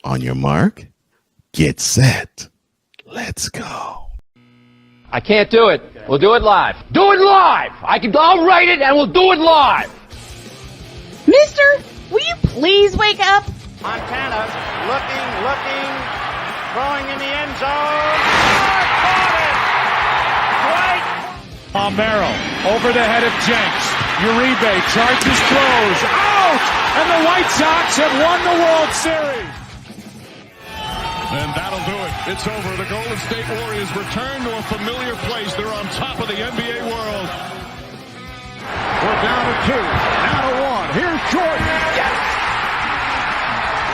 On your mark, get set. Let's go. I can't do it. We'll do it live. Do it live! I'll write it and we'll do it live! Mister, will you please wake up? Montana looking, throwing in the end zone. Caught it! Right. Palmero over the head of Jenks. Uribe charges, throws, out! And the White Sox have won the World Series. And that'll do it. It's over. The Golden State Warriors return to a familiar place. They're on top of the NBA world. We're down to 2. Now to 1. Here's Jordan. Yes!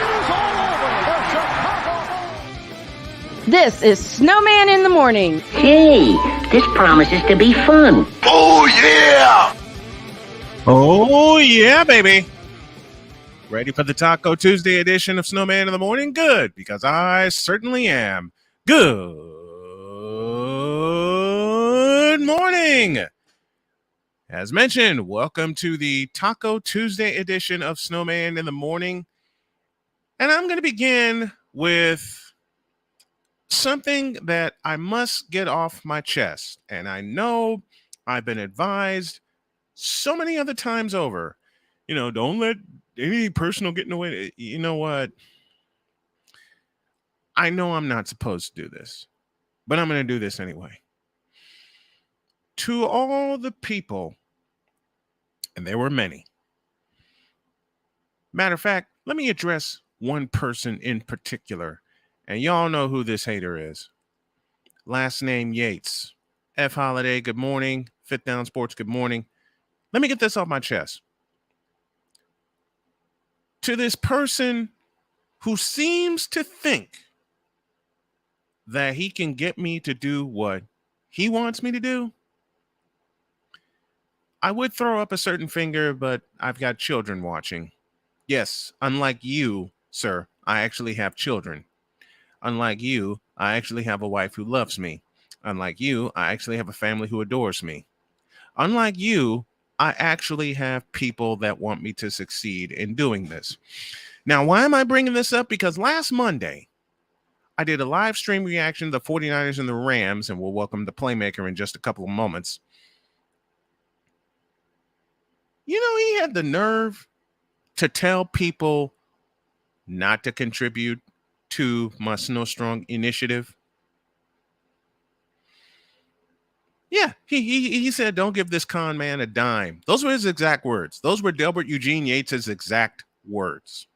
It's all over. The Chicago Bulls. This is Snowman in the Morning. Hey, this promises to be fun. Oh, yeah! Oh, yeah, baby. Ready for the Taco Tuesday edition of Snowman in the Morning? Good, because I certainly am. Good morning. As mentioned, welcome to the Taco Tuesday edition of Snowman in the Morning. And I'm going to begin with something that I must get off my chest. And I know I've been advised so many other times over, don't let any personal get in the way. You know what? I know I'm not supposed to do this, but I'm going to do this anyway. To all the people, and there were many. Matter of fact, let me address one person in particular, and y'all know who this hater is. Last name Yates. F Holiday, good morning. Fit Down Sports, good morning. Let me get this off my chest. To this person who seems to think that he can get me to do what he wants me to do, I would throw up a certain finger, but I've got children watching. Yes, unlike you, sir, I actually have children. Unlike you, I actually have a wife who loves me. Unlike you, I actually have a family who adores me. Unlike you, I actually have people that want me to succeed in doing this. Now, why am I bringing this up? Because last Monday, I did a live stream reaction to the 49ers and the Rams, and we'll welcome the Playmaker in just a couple of moments. He had the nerve to tell people not to contribute to my Snow Strong initiative? Yeah, he said, don't give this con man a dime. Those were his exact words. Those were Delbert Eugene Yates's exact words.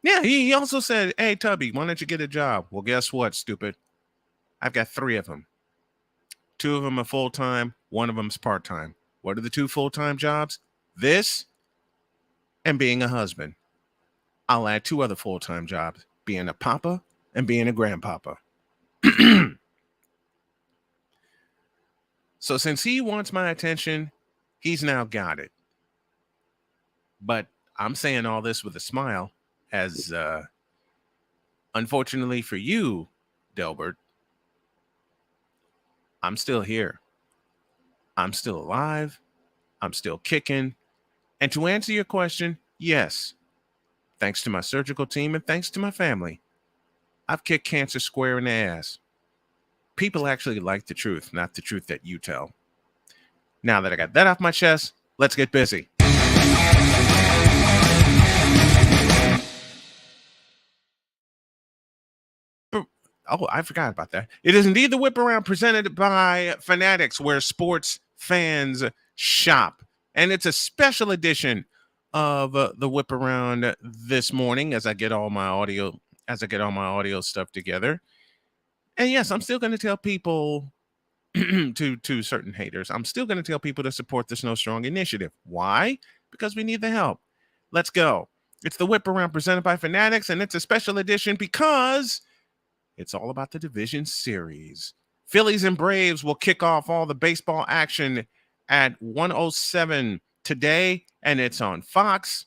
Yeah, he also said, hey, Tubby, why don't you get a job? Well, guess what, stupid? I've got 3 of them. 2 of them are full-time. 1 of them's part-time. What are the 2 full-time jobs? This and being a husband. I'll add 2 other full-time jobs, being a papa and being a grandpapa. So since he wants my attention, he's now got it. But I'm saying all this with a smile, as unfortunately for you, Delbert, I'm still here. I'm still alive. I'm still kicking. And to answer your question, yes, thanks to my surgical team and thanks to my family, I've kicked cancer square in the ass. People actually like the truth, not the truth that you tell. Now that I got that off my chest, let's get busy. Oh, I forgot about that. It is indeed the Whip Around presented by Fanatics, where sports fans shop. And it's a special edition of the Whip Around this morning as I get all my audio stuff together. And yes, I'm still going to tell people to certain haters, I'm still going to tell people to support the Snow Strong initiative. Why? Because we need the help. Let's go. It's the Whip Around presented by Fanatics, and it's a special edition because it's all about the division series. Phillies and Braves will kick off all the baseball action at 1:07 today, and it's on Fox.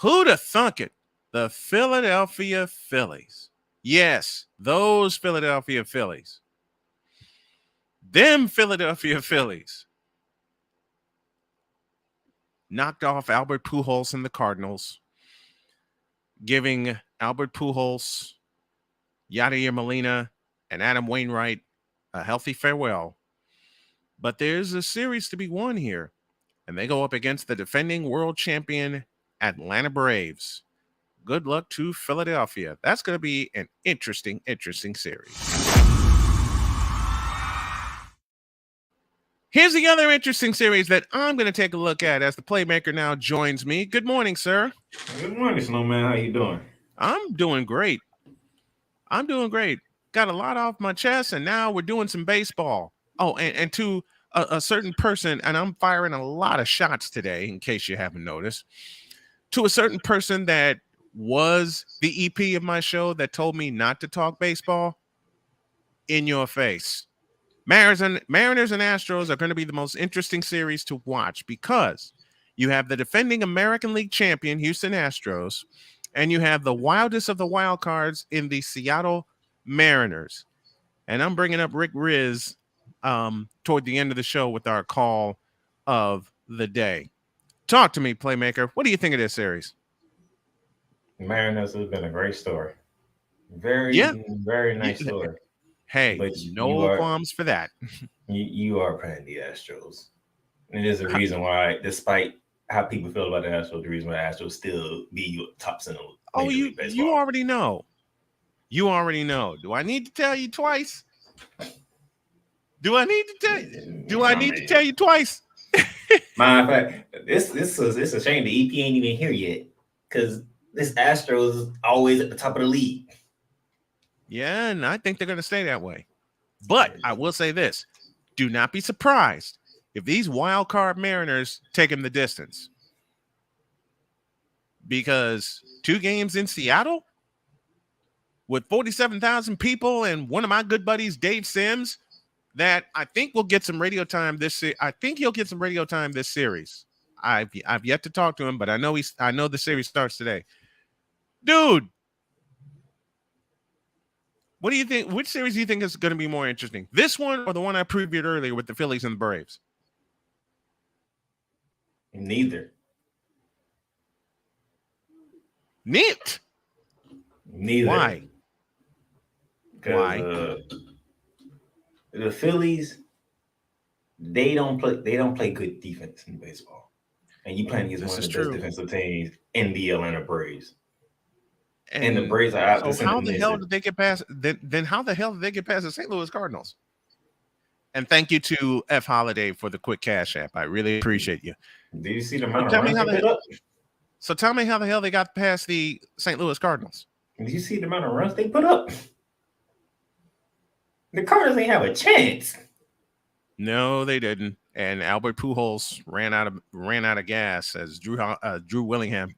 Who'd have thunk it? The Philadelphia Phillies. Yes, those Philadelphia Phillies. Them Philadelphia Phillies knocked off Albert Pujols and the Cardinals, giving Albert Pujols, Yadier Molina, and Adam Wainwright a healthy farewell. But there's a series to be won here, and they go up against the defending world champion Atlanta Braves. Good luck to Philadelphia. That's going to be an interesting series. Here's the other interesting series that I'm going to take a look at as the playmaker now joins me. Good morning, sir. Good morning, Snowman. How you doing? I'm doing great. Got a lot off my chest, and now we're doing some baseball. Oh, and to a certain person, and I'm firing a lot of shots today, in case you haven't noticed, to a certain person that was the EP of my show that told me not to talk baseball, in your face. Mariners and Astros are going to be the most interesting series to watch because you have the defending American League champion, Houston Astros, and you have the wildest of the wild cards in the Seattle Mariners. And I'm bringing up Rick Rizzs toward the end of the show with our call of the day. Talk to me, playmaker. What do you think of this series? Mariners has been a great story. Very nice story. Hey, but no qualms for that. You are playing the Astros. And there's a reason why, despite how people feel about the Astros, the reason why the Astros still be top center. Oh, you already know. You already know. Do I need to tell you twice? Do I need to tell you twice? Matter of fact, it's a shame the EP ain't even here yet, because this Astros is always at the top of the league. Yeah, and I think they're going to stay that way. But I will say this. Do not be surprised if these wild card Mariners take them the distance. Because 2 games in Seattle with 47,000 people and one of my good buddies, Dave Sims, that I think will get some radio time I think he'll get some radio time this series. I've yet to talk to him, but I know the series starts today. Dude, what do you think? Which series do you think is going to be more interesting? This one or the one I previewed earlier with the Phillies and the Braves? Neither. Neat. Neither. Why? The Phillies, they don't play good defense in baseball. and you playing against This one of is the best true. defensive teams in the Atlanta Braves. And the And Braves are out so to how the hell missing. did they get past? Then how the hell did they get past the St. Louis Cardinals? And thank you to F Holiday for the quick cash app. I really appreciate you. Do you see the So amount of tell me runs how they put up? So tell me how the hell they got past the St. Louis Cardinals. Do you see the amount of runs they put up? The Cardinals ain't have a chance. No, they didn't. And Albert Pujols ran out of gas, as Drew Willingham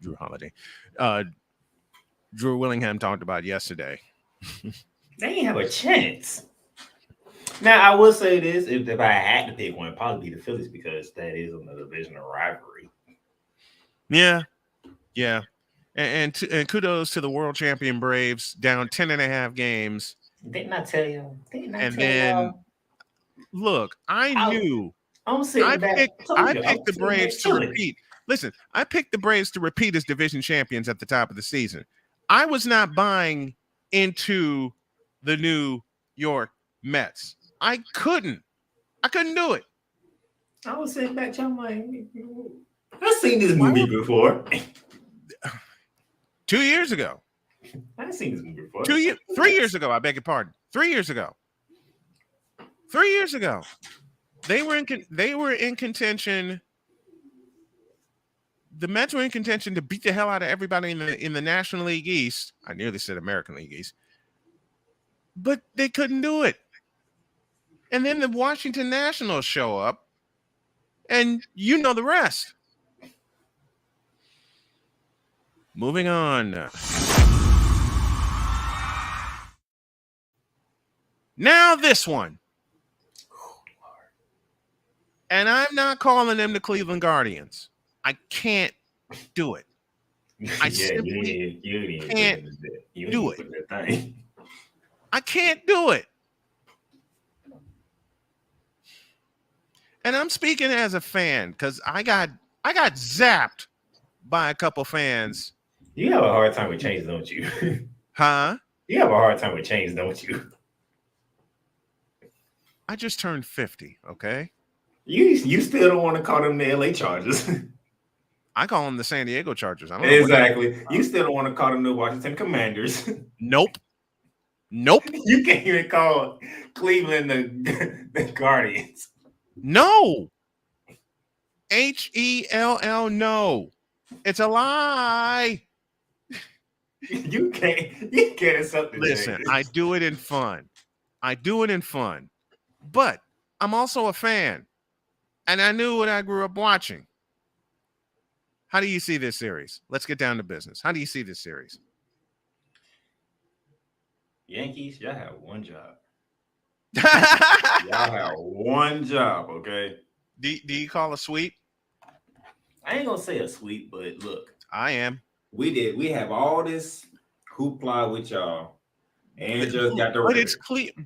talked about yesterday. They ain't have a chance. Now I will say this: if I had to pick one, it'd probably be the Phillies because that is another divisional rivalry. Yeah. And kudos to the world champion Braves, down 10.5 games. Didn't I tell you? And then look, I knew I'm sitting back. I picked the Braves to repeat. Listen, I picked the Braves to repeat as division champions at the top of the season. I was not buying into the New York Mets. I couldn't do it. I was sitting back, I'm like, I've seen this movie before. 2 years ago. I've seen this movie before. 3 years ago, I beg your pardon. 3 years ago. 3 years ago. They were in contention. The Mets were in contention to beat the hell out of everybody in the National League East. I nearly said American League East. But they couldn't do it. And then the Washington Nationals show up, and you know the rest. Moving on. Now this one. And I'm not calling them the Cleveland Guardians. I can't do it. I simply can't do it. I can't do it. And I'm speaking as a fan because I got zapped by a couple fans. You have a hard time with change, don't you? Huh? You have a hard time with change, don't you? I just turned 50, okay? You still don't want to call them the LA Chargers. I call them the San Diego Chargers. I don't exactly. You still don't want to call them the Washington Commanders. Nope. You can't even call Cleveland the Guardians. No. HELL, no. It's a lie. You can't accept it. Listen, I do it in fun. But I'm also a fan. And I knew what I grew up watching. How do you see this series? Let's get down to business. How do you see this series? Yankees, y'all have one job. Y'all have one job, okay? Do you call a sweep? I ain't gonna say a sweep, but look. I am. We have all this hoopla with y'all. And just got the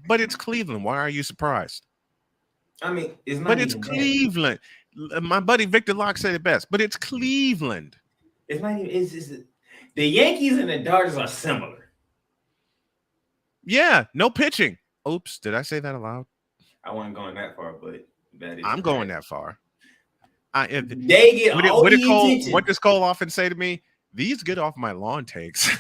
But it's Cleveland. Why are you surprised? I mean, it's not. But it's Cleveland. My buddy Victor Locke said it best. But it's Cleveland. It's not even. It's just the Yankees and the Dodgers are similar. Yeah, no pitching. Oops, did I say that aloud? I wasn't going that far, but that is. I'm going that far. They get all the attention. What does Cole often say to me? These get off my lawn takes.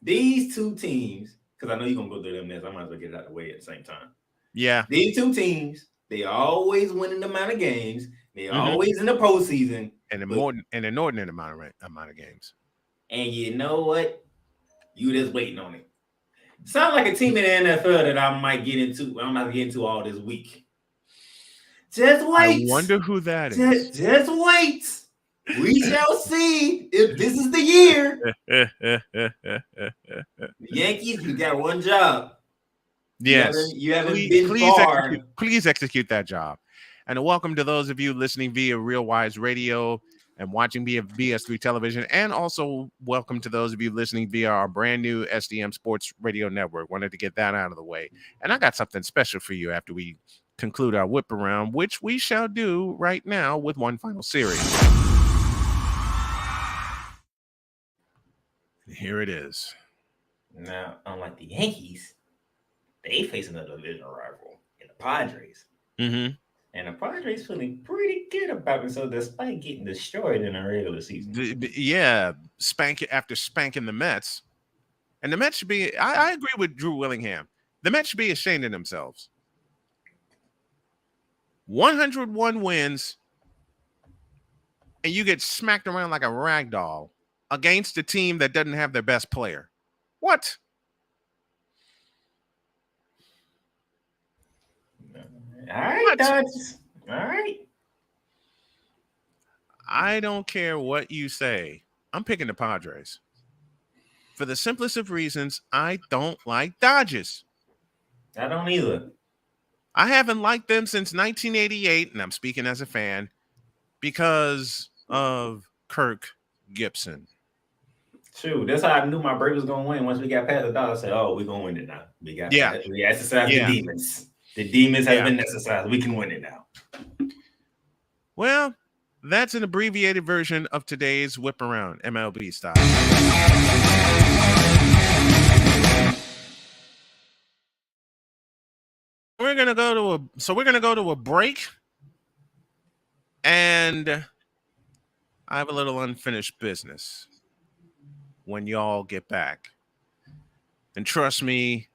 These two teams, because I know you're gonna go through them next. I might as well get it out of the way at the same time. Yeah. These two teams, they always win the amount of games. They always in the postseason. And an inordinate amount of games. And you know what? You just waiting on it. Sound like a team in the NFL that I might get into. I'm not getting into all this week. Just wait. I wonder who that is. Just wait. We shall see if this is the year. The Yankees, you got one job. Yes. You haven't been far. Please execute that job. And welcome to those of you listening via Real Wise Radio and watching via BS3 television. And also welcome to those of you listening via our brand new SDM Sports Radio Network. Wanted to get that out of the way. And I got something special for you after we conclude our whip around, which we shall do right now with one final series. Here it is. Now, unlike the Yankees, they face another divisional rival in the Padres. Mm-hmm. And the Padres feeling pretty good about it. So despite getting destroyed in the regular season. Yeah, spanking the Mets. And the Mets should be, I agree with Drew Willingham. The Mets should be ashamed of themselves. 101 wins, and you get smacked around like a rag doll against a team that doesn't have their best player. What? All right, Dodgers. All right. I don't care what you say. I'm picking the Padres. For the simplest of reasons, I don't like Dodgers. I don't either. I haven't liked them since 1988, and I'm speaking as a fan, because of Kirk Gibson. True. That's how I knew my Braves was going to win. Once we got past the Dodgers, I said, oh, we're going to win it now. We exercised the demons. The demons have been exercised. We can win it now. Well, that's an abbreviated version of today's whip around MLB style. We're gonna go to a break, and I have a little unfinished business when y'all get back. And trust me,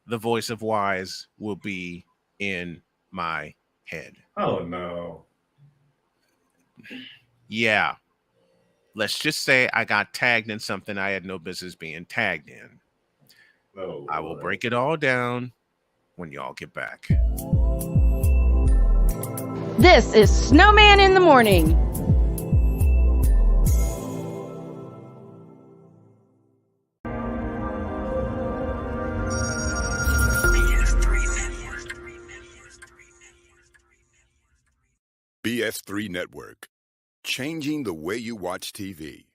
the voice of Wise will be in my head. Oh no. Yeah. Let's just say I got tagged in something I had no business being tagged in. Oh, I will break it all down when y'all get back. This is Snowman in the Morning. BS3 Network, changing the way you watch TV.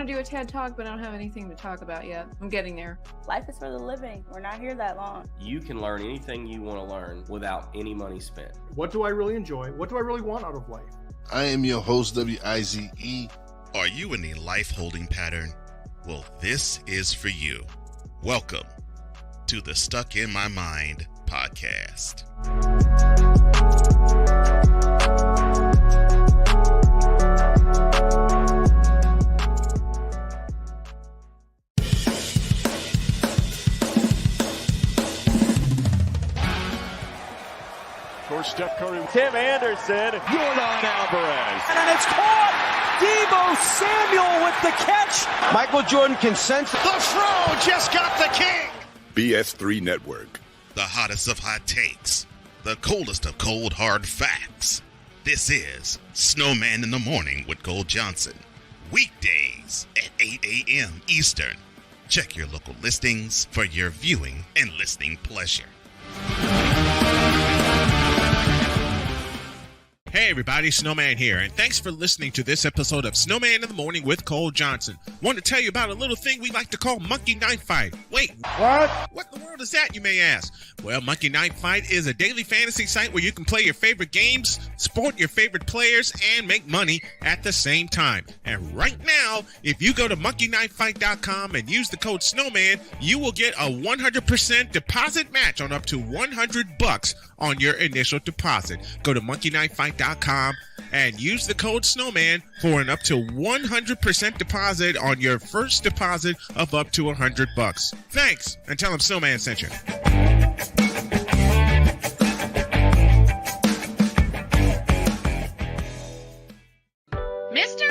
A TED Talk, but I don't have anything to talk about yet. I'm getting there. Life is for the living. We're not here that long. You can learn anything you want to learn without any money spent. What do I really enjoy? What do I really want out of life? I am your host, WIZE. Are you in a life holding pattern? Well, this is for you. Welcome to the Stuck in My Mind podcast. Steph Curry, Tim Anderson, Yordan Alvarez, and it's caught. Deebo Samuel with the catch. Michael Jordan can sense. The Fro just got the king. BS3 Network. The hottest of hot takes. The coldest of cold hard facts. This is Snowman in the Morning with Cole Johnson. Weekdays at 8 a.m. Eastern. Check your local listings for your viewing and listening pleasure. Hey everybody, Snowman here, and thanks for listening to this episode of Snowman in the Morning with Cole Johnson. Want to tell you about a little thing we like to call monkey knife fight. Wait, what? What in the world world is that, you may ask? Well, Monkey Knife Fight is a daily fantasy site where you can play your favorite games, support your favorite players, and make money at the same time. And right now, if you go to monkeyknifefight.com and use the code Snowman, you will get a 100% deposit match on up to $100 on your initial deposit. Go to monkeyknifefight.com and use the code Snowman for an up to 100% deposit on your first deposit of up to $100. Thanks, and tell them Snowman sent you. Mister,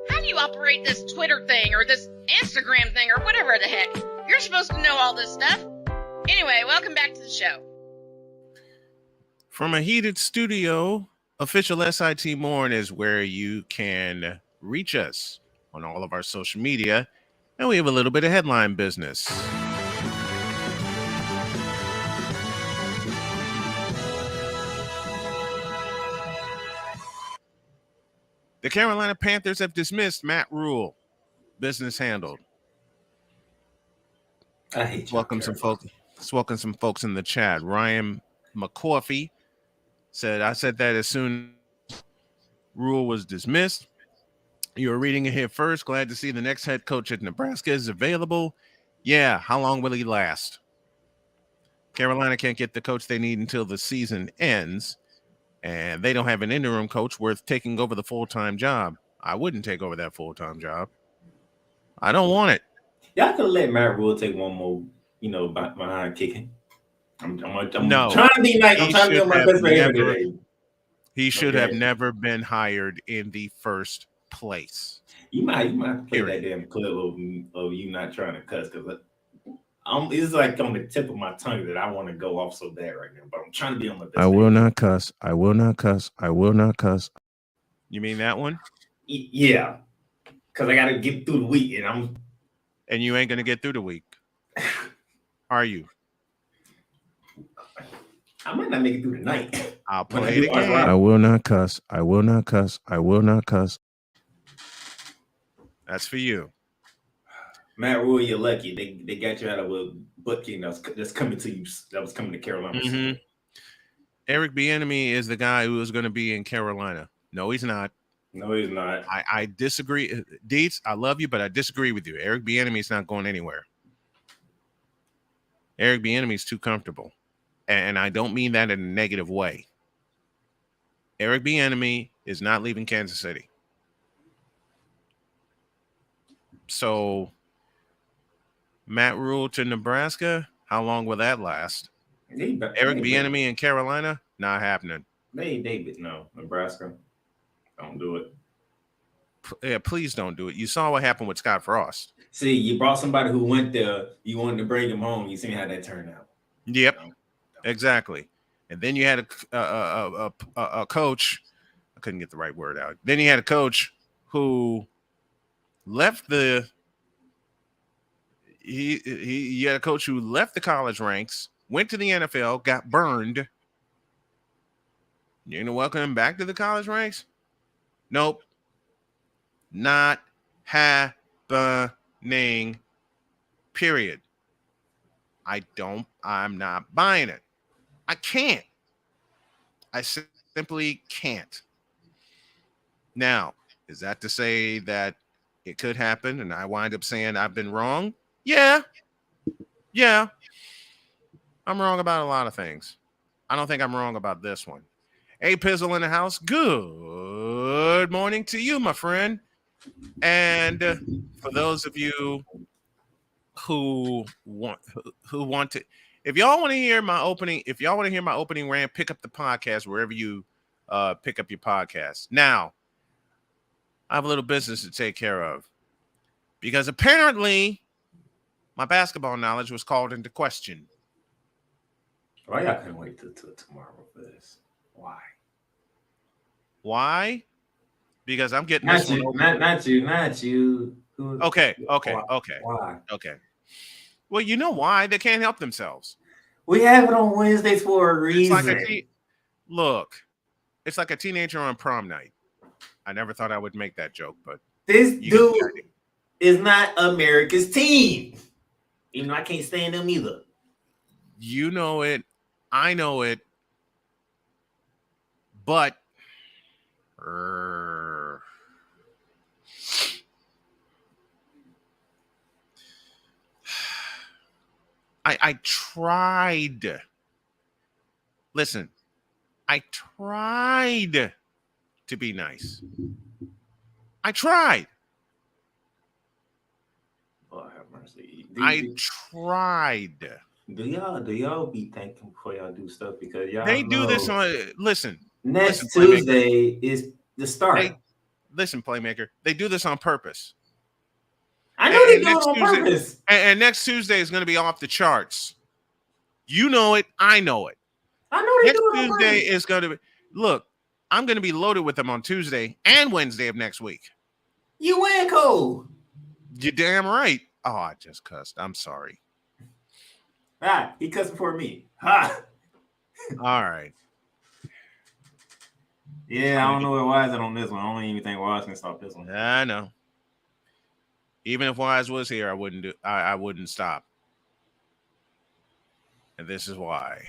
how do you operate this Twitter thing or this Instagram thing or whatever the heck? You're supposed to know all this stuff. Anyway, welcome back to the show. From a heated studio, official SIT Morn is where you can reach us on all of our social media, and we have a little bit of headline business. The Carolina Panthers have dismissed Matt Rule. Business handled. I hate you. Welcome some folks in the chat. Ryan McCorfey said, I said that as soon as Rule was dismissed. You were reading it here first. Glad to see the next head coach at Nebraska is available. Yeah, how long will he last? Carolina can't get the coach they need until the season ends, and they don't have an interim coach worth taking over the full-time job. I wouldn't take over that full-time job. I don't want it. Y'all could let Matt Rule take one more, behind kicking. I'm no, trying to be nice. I'm trying to do my best for everybody. He should have never been hired in the first place. You might play that damn clip of you not trying to cuss, because it's like on the tip of my tongue that I want to go off so bad right now, but I'm trying to be on my best. I will not cuss. I will not cuss. I will not cuss. You mean that one? Yeah, because I got to get through the week, and you ain't gonna get through the week, are you? I might not make it through the night. I'll play it again. I will not cuss. I will not cuss. I will not cuss. That's for you. Matt Rule, you're lucky. They got you out of a booking that's coming to you. That was coming to Carolina. Mm-hmm. Eric Bieniemy is the guy who is going to be in Carolina. No, he's not. No, he's not. I disagree. Deets, I love you, but I disagree with you. Eric Bieniemy is not going anywhere. Eric Bieniemy is too comfortable. And I don't mean that in a negative way. Eric Bieniemy is not leaving Kansas City. So, Matt Rule to Nebraska, how long will that last? Eric Bieniemy in Carolina, not happening. No, Nebraska, don't do it. Yeah, please don't do it. You saw what happened with Scott Frost. See, you brought somebody who went there. You wanted to bring him home. You see how that turned out. Yep, exactly. And then you had a coach. I couldn't get the right word out. Then you had a coach who left the. You had a coach who left the college ranks, went to the NFL, got burned. You're gonna welcome him back to the college ranks? Nope. Not happening. Period. I'm not buying it. I can't. I simply can't. Now, is that to say that it could happen and I wind up saying I've been wrong? Yeah. I'm wrong about a lot of things. I don't think I'm wrong about this one. Hey, Pizzle in the house. Good morning to you, my friend. And for those of you who want to, if y'all want to hear my opening rant, pick up the podcast wherever you pick up your podcast. Now, I have a little business to take care of because apparently my basketball knowledge was called into question. Why y'all couldn't wait till tomorrow for this? Why? Because I'm getting not you. Okay. Why? Okay. Well, you know why? They can't help themselves. We have it on Wednesdays for a reason. It's like a teenager on prom night. I never thought I would make that joke, but this dude is not America's team. Even though I can't stand them either. You know it. I know it. But I tried. Listen, I tried to be nice. I tried. Lord have mercy. I tried. Do y'all be thinking before y'all do stuff? Because y'all They do this know on. Listen, next Playmaker. Tuesday is the start. Listen, Playmaker. They do this on purpose. I know they do it on purpose. And next Tuesday is going to be off the charts. You know it. I know it. I know they Next do it on Tuesday purpose. is going to be. Look, I'm going to be loaded with them on Tuesday and Wednesday of next week. You win, Cole. You're damn right. Oh, I just cussed. I'm sorry. Ah, he cussed before me. Ha. All right. Yeah, I don't know where Wise is on this one. I don't even think Wise can stop this one. I know. Even if Wise was here, I wouldn't stop. And this is why.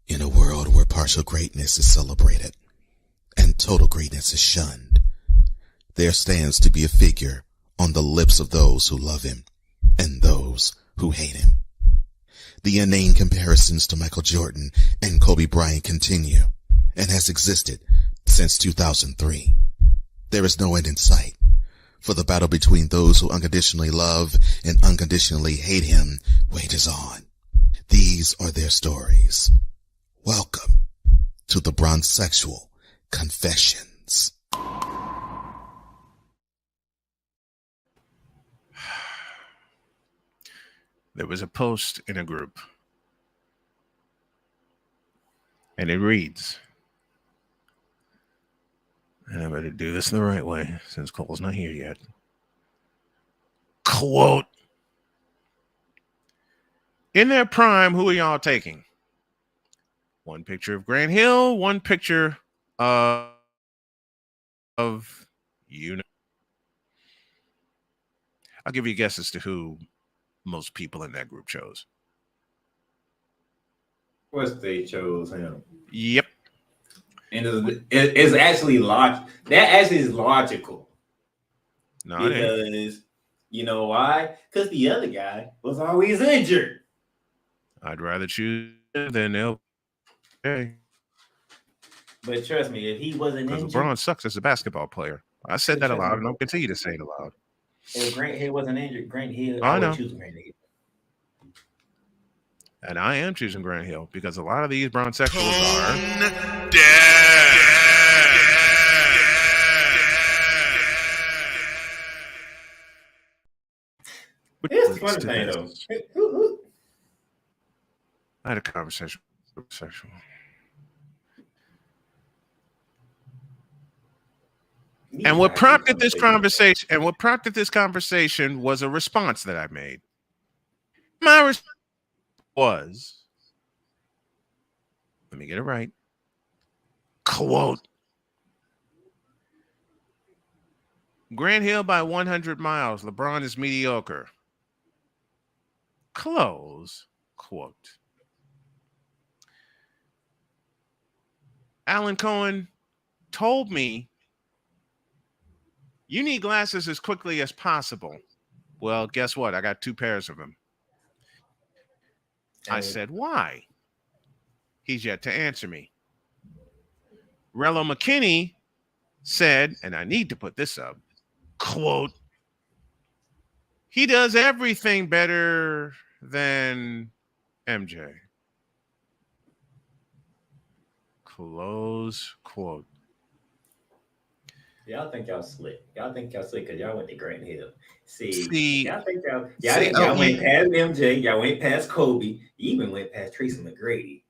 In a world where partial greatness is celebrated and total greatness is shunned, there stands to be a figure on the lips of those who love him and those who hate him. The inane comparisons to Michael Jordan and Kobe Bryant continue and has existed since 2003. There is no end in sight, for the battle between those who unconditionally love and unconditionally hate him wages on. These are their stories. Welcome to the Bronzexual Confessions. There was a post in a group, and it reads, and I better do this the right way since Cole's not here yet. Quote, in their prime, who are y'all taking? One picture of Grant Hill, one picture of you know. I'll give you a guess as to who most people in that group chose. What's they chose him? Yep. And it's actually logical. That actually is logical. No, because you know why? Because the other guy was always injured. I'd rather choose than okay. But trust me, if he wasn't injured, because LeBron sucks as a basketball player. I said that aloud, and I'll continue to say it aloud. If Grant Hill wasn't injured, Grant Hill, I know. would choose Grant Hill. And I am choosing Grant Hill because a lot of these Bronzexuals are. Here's the funny thing, though. I had a conversation with a sexual. And what prompted this conversation was a response that I made. My response was, let me get it right. Quote, Grant Hill by 100 miles. LeBron is mediocre. Close quote. Alan Cohen told me, you need glasses as quickly as possible. Well, guess what? I got 2 pairs of them. I said, why? He's yet to answer me. Rello McKinney said, and I need to put this up, quote, he does everything better than MJ. Close quote. Y'all think y'all slick. Y'all think y'all slick because y'all went to Grant Hill. See, y'all think y'all went past MJ. Y'all went past Kobe. You even went past Tracy McGrady.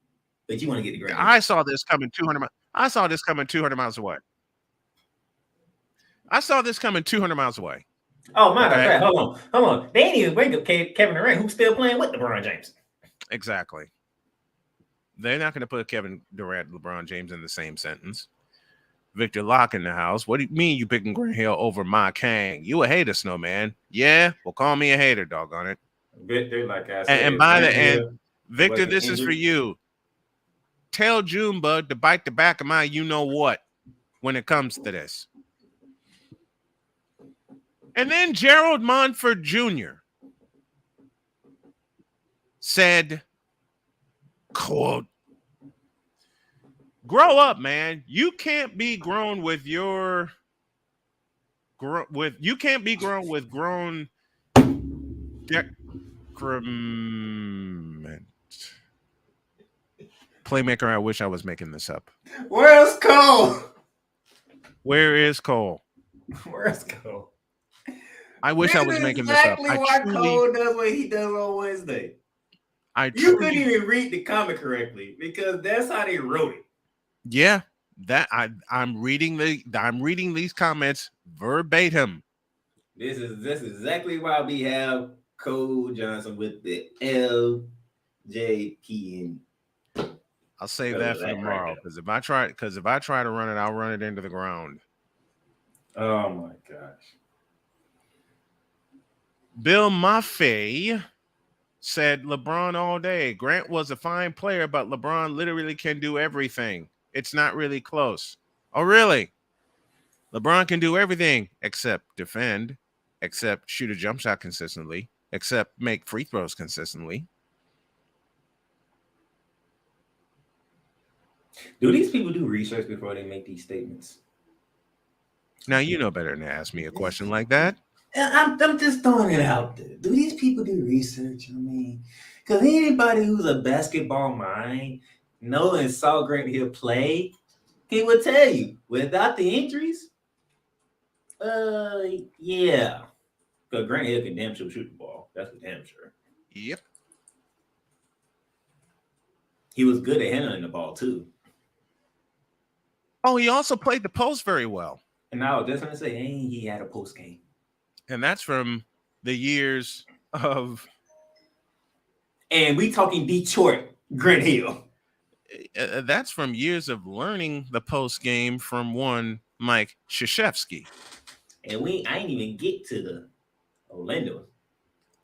But you want to get to Grant Hill. I saw this coming 200 miles. I saw this coming 200 miles away. Oh, my God. Hold on. They ain't even bring up Kevin Durant, who's still playing with LeBron James. Exactly. They're not going to put Kevin Durant and LeBron James in the same sentence. Victor Locke in the house. What do you mean you picking Grant Hill over my Kang? You a hater, Snowman. Yeah? Well, call me a hater, doggone it. Victor, like I said, And by the end, Victor, this is for you. Tell Junebug to bite the back of my you know what when it comes to this. And then Gerald Monfort Jr. said, quote, grow up, man. You can't be grown with your you can't be grown with grown decrement. Playmaker, I wish I was making this up. Where's Cole? Where is Cole? Where's Cole? I wish I was making this up. Exactly why Cole does what he does on Wednesday. You couldn't even read the comic correctly because that's how they wrote it. Yeah, that I'm reading these comments verbatim. This is exactly why we have Cole Johnson with the LJPN. I'll save that for tomorrow because if I try to run it, I'll run it into the ground. Oh my gosh. Bill Maffei said LeBron all day. Grant was a fine player, but LeBron literally can do everything. It's not really close. Oh, really? LeBron can do everything except defend, except shoot a jump shot consistently, except make free throws consistently. Do these people do research before they make these statements? Now, you know better than to ask me a question like that. I'm just throwing it out there. Do these people do research? I mean, because anybody who's a basketball mind, knowing saw Grant Hill play, he would tell you without the injuries, yeah. Because Grant Hill can damn sure shoot the ball. That's for damn sure. Yep. He was good at handling the ball too. Oh, he also played the post very well. And I was just going to say, and he had a post game. And that's from the years of. And we talking Detroit, Grant Hill. That's from years of learning the post game from one Mike Krzyzewski. And I ain't even get to the Orlando.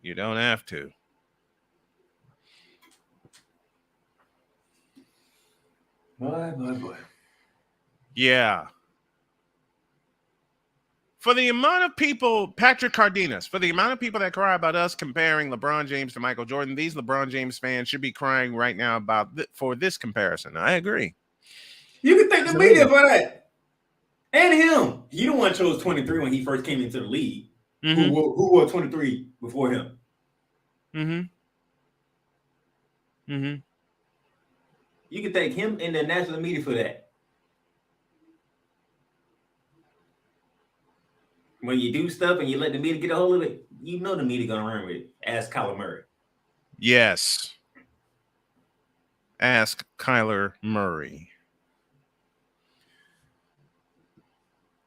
You don't have to. Boy. Yeah. For the amount of people, Patrick Cardenas, for the amount of people that cry about us comparing LeBron James to Michael Jordan, these LeBron James fans should be crying right now about for this comparison. I agree. You can thank the media for that. And him. He the one chose 23 when he first came into the league. Mm-hmm. Who wore 23 before him? You can thank him and the national media for that. When you do stuff and you let the media get a hold of it, you know the media gonna run with it. Ask Kyler Murray. Yes. Ask Kyler Murray.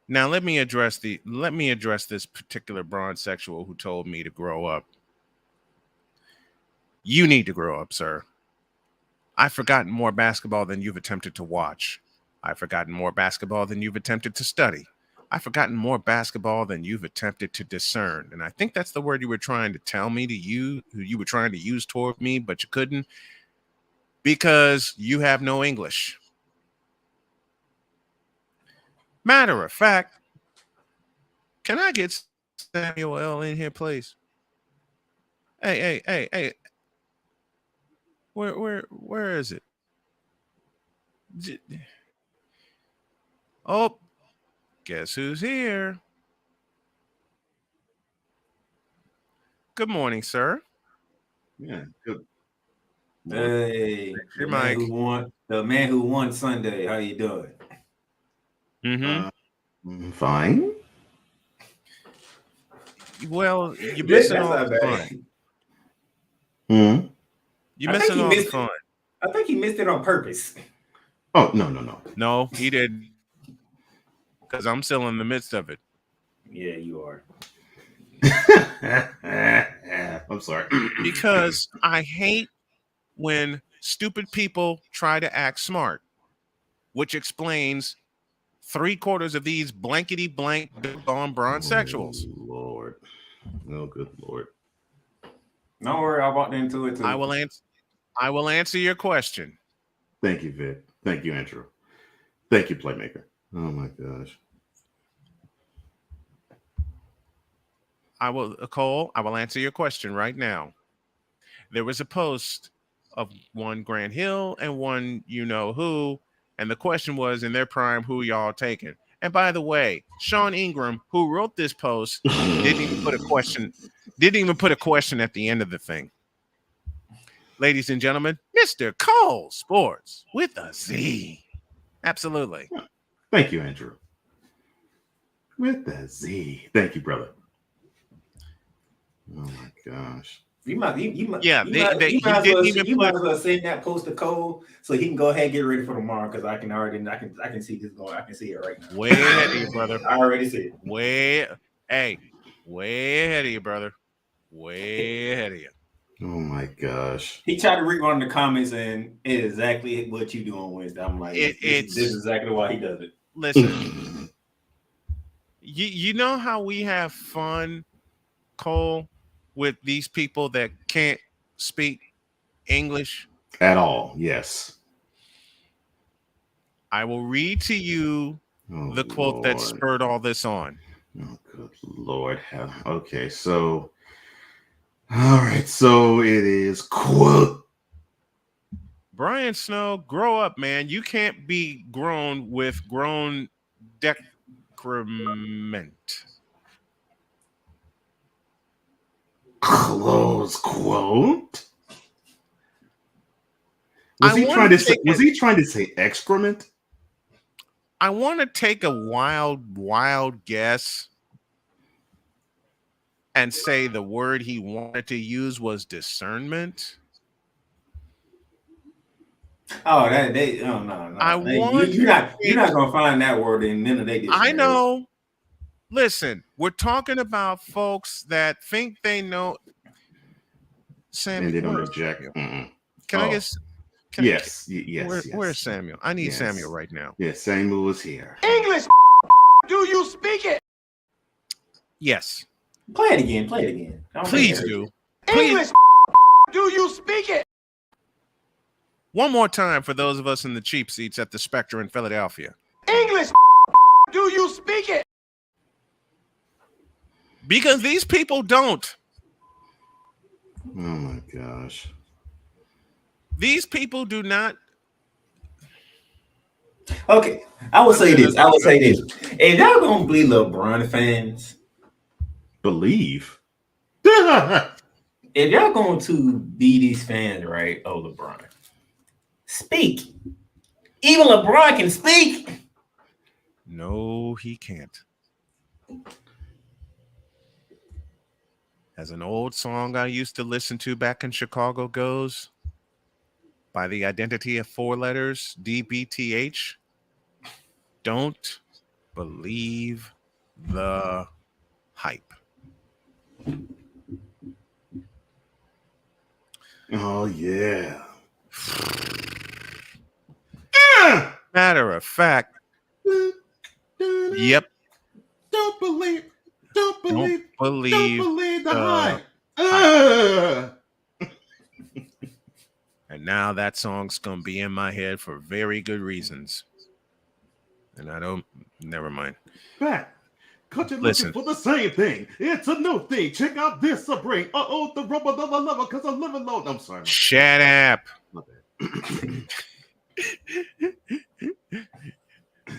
Now let me address this particular bronzexual who told me to grow up. You need to grow up, sir. I've forgotten more basketball than you've attempted to watch. I've forgotten more basketball than you've attempted to study. I've forgotten more basketball than you've attempted to discern. And I think that's the word you were trying to tell me to you, who you were trying to use toward me, but you couldn't because you have no English. Matter of fact, can I get Samuel L. in here, please? Hey. Where is it? Oh, guess who's here? Good morning, sir. Yeah, good. Hey, your mic. The man who won Sunday. How you doing? Fine. Well, you're missing all the fun. You're missing all the fun. I think he missed it on purpose. Oh, no. No, he didn't. Because I'm still in the midst of it. Yeah, you are. I'm sorry. Because I hate when stupid people try to act smart, which explains 3/4 of these blankety blank on bronzexuals. Lord. Oh, good Lord. Don't worry, I walked into it too. I will answer your question. Thank you, Vic. Thank you, Andrew. Thank you, Playmaker. Oh my gosh. Cole, I will answer your question right now. There was a post of one Grant Hill and one you know who, and the question was, in their prime, who y'all taking? And by the way, Sean Ingram, who wrote this post, didn't even put a question at the end of the thing. Ladies and gentlemen, Mr. Cole Sports with a Z. Absolutely. Thank you, Andrew. With a Z. Thank you, brother. Oh my gosh. You might as well send that post to Cole so he can go ahead and get ready for tomorrow because I can see this going. I can see it right now. Way ahead of you, brother. I already see it. Way ahead of you, brother. Way ahead of you. Oh my gosh. He tried to read one of the comments and it's exactly what you do on Wednesday. I'm like, this is exactly why he does it. Listen, you know how we have fun, Cole, with these people that can't speak English at all? Yes. I will read to you the quote that spurred all this on. Oh, good Lord. Okay, so all right, so it is quote. Brian Snow, grow up, man. You can't be grown with grown decrement. Close quote. Was he trying to say excrement? I want to take a wild guess and say the word he wanted to use was discernment. Oh, no. You're not gonna find that word in none of their dictionaries. I know. Listen, we're talking about folks that think they know. Samuel, and they don't know Jack. Can I guess? Yes. Where's Samuel? I need Samuel right now. Yes, Samuel is here. English, do you speak it? Yes. Play it again. Please do. English, do you speak it? One more time for those of us in the cheap seats at the Spectre in Philadelphia. English, do you speak it? Because these people don't. Oh my gosh. These people do not. Okay, I will say this. If y'all gonna be LeBron fans, believe. If y'all going to be these fans, right? Oh, LeBron. Speak. Even LeBron can speak. No, he can't. As an old song I used to listen to back in Chicago goes, by the identity of 4 letters, DBTH, don't believe the hype. Oh, yeah. Matter of fact, yep. Don't believe the hype. And now that song's gonna be in my head for very good reasons. And never mind. Back. Listen for the same thing. It's a new thing. Check out this bring. The rubber lover because I'm living low. I'm sorry. Shut up.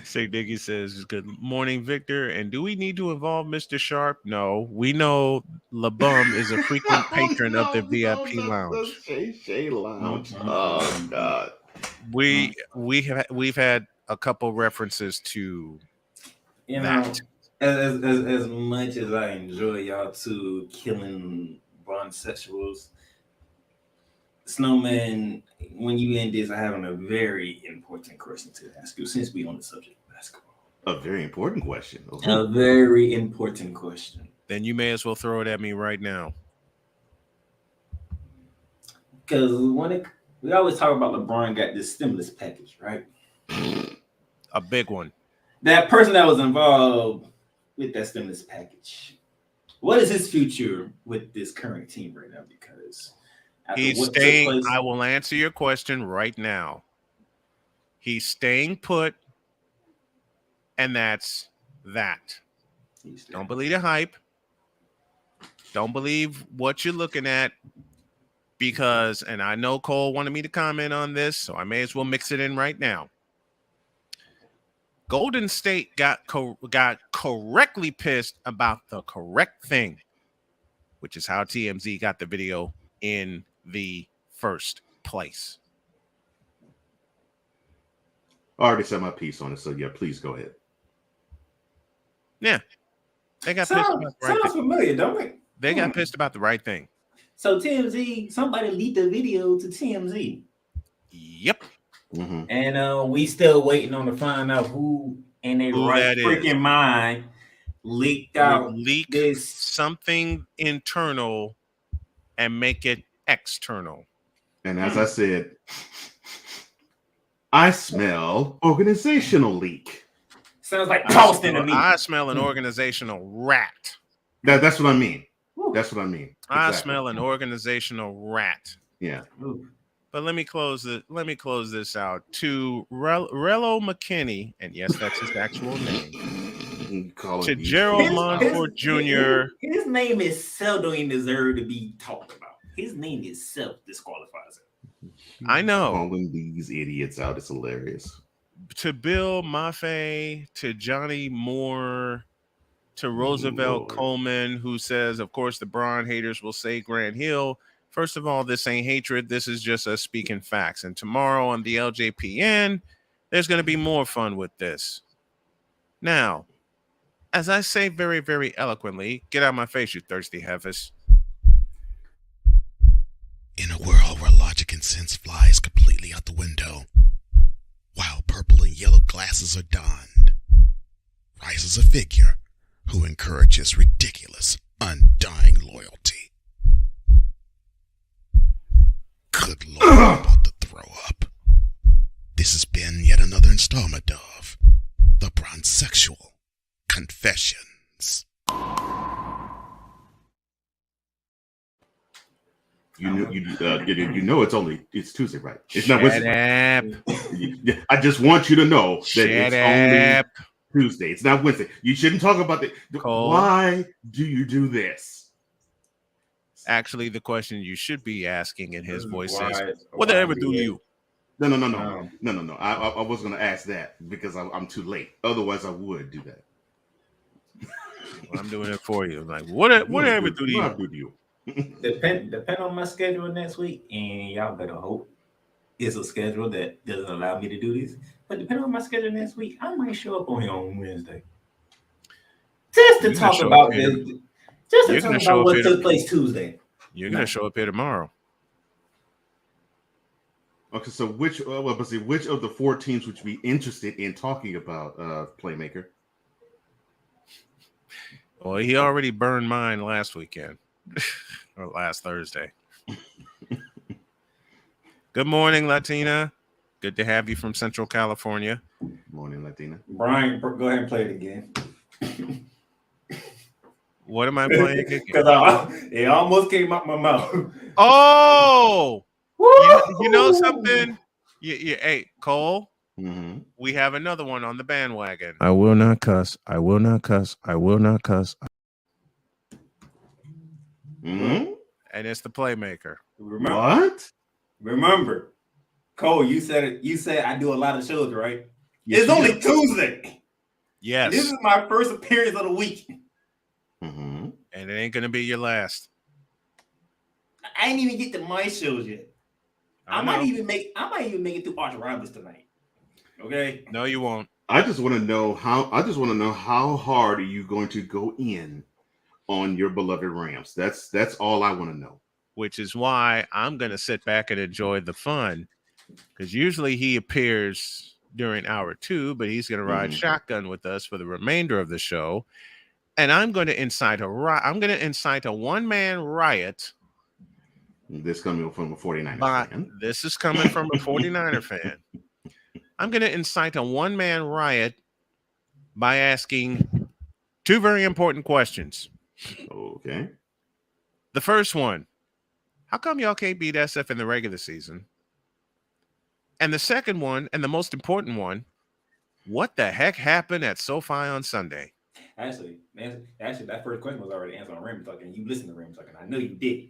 Say Diggy says, good morning, Victor. And do we need to involve Mr. Sharp? No, we know LeBum is a frequent patron of the VIP lounge. Shay Lounge. Oh God. We've had a couple references to that. As much as I enjoy y'all two killing bisexuals, Snowman, when you end this, I have a very important question to ask you since we're on the subject of basketball. A very important question. A very important question. Then you may as well throw it at me right now. Because we always talk about LeBron got this stimulus package, right? A big one. That person that was involved with that stimulus package, What is his future with this current team right now? Because he's staying. I will answer your question right now. He's staying put, and that's that. Don't believe the hype. Don't believe what you're looking at. Because, and I know Cole wanted me to comment on this, so I may as well mix it in right now. Golden State got correctly pissed about the correct thing, which is how TMZ got the video in the first place. I already said my piece on it, so yeah, please go ahead. Yeah. They got pissed about the right thing. Familiar, don't it? They got pissed about the right thing. So TMZ, somebody leaked the video to TMZ. Yep. Mm-hmm. And we still waiting on to find out who in their right freaking mind leaked out this something internal and make it external. And as I said, I smell organizational leak. Sounds like toasting to me. I smell an organizational rat. That's what I mean. That's what I mean. Exactly. I smell an organizational rat. Yeah. But let me close this out to Rello McKinney, and yes, that's his actual name. To Gerald Monfort Jr. His name itself don't even deserve to be talked about. His name itself disqualifies it. I know. Calling these idiots out is hilarious. To Bill Maffei, to Johnny Moore, to Roosevelt Coleman, who says, of course, the Braun haters will say Grant Hill. First of all, this ain't hatred. This is just us speaking facts. And tomorrow on the LJPN, there's going to be more fun with this. Now, as I say very, very eloquently, get out of my face, you thirsty heifers. In a world where logic and sense flies completely out the window, while purple and yellow glasses are donned, rises a figure who encourages ridiculous, undying loyalty. Good Lord, I'm about to throw up. This has been yet another installment of The Bronzexual Confessions. You know it's Tuesday, right? It's not Wednesday. I just want you to know that it's only Tuesday. It's not Wednesday. You shouldn't talk about that. Why do you do this? Actually, the question you should be asking in his voice is, what did I ever do to you? No. I was going to ask that because I'm too late. Otherwise, I would do that. Well, I'm doing it for you. Like, what did I ever do to you? Depend on my schedule next week, and y'all better hope it's a schedule that doesn't allow me to do this. But depending on my schedule next week, I might show up on here on Wednesday just to talk about this. Just to talk about what took place Tuesday. You're gonna show up here tomorrow. Okay, so which of the 4 teams would you be interested in talking about, Playmaker? Well, he already burned mine last weekend or last Thursday. Good morning, Latina. Good to have you from Central California. Good morning, Latina. Brian, go ahead and play it again. What am I playing again? Because it almost came out my mouth. Oh, you know something? Hey, Cole, we have another one on the bandwagon. I will not cuss. I will not cuss. I will not cuss. And it's the Playmaker. Remember, Cole, you said I do a lot of shows, right? Yes, it's only Tuesday. Yes. This is my first appearance of the week. And it ain't gonna be your last. I ain't even get to my shows yet. I might even make it through Arch Rivals tonight. Okay. No, you won't. I just want to know how hard are you going to go in on your beloved Rams? That's all I want to know. Which is why I'm gonna sit back and enjoy the fun. Because usually he appears during hour 2, but he's gonna ride shotgun with us for the remainder of the show. And I'm going to incite a one-man riot. This coming from a 49er fan. This is coming from a 49er fan. I'm going to incite a one-man riot by asking 2 very important questions. Okay. The first one, how come y'all can't beat SF in the regular season? And the second one, and the most important one, what the heck happened at SoFi on Sunday? Actually, that first question was already answered on Ram Talk, and you listened to Ram Talk, and I know you did.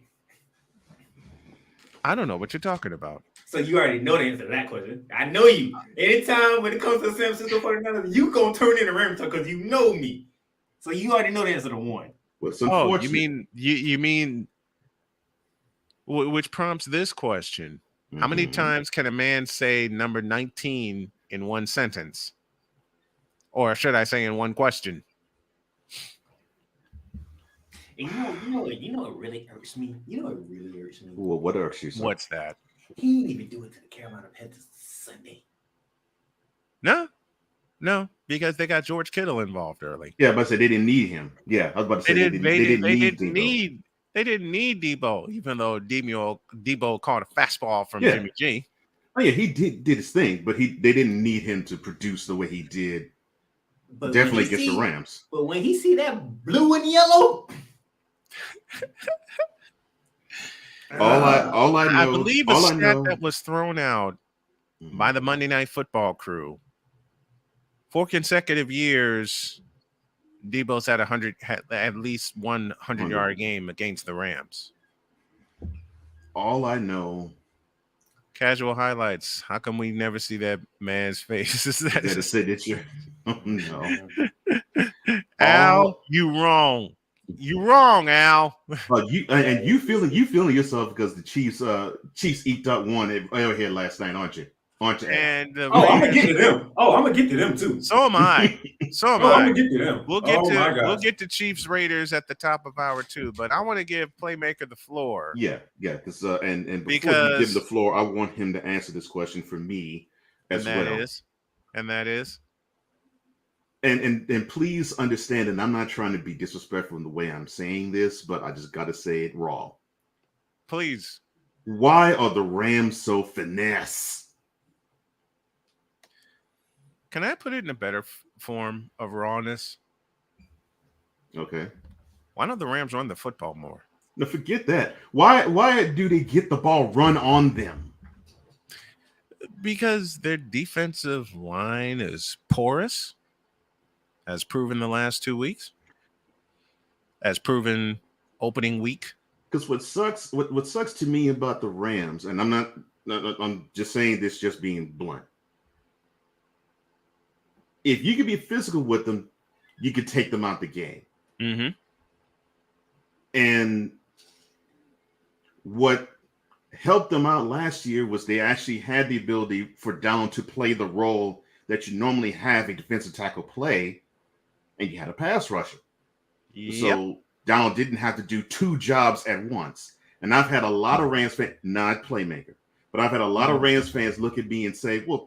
I don't know what you're talking about. So you already know the answer to that question. I know you. Anytime when it comes to the San Francisco 49ers, you gonna turn into Ram Talk because you know me. So you already know the answer to one. What's unfortunate? You mean which prompts this question. How many times can a man say number 19 in one sentence? Or should I say in one question? And you know what really irks me? Well, what irks you, sir? What's that? He didn't even do it to the Carolina Panthers Sunday. No, because they got George Kittle involved early. Yeah, but I said they didn't need him. Yeah, I was about to say they didn't need Debo, even though Debo caught a fastball from Jimmy G. Oh yeah, he did his thing, but they didn't need him to produce the way he did. But definitely against the Rams. But when he see that blue and yellow, all I know, I believe the stat that was thrown out by the Monday Night Football crew. 4 consecutive years, Debo's had at least 100-yard game against the Rams. All I know. Casual highlights. How come we never see that man's face? Is that a signature? Oh, no. Al, you wrong. You wrong, Al. You feeling yourself because the Chiefs eked up one at Arrowhead last night, aren't you? And I'm gonna get to them. I'm gonna get to them too. So am I. I'm gonna get to them. We'll get to Chiefs Raiders at the top of hour 2, but I want to give Playmaker the floor. Yeah, because and before you give him the floor, I want him to answer this question for me as well. And that is. And please understand, and I'm not trying to be disrespectful in the way I'm saying this, but I just got to say it raw. Please. Why are the Rams so finesse? Can I put it in a better form of rawness? Okay. Why don't the Rams run the football more? No, forget that. Why do they get the ball run on them? Because their defensive line is porous, as proven the last 2 weeks, as proven opening week. Because what sucks to me about the Rams, and I'm just saying this just being blunt. If you could be physical with them, you could take them out the game. Mm-hmm. And what helped them out last year was they actually had the ability for Down to play the role that you normally have a defensive tackle play, and you had a pass rusher. Yep. So Down didn't have to do 2 jobs at once. And I've had a lot of Rams fans, not Playmaker, but I've had a lot of Rams fans look at me and say, well,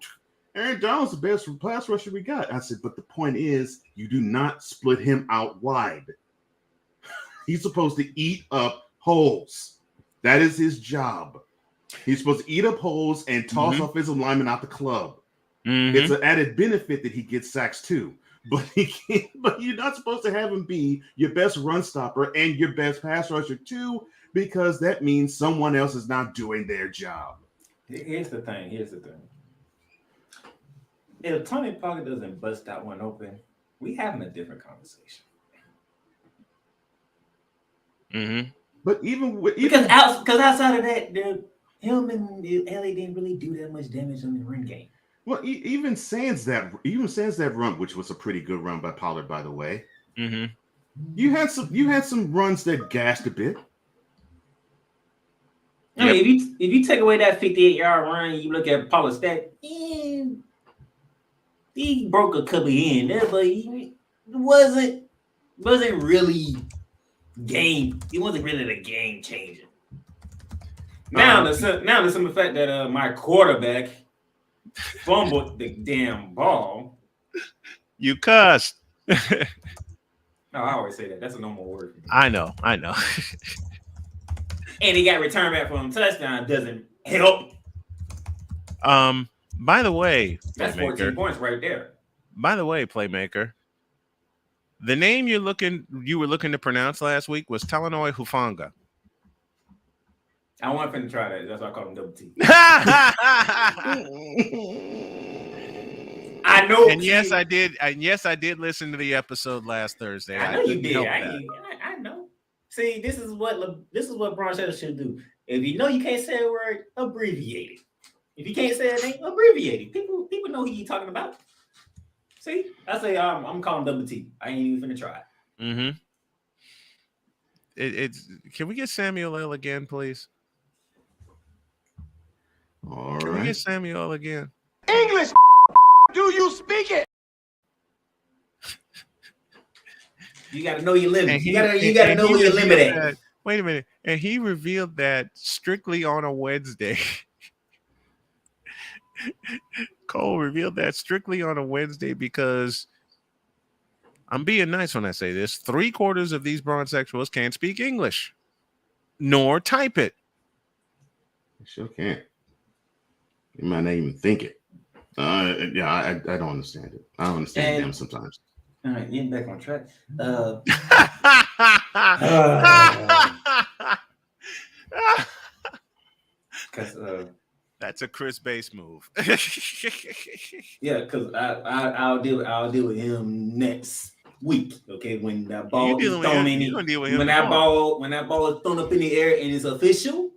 Aaron Donald's the best pass rusher we got. I said, but the point is, you do not split him out wide. He's supposed to eat up holes. That is his job. He's supposed to eat up holes and toss offensive linemen out the club. It's an added benefit that he gets sacks too. But you're not supposed to have him be your best run stopper and your best pass rusher too, because that means someone else is not doing their job. Here's the thing. If Tony Pollard doesn't bust that one open, we having a different conversation. Mm-hmm. But because outside of that, him and LA didn't really do that much damage in the run game. Well, even sans that run, which was a pretty good run by Pollard, by the way. Mm-hmm. You had some runs that gassed a bit. I mean, if you take away that 58-yard run, you look at Pollard's stat, he broke a couple in there, but it wasn't really game. It wasn't really the game changer. Now the simple fact that my quarterback fumbled the damn ball. You cussed. No, I always say that. That's a normal word. I know. And he got returned back from a touchdown. Doesn't help. By the way, that's 14 points right there. By the way, Playmaker, The name you were looking to pronounce last week was Talanoa Hufanga. I want to try that. That's why I call him Double T. I know. And yes, I did. And yes, I did listen to the episode last Thursday. I know you did. I know. See, this is what Braun Strowman should do. If you know you can't say a word, abbreviate it. If you can't say a name, abbreviate it. People know who you talking about. See, I say I'm calling Double T. I ain't even finna try it. Mm-hmm. It's. Can we get Samuel L again, please? All Can we get Samuel again? English. Do you speak it? You got to know your limit. You got to know where your limit at. Wait a minute. And he revealed that strictly on a Wednesday. Cole revealed that strictly on a Wednesday because I'm being nice when I say this. 3/4 of these bronzexuals can't speak English nor type it. You sure can't. You might not even think it. I don't understand it. I don't understand them sometimes. All right, getting back on track. Because that's a Chris Base move. Yeah, because I'll deal with him next week. Okay, when that ball is thrown in the when that ball is thrown up in the air and it's official.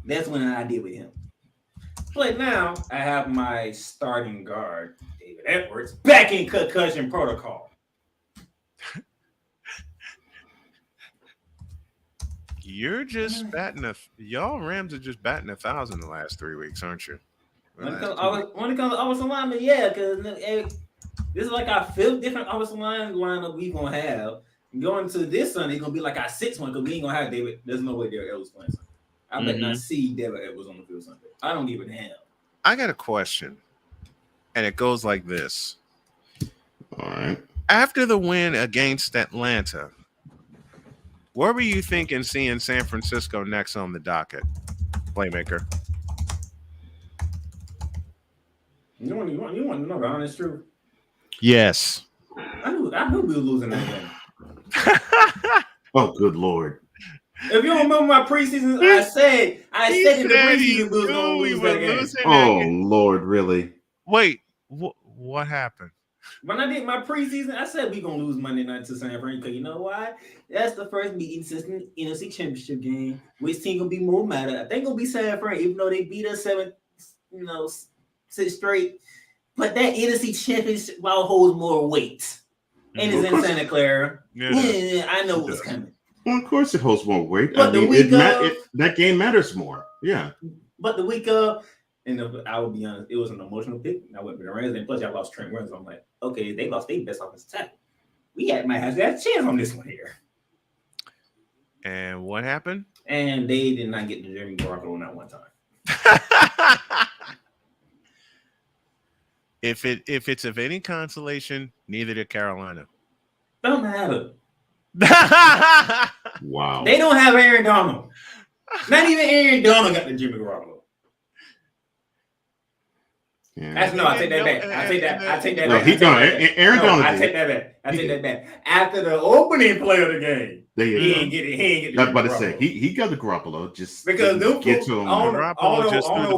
That's when I deal with him. But now I have my starting guard, David Edwards, back in concussion protocol. You're just batting y'all Rams are just batting 1,000 the last 3 weeks, aren't you? When it comes to offensive lineman, yeah, because this is like our 5th different offensive line lineup we gonna have. Going to this Sunday, it's gonna be like our 6th one because we ain't gonna have David. There's no way David Edwards playing Sunday. I bet not see David Edwards on the field Sunday. I don't give a damn. I got a question, and it goes like this. All right. After the win against Atlanta, where were you thinking seeing San Francisco next on the docket? Playmaker. You want to know the honest truth? Yes. I knew we were losing that game. Oh, good Lord. If you don't remember my preseason, I said in the preseason we were going to lose that game. Oh, Lord, really? Wait, what happened? When I did my preseason, I said we're going to lose Monday night to San Fran because you know why? That's the first meeting since the NFC Championship game. Which team going to be more mad at? I think going to be San Fran, even though they beat us 6 straight. But that NFC Championship holds more weight. And it's in Santa Clara. Yeah, I know what's coming. Well, of course it holds more weight. But that game matters more. Yeah. But the week of, and I will be honest, it was an emotional pick. I went with the Rams, and plus y'all lost Trent Williams. I'm like, okay, they lost their best offensive tackle. We might have a chance on this one here. And what happened? And they did not get the Jimmy Garoppolo that one time. If it's of any consolation, neither did Carolina. Don't matter. Wow. They don't have Aaron Donald. Not even Aaron Donald got the Jimmy Garoppolo. Yeah. I take that back. I take that back. Aaron Donald. I take that back. After the opening play of the game, he ain't get it. I was about to say he got the Garoppolo just because get to him. I don't know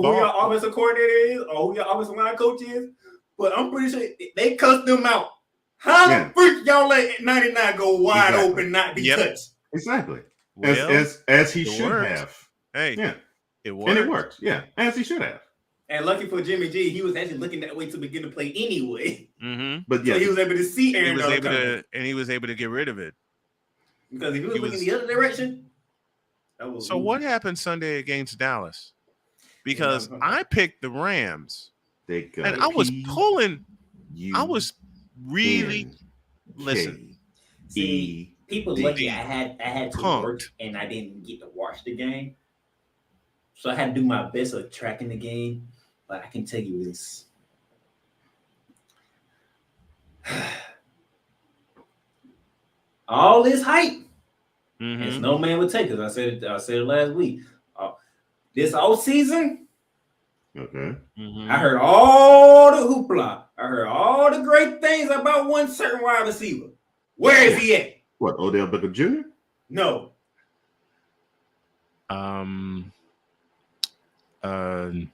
who your offensive coordinator is or who your offensive line coach is, but I'm pretty sure they cussed them out. How the freak y'all let 99 go wide open, not be touched? Exactly. As he should have. Hey, yeah, it worked. And it worked. Yeah, as he should have. And lucky for Jimmy G, he was actually looking that way to begin to play anyway. Mm-hmm. But so he was able to see Aaron Donald he was able to get rid of it. Because if he was looking the other direction. So what happened Sunday against Dallas? Because I picked the Rams. And I was pulling. I was really listen. See, people lucky I had to work and I didn't get to watch the game. So I had to do my best of tracking the game. But I can tell you this. All this hype. And Snowman would take us. I said it last week. This off season, Okay. Mm-hmm. I heard all the hoopla. I heard all the great things about one certain wide receiver. Where is he at? What, Odell Beckham Jr.? No. Are you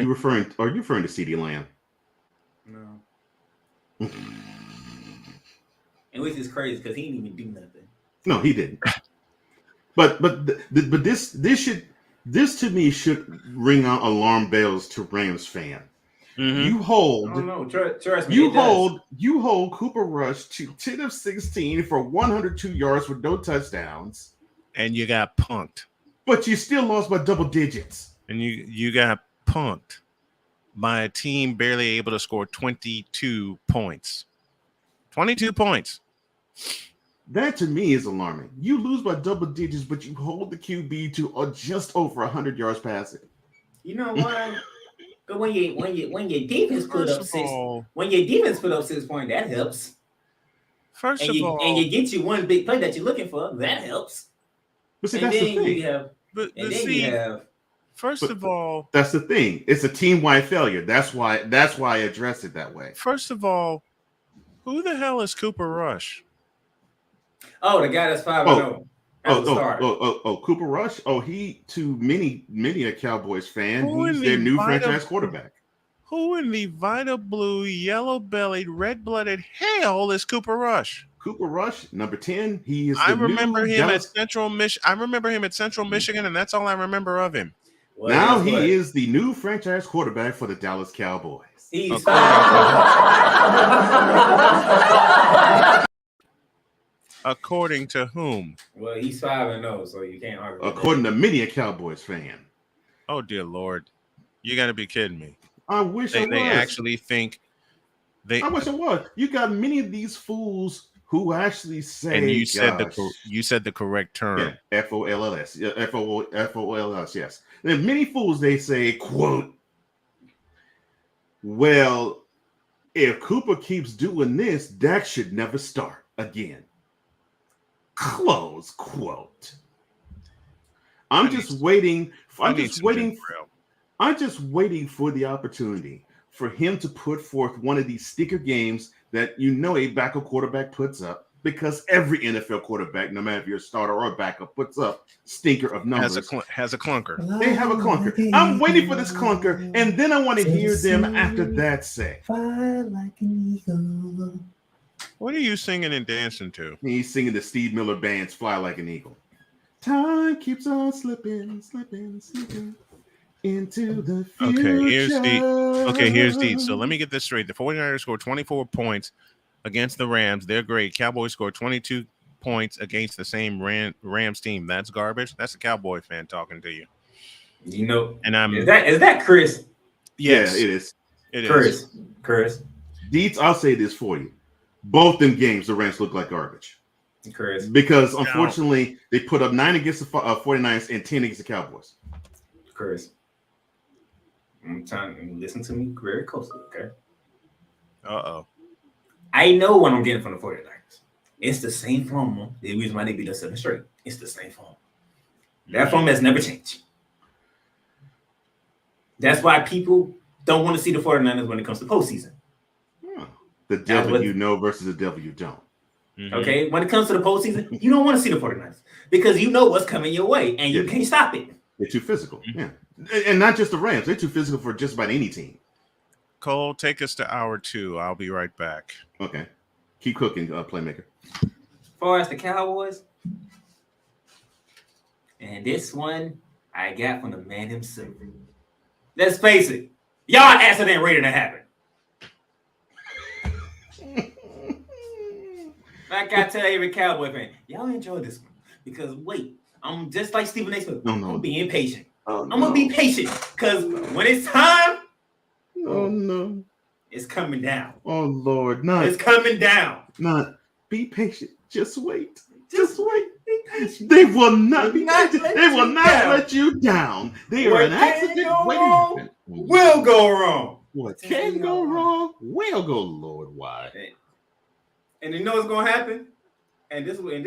referring to CeeDee Lamb? No. And which is crazy because he didn't even do nothing. No, he didn't. but this to me should ring out alarm bells to Rams fan. Mm-hmm. You hold. Oh no, trust me. You hold Cooper Rush to 10 of 16 for 102 yards with no touchdowns, and you got punked. But you still lost by double digits. And you got punked by a team barely able to score 22 points. 22 points. That to me is alarming. You lose by double digits, but you hold the QB to just over 100 yards passing. You know why? But when your defense put up 6 points, that helps. And you get you one big play that you're looking for, that helps. But see, that's the thing. First of all, that's the thing. It's a team-wide failure. That's why I addressed it that way. First of all, who the hell is Cooper Rush? Oh, the guy that's 5-0. Cooper Rush. Oh, he to many a Cowboys fan. He's their new franchise quarterback. Who in the Vita Blue, yellow-bellied, red-blooded hell is Cooper Rush? Cooper Rush, number 10. He is. I remember him at Central Michigan, and that's all I remember of him. Well, now he is the new franchise quarterback for the Dallas Cowboys. He's according to whom? Well, he's 5-0, so you can't argue. According to many a Cowboys fan. Oh dear Lord, you got to be kidding me! I wish they actually think they. I wish it was. You got many of these fools who actually say. And you said the correct term. Yeah, FOLLS. Yeah, FOLLS. Yes. There are many fools. They say, "quote." Well, if Cooper keeps doing this, Dak should never start again. Close quote. I'm just waiting for the opportunity for him to put forth one of these sticker games that a backup quarterback puts up, because every NFL quarterback, no matter if you're a starter or a backup, puts up stinker of numbers. Has a clunker. They have a clunker. I'm waiting for this clunker, and then I want to hear them after that say, "Fly like an eagle." What are you singing and dancing to? He's singing the Steve Miller Band's "Fly Like an Eagle." Time keeps on slipping into the future. Here's the. So let me get this straight. The 49ers scored 24 points against the Rams. They're great. Cowboys scored 22 points against the same Rams team. That's garbage. That's a Cowboy fan talking to you. You know, and I'm is that Chris? Yes, yeah, it is. It is. Chris. Deets, I'll say this for you. Both them games, the Rams look like garbage. Chris. Because unfortunately, they put up 9 against the 49ers and 10 against the Cowboys. Chris. I'm trying to listen to me very closely, okay? Uh-oh. I know what I'm getting from the 49ers. It's the same formula. The reason why they beat us 7 straight. It's the same formula. That formula has never changed. That's why people don't want to see the 49ers when it comes to postseason. The devil you know versus the devil you don't. Mm-hmm. Okay? When it comes to the postseason, you don't want to see the 49ers because you know what's coming your way and you can't stop it. They're too physical. Yeah. And not just the Rams. They're too physical for just about any team. Cole, take us to hour 2. I'll be right back. Okay. Keep cooking, playmaker. As far as the Cowboys, and this one I got from the man himself. Let's face it. Y'all accident ready to happen. Like I tell every Cowboy fan, y'all enjoy this one. Because wait, I'm just like Stephen A. Smith. I'm being patient. I'm going to be patient. Because when it's time, it's coming down. Oh, Lord. It's coming down. Be patient. Just wait. Just wait. Be patient. They will not be patient. They will not let you down. They are an accident waiting. Will go wrong. What can go wrong will go, Lord. Why? And you know what's gonna happen? And this is why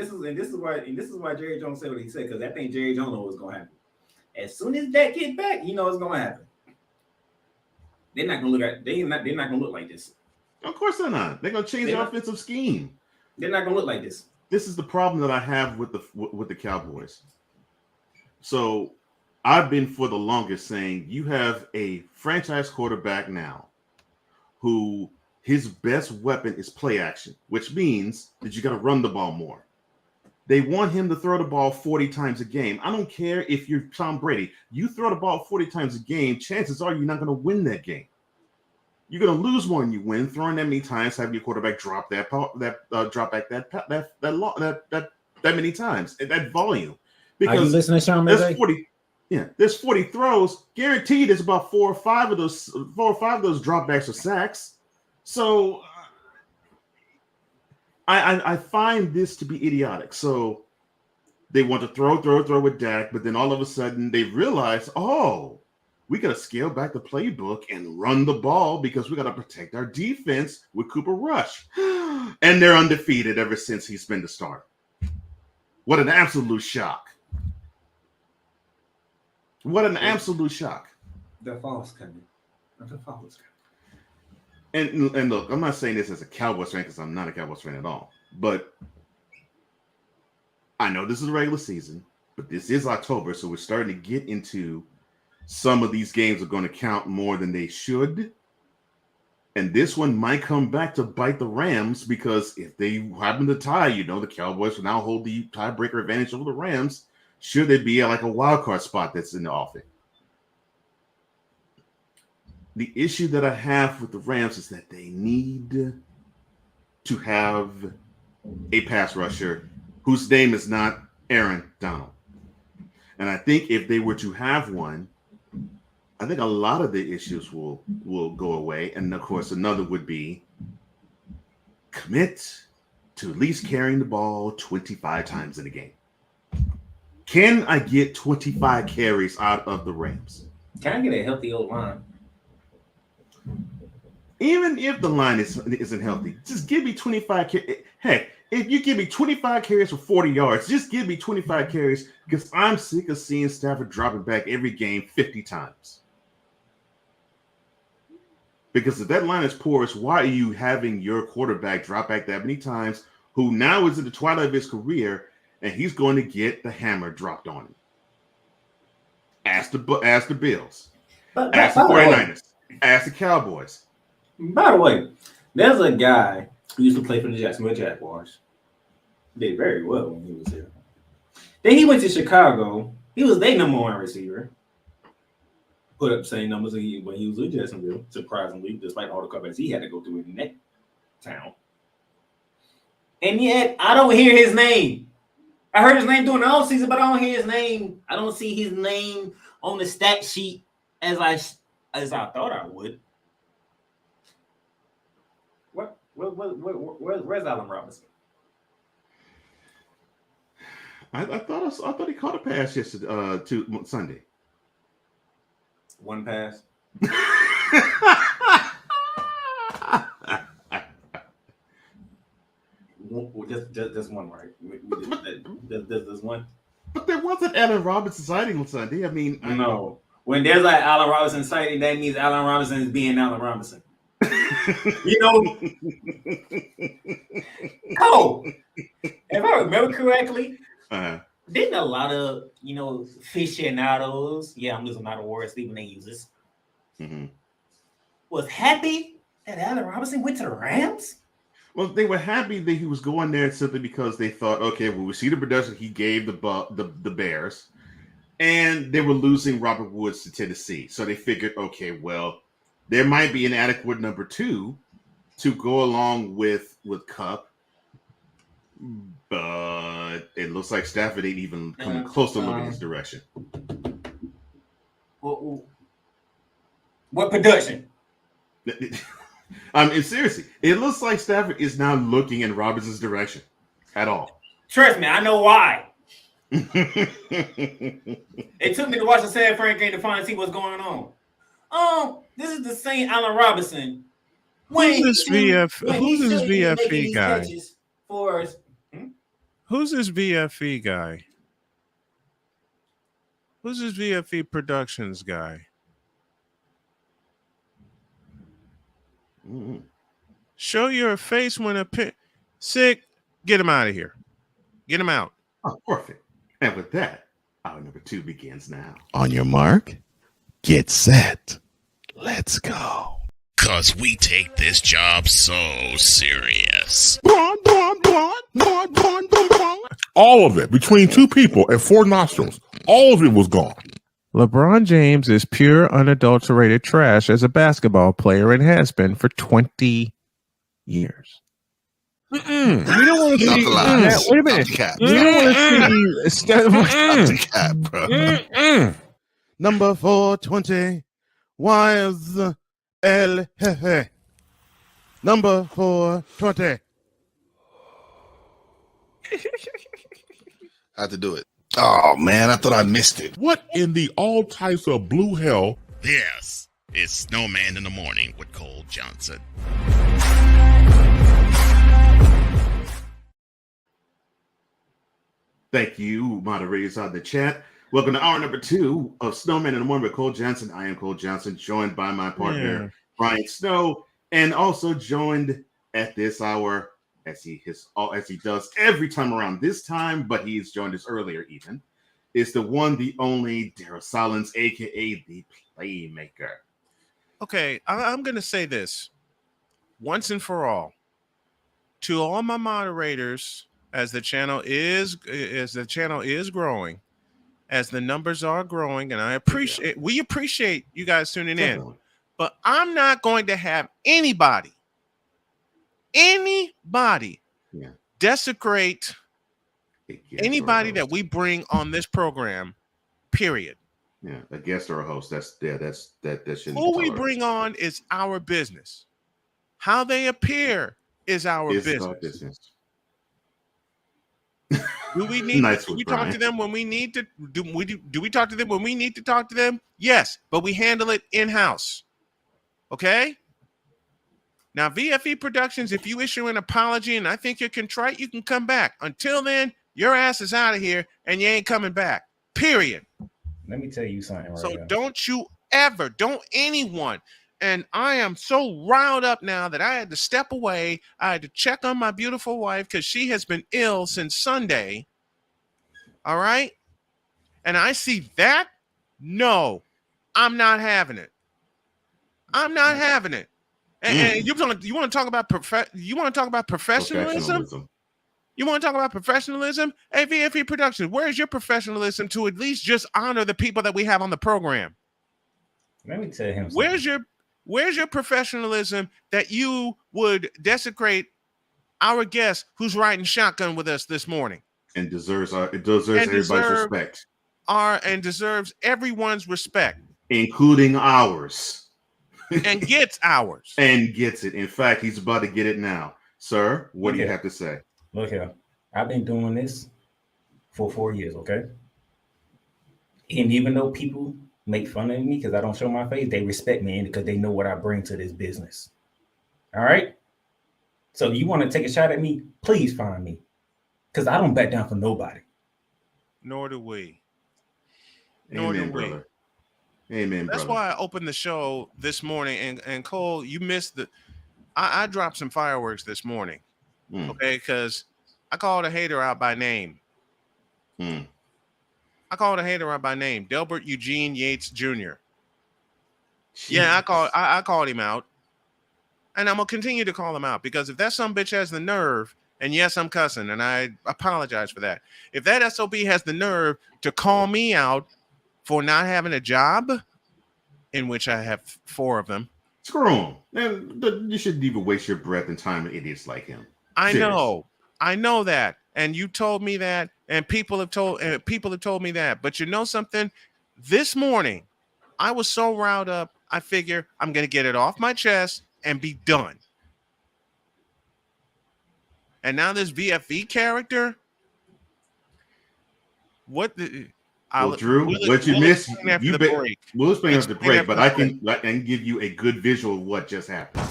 Jerry Jones said what he said, because I think Jerry Jones knows what's gonna happen. As soon as Dak get back, you know what's gonna happen. They're not gonna look like this. Of course they're not. They're gonna change their offensive scheme. They're not gonna look like this. This is the problem that I have with the Cowboys. So I've been for the longest saying you have a franchise quarterback now who his best weapon is play action, which means that you got to run the ball more. They want him to throw the ball 40 times a game. I don't care if you're Tom Brady. You throw the ball 40 times a game, chances are you're not going to win that game. You're going to lose more than you win. Throwing that many times, having your quarterback drop back that many times, that volume. Because are you listening, Sean? There's 40 throws. Guaranteed, there's about 4 or 5 of those dropbacks or sacks. So I find this to be idiotic. So they want to throw with Dak, but then all of a sudden they realize, oh, we got to scale back the playbook and run the ball because we got to protect our defense with Cooper Rush. And they're undefeated ever since he's been the starter. What an absolute shock. What an absolute shock. The fall's coming. The fall's coming. And look, I'm not saying this as a Cowboys fan because I'm not a Cowboys fan at all. But I know this is a regular season, but this is October, so we're starting to get into some of these games are going to count more than they should. And this one might come back to bite the Rams because if they happen to tie, the Cowboys will now hold the tiebreaker advantage over the Rams. Should it be like a wild card spot that's in the offing? The issue that I have with the Rams is that they need to have a pass rusher whose name is not Aaron Donald. And I think if they were to have one, I think a lot of the issues will go away. And of course, another would be commit to at least carrying the ball 25 times in a game. Can I get 25 carries out of the Rams? Can I get a healthy old line? Even if the line isn't healthy, just give me 25 carries. Heck, if you give me 25 carries for 40 yards, just give me 25 carries because I'm sick of seeing Stafford dropping back every game 50 times. Because if that line is porous, why are you having your quarterback drop back that many times who now is in the twilight of his career and he's going to get the hammer dropped on him? Ask the Bills. Ask the 49ers. Ask the Cowboys. By the way, there's a guy who used to play for the Jacksonville Jaguars. Did very well when he was there. Then he went to Chicago. He was their number one receiver. Put up the same numbers when he was with Jacksonville, surprisingly, despite all the cutbacks he had to go through in that town. And yet, I don't hear his name. I heard his name during the offseason, but I don't hear his name. I don't see his name on the stat sheet as I thought I would. Where's Allen Robinson? I thought he caught a pass yesterday to Sunday. One pass. Just one, right? There's one. But there wasn't Allen Robinson sighting on Sunday. I mean, no. When there's like Allen Robinson sighting, that means Allen Robinson is being Allen Robinson. Oh, if I remember correctly, didn't a lot of aficionados, I'm losing out of words, even they use this, was happy that Allen Robinson went to the Rams? Well, they were happy that he was going there simply because they thought, okay, well, we see the production he gave the Bears, and they were losing Robert Woods to Tennessee, so they figured, okay, well, there might be an adequate number 2 to go along with Kupp, but it looks like Stafford ain't even coming close to looking his direction. What production? I mean, seriously, it looks like Stafford is now looking in Robinson's direction at all. Trust me, I know why. It took me to watch the San Fran game to finally see what's going on. This is the same Allen Robinson. Who's this VFE guy? Who's this VFE guy? Who's this VFE Productions guy? Mm-hmm. Show your face when a pin. Sick. Get him out of here. Get him out. Oh, perfect. And with that, our number 2 begins now. On your mark, get set. Let's go. Cause we take this job so serious. All of it between 2 people and 4 nostrils. All of it was gone. LeBron James is pure, unadulterated trash as a basketball player and has been for 20 years. We don't want to see. Wait a minute. We don't want to see. the cap, bro. Number 420. YSL. Number 420. I had to do it. Oh man, I thought I missed it. What in the all types of blue hell? This is Snowman in the Morning with Cole Johnson. Thank you, moderators on the chat. Welcome to hour number 2 of Snowman in the Morning with Cole Johnson. I am Cole Johnson, joined by my partner, Brian Snow, and also joined at this hour, as he does every time around this time, but he's joined us earlier even, is the one, the only Daryl Solins, a.k.a. the Playmaker. Okay, I'm going to say this once and for all. To all my moderators, as the channel is growing, as the numbers are growing, and we appreciate you guys tuning in, but I'm not going to have anybody desecrate anybody that we bring on this program, period. Yeah, a guest or a host. That shouldn't. Who we bring on is our business. How they appear is our business. Do we need to talk to them when we need to? Do we talk to them when we need to talk to them? Yes, but we handle it in-house. Okay? Now, VFE Productions, if you issue an apology and I think you're contrite, you can come back. Until then, your ass is out of here and you ain't coming back. Period. Let me tell you something right So now. don't anyone. And I am so riled up now that I had to step away. I had to check on my beautiful wife because she has been ill since Sunday. All right? And I see that. No, I'm not having it. I'm not having it. And you want to talk about professionalism? You want to talk about professionalism? Hey, VFE Productions, where's your professionalism to at least just honor the people that we have on the program? Let me tell him something. Where's your professionalism that you would desecrate our guest who's riding shotgun with us this morning? And deserves everybody's respect. And deserves everyone's respect. Including ours. And gets ours. And gets it. In fact, he's about to get it now. Sir, what do you have to say? Look here. I've been doing this for 4 years, okay? And even though people make fun of me because I don't show my face, they respect me because they know what I bring to this business. All right? So you want to take a shot at me? Please find me. Because I don't back down for nobody. Nor do we. Amen, brother. Amen, That's brother. why I opened the show this morning. And Cole, you missed I dropped some fireworks this morning. Okay, because I called a hater out by name. I called a hater out by name, Delbert Eugene Yates Jr. Yeah, I called him out. And I'm going to continue to call him out because if that some bitch has the nerve, and yes, I'm cussing, and I apologize for that. If that SOB has the nerve to call me out for not having a job, in which I have 4 of them. Screw him. Man, you shouldn't even waste your breath and time on idiots like him. I know that. And you told me that, and people have told me that. But you know something? This morning, I was so riled up, I figure I'm going to get it off my chest and be done. And now this VFE character, Drew, what you missed, we'll explain after the break, but I can give you a good visual of what just happened.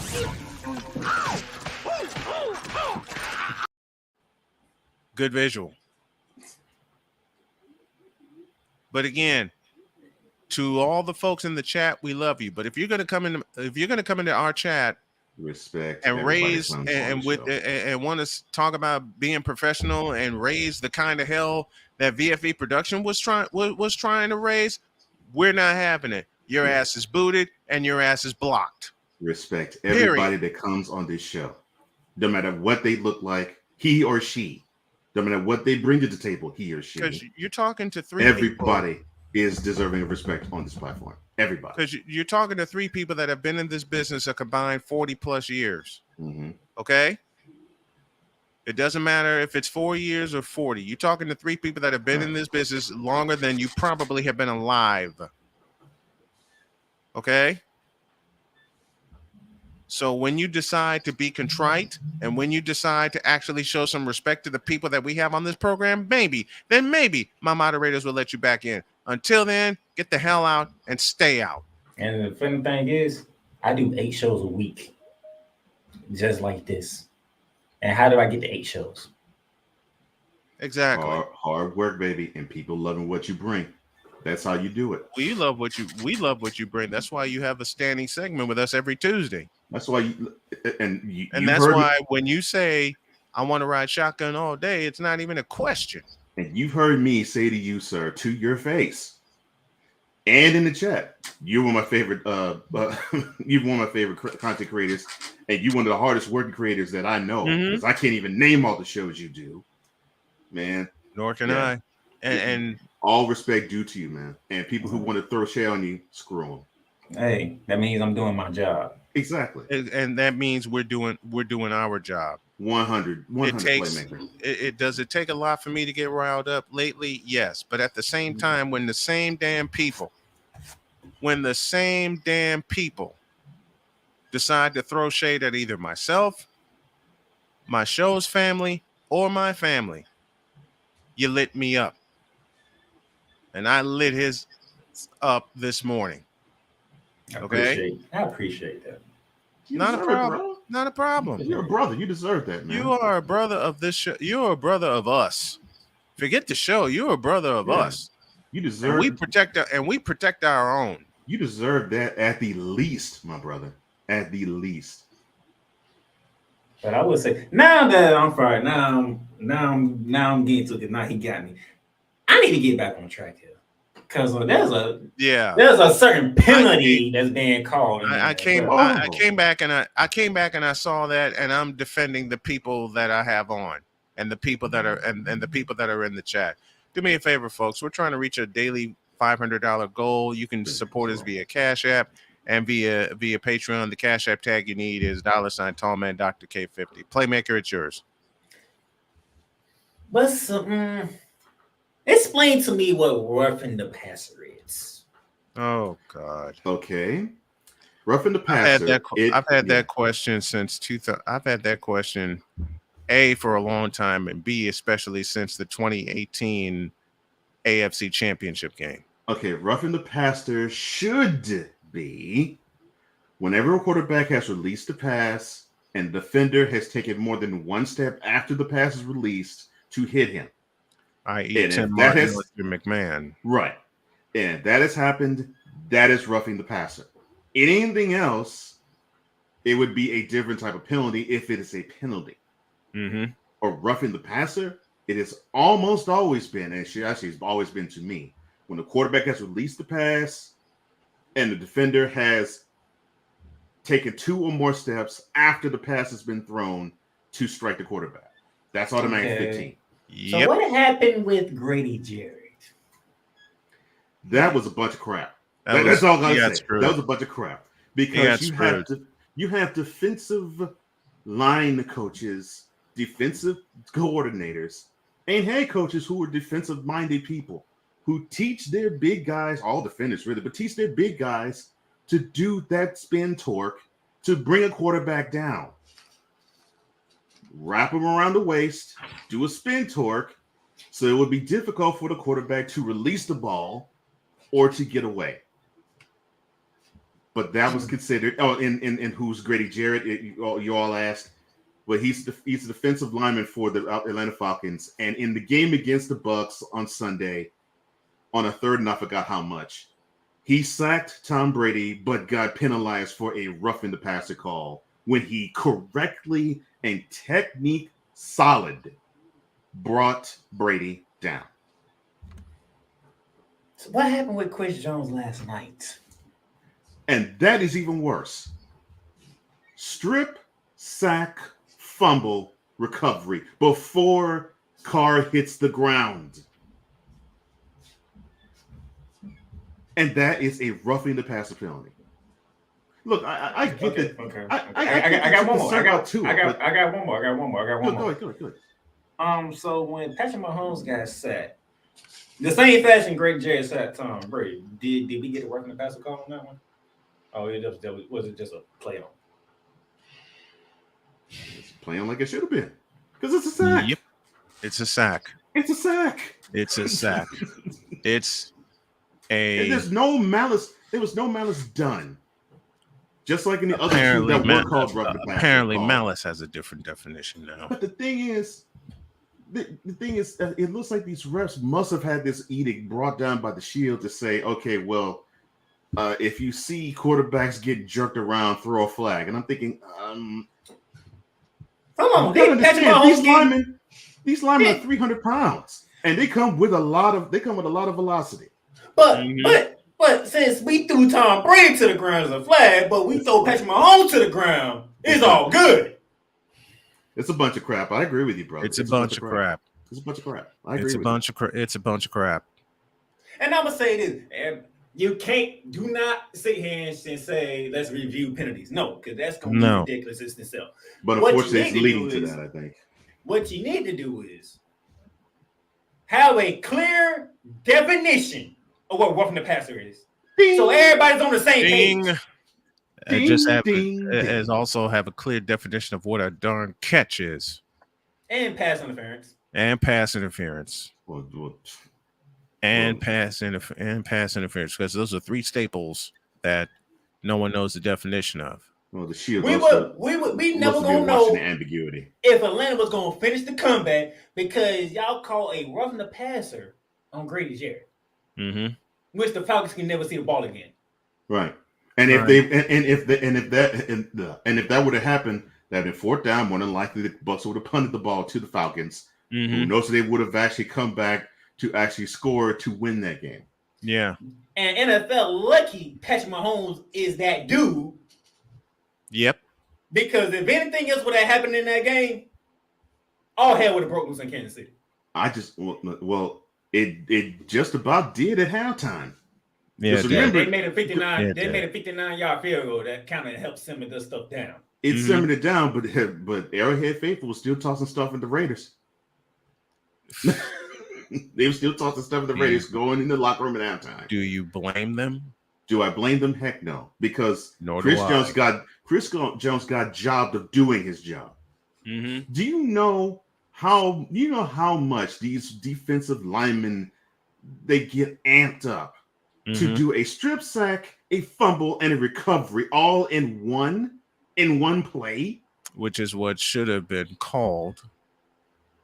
Good visual. But again, to all the folks in the chat, we love you. But if you're gonna come into our chat, respect and raise comes and on with the show. and want to talk about being professional and raise the kind of hell that VFE production was trying to raise, we're not having it. Your ass is booted and your ass is blocked. Respect everybody that comes on this show, no matter what they look like, he or she, no matter what they bring to the table, he or she. Because you're talking to three everybody people. Is deserving of respect on this platform. Everybody. Because you're talking to three people that have been in this business a combined 40 plus years. Mm-hmm. Okay? It doesn't matter if it's 4 years or 40. You're talking to three people that have been in this business longer than you probably have been alive. Okay? So when you decide to be contrite and when you decide to actually show some respect to the people that we have on this program, maybe my moderators will let you back in. Until then, get the hell out and stay out. And the funny thing is, I do 8 shows a week, just like this. And how do I get to 8 shows? Exactly. Hard work, baby, and people loving what you bring. That's how you do it. We love what you bring. That's why you have a standing segment with us every Tuesday. That's why that's why when you say I want to ride shotgun all day, it's not even a question. And you've heard me say to you, sir, to your face, and in the chat, you're one of my favorite. You're one of my favorite content creators, and you're one of the hardest working creators that I know. Because I can't even name all the shows you do, man. Nor can I. And all respect due to you, man. And people who want to throw shade on you, screw them. Hey, that means I'm doing my job. Exactly. And that means we're doing our job. 100 playmaker. Does it take a lot for me to get riled up lately? Yes. But at the same time, when the same damn people decide to throw shade at either myself, my show's family, or my family, you lit me up. And I lit his up this morning. Okay? I appreciate that. Not a problem. Not a problem. You're a brother. You deserve that, man. You are a brother of this show. You're a brother of us. Forget the show. You're a brother of us. You deserve. And we protect our own. You deserve that at the least, my brother. At the least. But I would say now that I'm fired, now I'm getting to it. Now he got me. I need to get back on track here. Because there's a certain penalty that's being called. I came back and I saw that, and I'm defending the people that I have on and the people that are and the people that are in the chat. Do me a favor, folks. We're trying to reach a daily $500 goal. You can support us via Cash App and via Patreon. The Cash App tag you need is $Tallman Dr. K50. Playmaker, it's yours. But explain to me what roughing the passer is. Oh God. Okay. Roughing the passer. I've had that question since 2000. I've had that question A for a long time, and B especially since the 2018 AFC Championship game. Okay, roughing the passer should be whenever a quarterback has released the pass and the defender has taken more than one step after the pass is released to hit him. i.e. Tim Martin or McMahon. Right. And that has happened. That is roughing the passer. Anything else, it would be a different type of penalty if it is a penalty. Mm-hmm. Or roughing the passer, it has almost always been, and it's always been to me, when the quarterback has released the pass and the defender has taken 2 or more steps after the pass has been thrown to strike the quarterback. That's automatic 15. So what happened with Grady Jarrett? That was a bunch of crap. That's all I gotta say. That was a bunch of crap. Because you have defensive line coaches, defensive coordinators, and head coaches who are defensive-minded people who teach their big guys, all defenders really, but teach their big guys to do that spin torque to bring a quarterback down. Wrap them around the waist, do a spin torque, so it would be difficult for the quarterback to release the ball or to get away. But that was considered. Oh, and who's Grady Jarrett? You all asked. Well, he's the defensive lineman for the Atlanta Falcons, and in the game against the Bucs on Sunday, on a third and I forgot how much, He sacked Tom Brady, but got penalized for a roughing the passer call when he correctly and technique solid brought Brady down. So what happened with Chris Jones last night? And that is even worse. Strip, sack, fumble, recovery before Carr hits the ground. And that is a roughing the passer penalty. Look, I get that. Okay. I got one more. I got one more. Go ahead. So when Patrick Mahomes got sacked, the same fashion Greg Jerry sacked Tom Brady, did we get a roughing the passer call on that one? Oh, was it just a play on? It's playing like it should have been. Because it's a sack. Yep. It's a sack. It's a sack. It's a sack. It's a. And there's no malice. There was no malice done. Just like in the other two that were called roughing the passer. Apparently, malice has a different definition now. But the thing is, it looks like these refs must have had this edict brought down by the Shield to say, okay, well, if you see quarterbacks get jerked around, throw a flag. And I'm thinking, come on, these linemen are 300 pounds, and they come with a lot of velocity. But since we threw Tom Brady to the ground as a flag, but we throw Patrick Mahomes to the ground, it's all good. It's a bunch of crap. I agree with you, bro. It's a bunch of crap. It's a bunch of crap. I agree. It's a bunch of crap. And I'm gonna say this: you do not sit here and say let's review penalties. No, because that's gonna be ridiculous in itself. But unfortunately, it's leading to that. I think what you need to do is have a clear definition of what roughing the passer is, so everybody's on the same page. Also have a clear definition of what a darn catch is, and pass interference, and pass interference, pass interference, because those are three staples that no one knows the definition of. Well, the Shield. We never gonna know the ambiguity if Atlanta was gonna finish the comeback because y'all call a roughing the passer on Grady Jarrett. Mm-hmm. Which the Falcons can never see the ball again. Right. And if that would have happened, that'd been fourth down. More than likely, the Bucs would have punted the ball to the Falcons. Mm-hmm. Who knows if they would have actually come back to actually score to win that game. Yeah. And NFL lucky Patrick Mahomes is that dude. Yep. Because if anything else would have happened in that game, all hell would have broke loose in Kansas City. It just about did at halftime. Yeah, they made a 59. They made a 59-yard field goal that kind of helped simmer this stuff down. It simmered it down, but Arrowhead faithful was still tossing stuff at the Raiders. They were still tossing stuff at the Raiders going in the locker room at halftime. Do you blame them? Do I blame them? Heck no, because Chris Jones got jobbed of doing his job. Mm-hmm. Do you know how much these defensive linemen they get amped up to do a strip sack, a fumble, and a recovery all in one play? Which is what should have been called.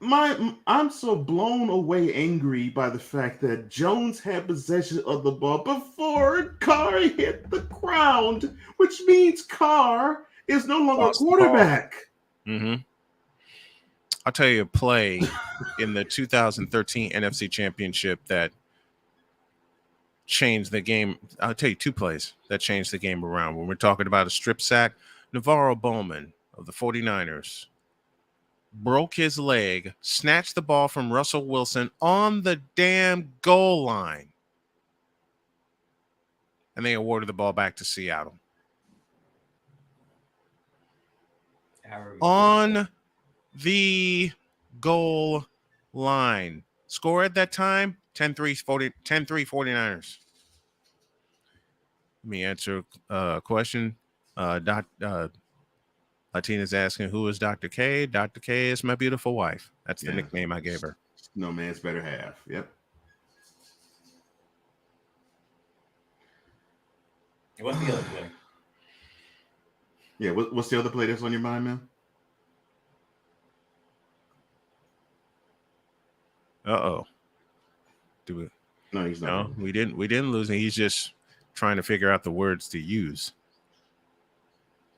I'm so blown away angry by the fact that Jones had possession of the ball before Carr hit the ground, which means Carr is no longer a quarterback. Mm-hmm. I'll tell you a play in the 2013 NFC Championship that changed the game. I'll tell you two plays that changed the game around. When we're talking about a strip sack, Navarro Bowman of the 49ers broke his leg, snatched the ball from Russell Wilson on the damn goal line, and they awarded the ball back to Seattle. On the goal line. Score at that time, 10-3 49ers. Let me answer a question. Latina's asking, who is Dr. K? Dr. K is my beautiful wife. That's the nickname I gave her. No man's better half. Yep. What's the other play? Yeah, what's the other play that's on your mind, man? Uh-oh. No, he's not. No, we didn't lose him. He's just trying to figure out the words to use.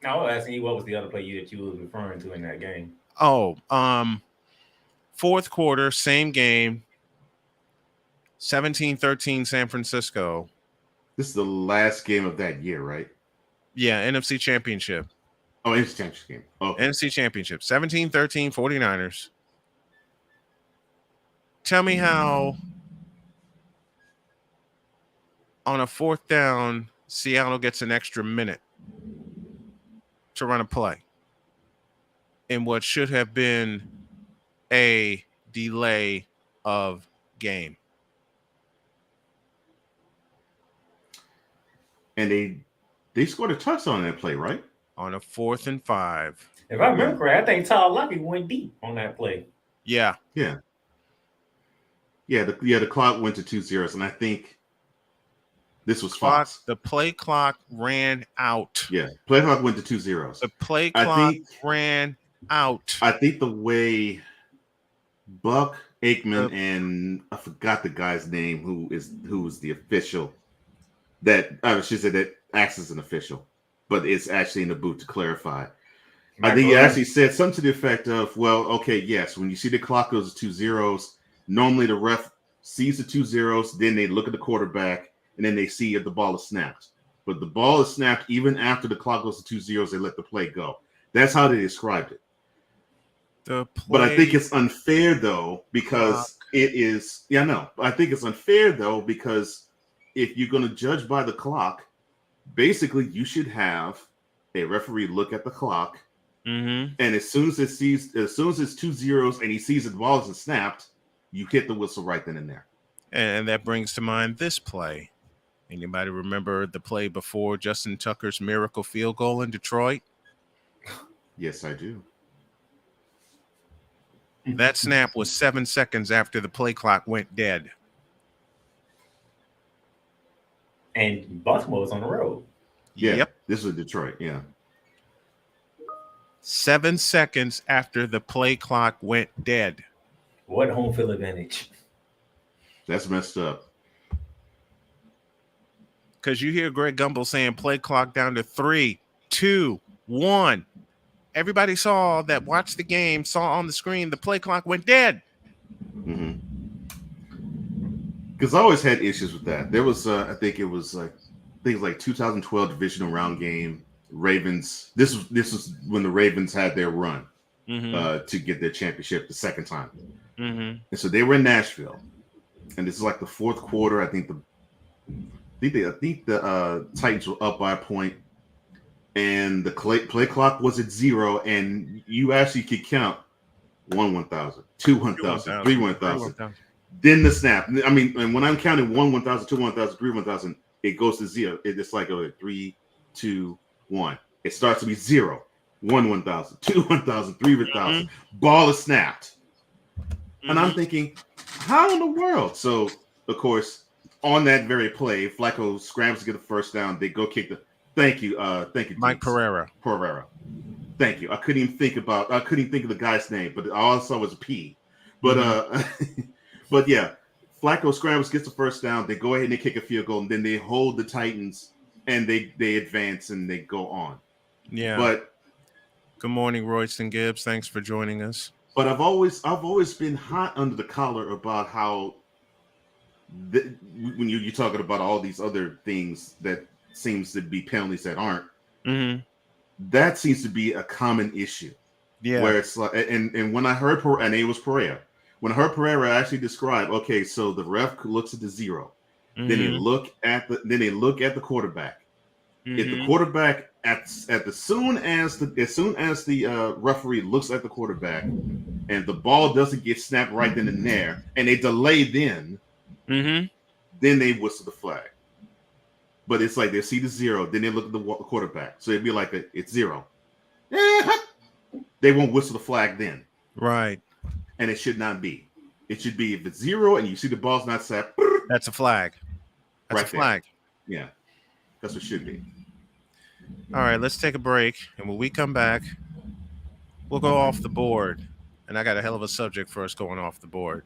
I was asking you what was the other play that you was referring to in that game. Oh, fourth quarter, same game, 17-13 San Francisco. This is the last game of that year, right? Yeah, NFC Championship. Oh, NFC Championship game. Okay. NFC Championship, 17-13 49ers. Tell me how on a fourth down, Seattle gets an extra minute to run a play in what should have been a delay of game. And they scored a touchdown on that play, right? On a 4th and 5. If I remember correct, I think Todd Lucky went deep on that play. Yeah. Yeah. The clock went to 2-0, and I think this was Fox. The play clock ran out. Yeah, play clock went to 2-0. The play clock ran out. I think the way Buck, Aikman, and I forgot the guy's name who was the official that I should say that acts as an official, but it's actually in the booth to clarify. I think he actually said something to the effect of, well, okay, yes, when you see the clock goes to 2 zeros, normally the ref sees the 2 zeros, then they look at the quarterback, and then they see if the ball is snapped. But the ball is snapped even after the clock goes to 2 zeros, they let the play go. That's how they described it. But I think it's unfair, though, because it is – yeah, I know. I think it's unfair, though, because if you're going to judge by the clock, basically you should have a referee look at the clock, and as soon as it's 2 zeros and he sees that the ball isn't snapped, you hit the whistle right then and there. And that brings to mind this play. Anybody remember the play before Justin Tucker's miracle field goal in Detroit? Yes, I do. That snap was 7 seconds after the play clock went dead. And Baltimore was on the road. Yeah, Yep. This was Detroit, yeah. 7 seconds after the play clock went dead. What home field advantage? That's messed up. Because you hear Greg Gumbel saying play clock down to 3, 2, 1. Everybody saw that, watched the game, saw on the screen the play clock went dead. Because I always had issues with that. There was, I think it was like 2012 divisional round game. Ravens. This was when the Ravens had their run to get their championship the second time. And so they were in Nashville, and this is like the fourth quarter. I think the Titans were up by a point, and the play clock was at 0, and you actually could count 1,000, 2,000, 3, 1,000. Then the snap. I mean, and when I'm counting 1,000, 2, 1,000, 3, 1,000, it goes to 0. It's like 3, 2, 1. It starts to be 0, 1,000, 2, 1,000, 3, 1,000. Ball is snapped. And I'm thinking, how in the world? So, of course, on that very play, Flacco scrambles to get the first down. They go kick the. Thank you, Mike Pereira. Thank you. I couldn't even think of the guy's name, but all I saw was a P. But but yeah, Flacco scrambles, gets the first down. They go ahead and they kick a field goal, and then they hold the Titans, and they advance and they go on. Yeah. But good morning, Royston Gibbs. Thanks for joining us. But I've always been hot under the collar about how when you're talking about all these other things that seems to be penalties that aren't, that seems to be a common issue. Yeah. Where it's like, and when I heard and it was Pereira, when I heard Pereira actually describe, okay, so the ref looks at the 0, then they look at the quarterback. If the quarterback as soon as the referee looks at the quarterback and the ball doesn't get snapped right then and there, and they delay then they whistle the flag. But it's like they see the 0, then they look at the quarterback. So it'd be like it's 0. They won't whistle the flag then. Right. And it should not be. It should be if it's 0 and you see the ball's not snapped. That's a flag. That's a flag. There. Yeah. That's what it should be. All right, let's take a break. And when we come back, we'll go off the board. And I got a hell of a subject for us going off the board.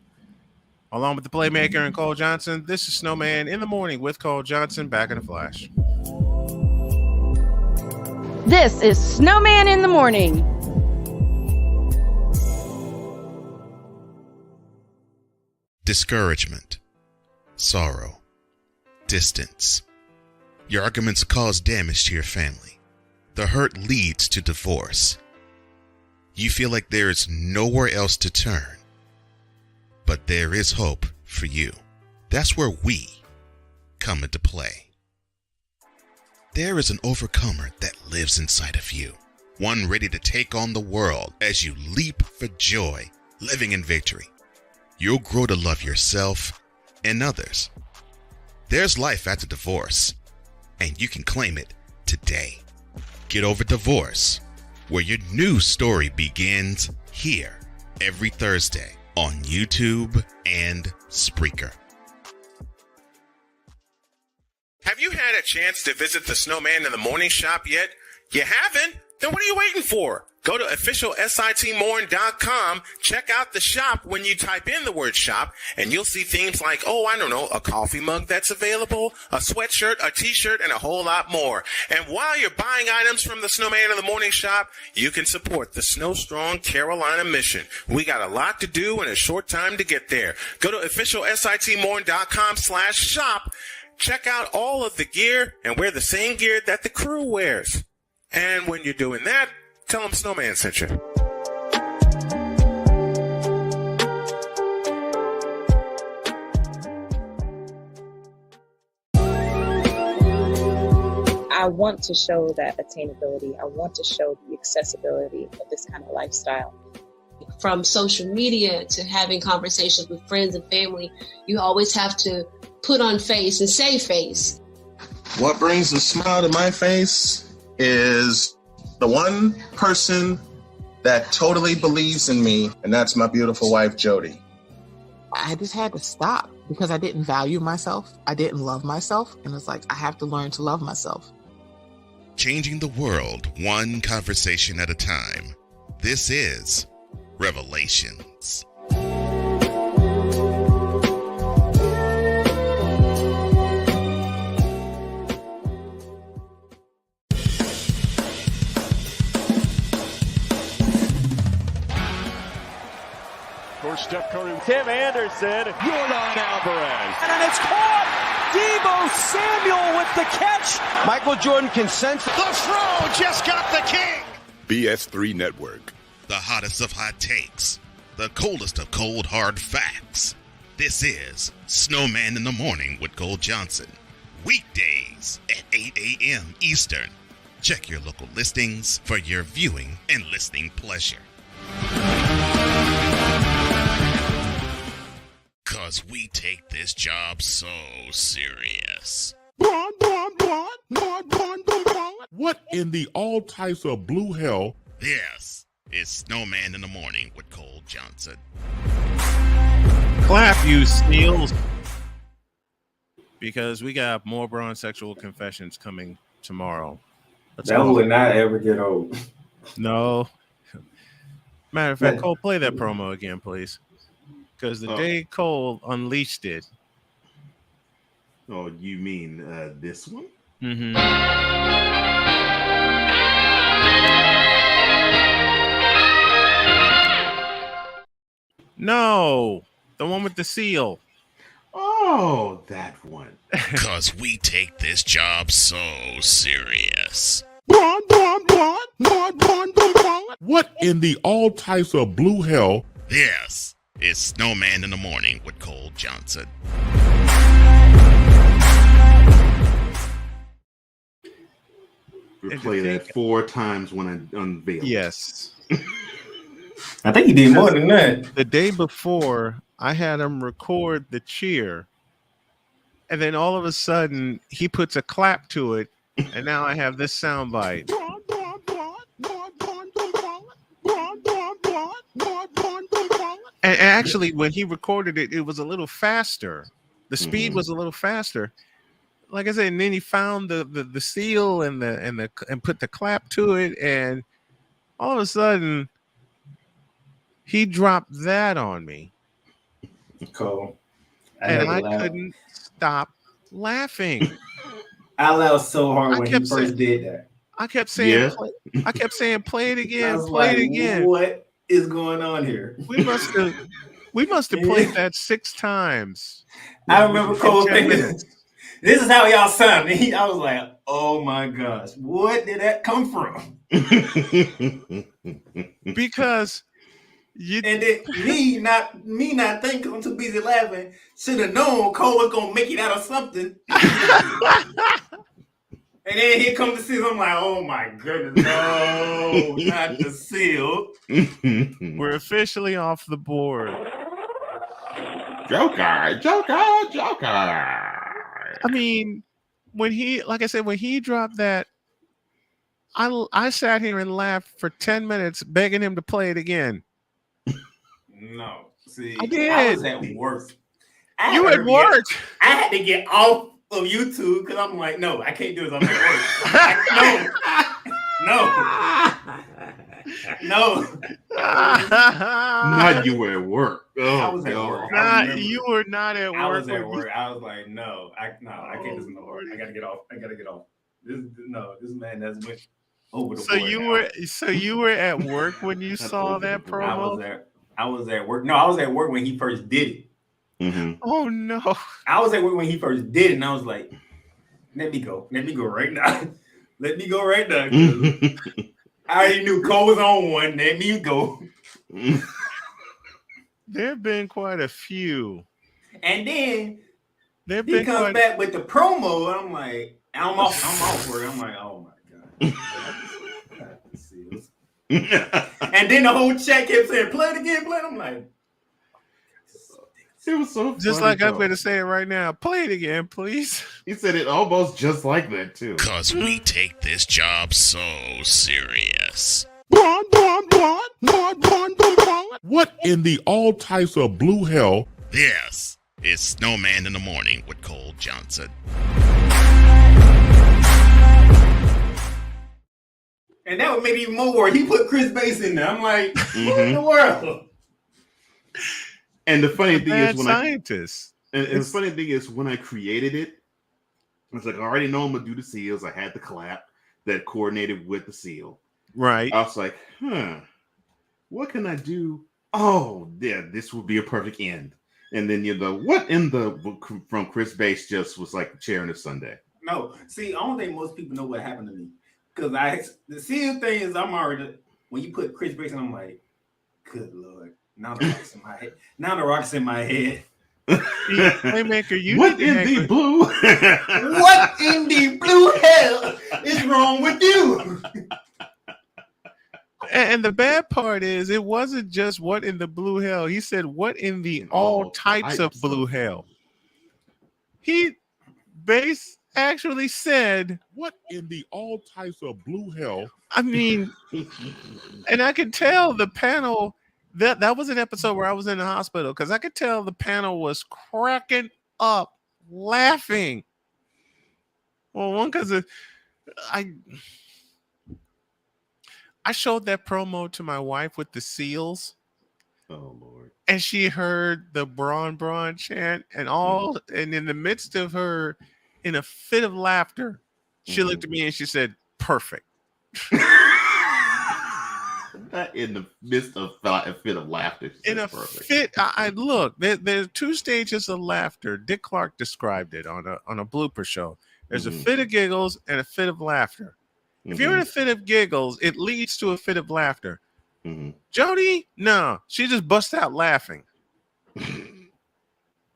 Along with the playmaker and Cole Johnson, this is Snowman in the Morning with Cole Johnson, back in a flash. This is Snowman in the Morning. Discouragement, sorrow, distance. Your arguments cause damage to your family. The hurt leads to divorce. You feel like there is nowhere else to turn. But there is hope for you. That's where we come into play. There is an overcomer that lives inside of you. One ready to take on the world as you leap for joy, living in victory. You'll grow to love yourself and others. There's life after divorce, and you can claim it today. Get Over Divorce, where your new story begins here every Thursday on YouTube and Spreaker. Have you had a chance to visit the Snowman in the Morning shop yet? You haven't? Then what are you waiting for? Go to officialsitmorn.com, check out the shop when you type in the word shop, and you'll see things like, a coffee mug that's available, a sweatshirt, a t-shirt, and a whole lot more. And while you're buying items from the Snowman in the Morning shop, you can support the Snow Strong Carolina mission. We got a lot to do and a short time to get there. Go to officialsitmorn.com/shop, check out all of the gear, and wear the same gear that the crew wears. And when you're doing that, tell them Snowman sent you. I want to show that attainability. I want to show the accessibility of this kind of lifestyle. From social media to having conversations with friends and family, you always have to put on face and say face. What brings a smile to my face is the one person that totally believes in me, and that's my beautiful wife, Jody. I just had to stop because I didn't value myself. I didn't love myself. And it's like, I have to learn to love myself. Changing the world one conversation at a time. This is Revelations. Steph Curry. Tim Anderson. Yordan Alvarez. And it's caught. Debo Samuel with the catch. Michael Jordan consents. The throw just got the king. BS3 Network. The hottest of hot takes. The coldest of cold hard facts. This is Snowman in the Morning with Cole Johnson. Weekdays at 8 a.m. Eastern. Check your local listings for your viewing and listening pleasure. Cause we take this job so serious. What in the all types of blue hell? Yes, it's Snowman in the Morning with Cole Johnson. Clap, you steals. Because we got more Braun sexual confessions coming tomorrow. That would not ever get old. No. Matter of fact, Cole, play that promo again, please. Because the day Cole unleashed it. Oh, you mean this one? Mm-hmm. No, the one with the seal. Oh, that one. Cause we take this job so serious. What in the all types of blue hell? Yes, it's Snowman in the Morning with Cole Johnson. We play that 4 times when I unveiled. Yes. I think he did more than that. The day before, I had him record the cheer. And then all of a sudden, he puts a clap to it. And now I have this soundbite. And actually, when he recorded it, it was a little faster. The speed was a little faster. Like I said, and then he found the seal and put the clap to it, and all of a sudden, he dropped that on me. Cool. and I couldn't stop laughing. I laughed so hard when he first did that. I kept saying, play it again, play it again. What is going on here? We must have played that 6 times. I remember Cole thinking, this is how y'all sound. I was like, oh my gosh, what did that come from? Because and then me not thinking, I'm too busy laughing, should have known Cole was gonna make it out of something. And then here comes the seal. I'm like, oh my goodness, no, not the seal. We're officially off the board. Joker. I mean, when he dropped that, I sat here and laughed for 10 minutes, begging him to play it again. No, see, I did. I was at work. You at work? I had to get off of YouTube because I'm like, no, I can't do this. I'm at work. No. Not you were at work. Oh, I was at work. You were not at work. I was at work. I was like, no, I can't listen to work. I gotta get off. This man has went over the board. So you were at work when you saw that promo? I was at work. No, I was at work when he first did it. Mm-hmm. Oh no! I was at work when he first did it, and I was like, "Let me go right now. Let me go right now." I already knew Cole was on one. Let me go. There have been quite a few, and then he comes back with the promo. And I'm like, I'm off work. I'm like, oh my god. And then the whole chat kept saying, "Play it again, play it." I'm like. It was so just funny, like I'm going to say it right now. Play it again, please. He said it almost just like that, too. Because we take this job so serious. What in the all types of blue hell? This is Snowman in the Morning with Cole Johnson. And that would make it even more. He put Chris Bass in there. I'm like, what in the world? And the funny thing is when I created it, I was like, I already know I'm gonna do the seals. I had the clap that coordinated with the seal. Right. I was like, what can I do? Oh, yeah, this would be a perfect end. And then what in the from Chris Bass just was like the chair on a Sunday. No, see, I don't think most people know what happened to me. Because the seal thing is I'm already when you put Chris Bass in, I'm like, good Lord. Now the rock's in my head. Playmaker, what in the blue? What in the blue hell is wrong with you? And the bad part is, it wasn't just what in the blue hell. He said, what in the all types of blue hell? Bass actually said, what in the all types of blue hell? I mean, and I could tell the panel. That was an episode where I was in the hospital because I could tell the panel was cracking up, laughing. Well, one because I showed that promo to my wife with the seals. Oh Lord! And she heard the Braun chant, and and in the midst of her, in a fit of laughter, she looked at me and she said, "Perfect." In the midst of a fit of laughter. In a fit, I look. There's 2 stages of laughter. Dick Clark described it on a blooper show. There's a fit of giggles and a fit of laughter. If you're in a fit of giggles, it leads to a fit of laughter. Jody, no, she just busts out laughing. And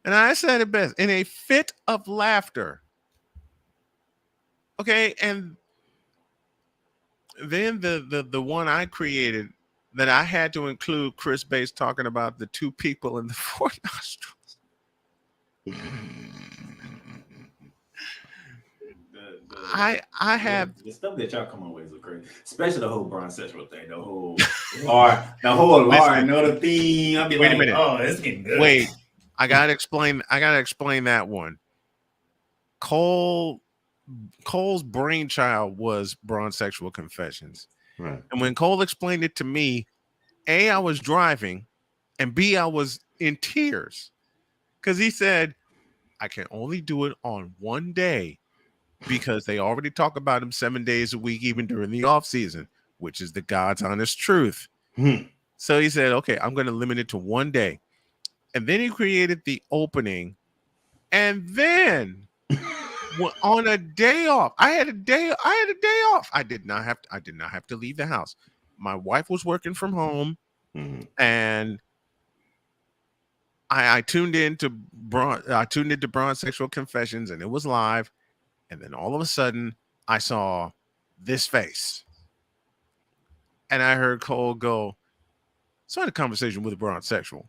I said it best, in a fit of laughter. Okay, and then the one I created that I had to include Chris Bass talking about the 2 people in the 4 nostrils. I have the stuff that y'all come up with is crazy, especially the whole Braun sexual thing, the whole Laura another theme. I'll be wait like, a minute. Oh, it's getting good. Wait, I gotta explain that one. Cole's brainchild was Braun Sexual Confessions. Right. And when Cole explained it to me, A, I was driving, and B, I was in tears. Because he said, I can only do it on one day because they already talk about him 7 days a week, even during the off season, which is the God's honest truth. So he said, okay, I'm going to limit it to one day. And then he created the opening. And then on a day off, I had a day off. I did not have to leave the house. My wife was working from home, and I tuned into Braun Sexual Confessions, and it was live. And then all of a sudden, I saw this face, and I heard Cole go, so I had a conversation with Braun Sexual.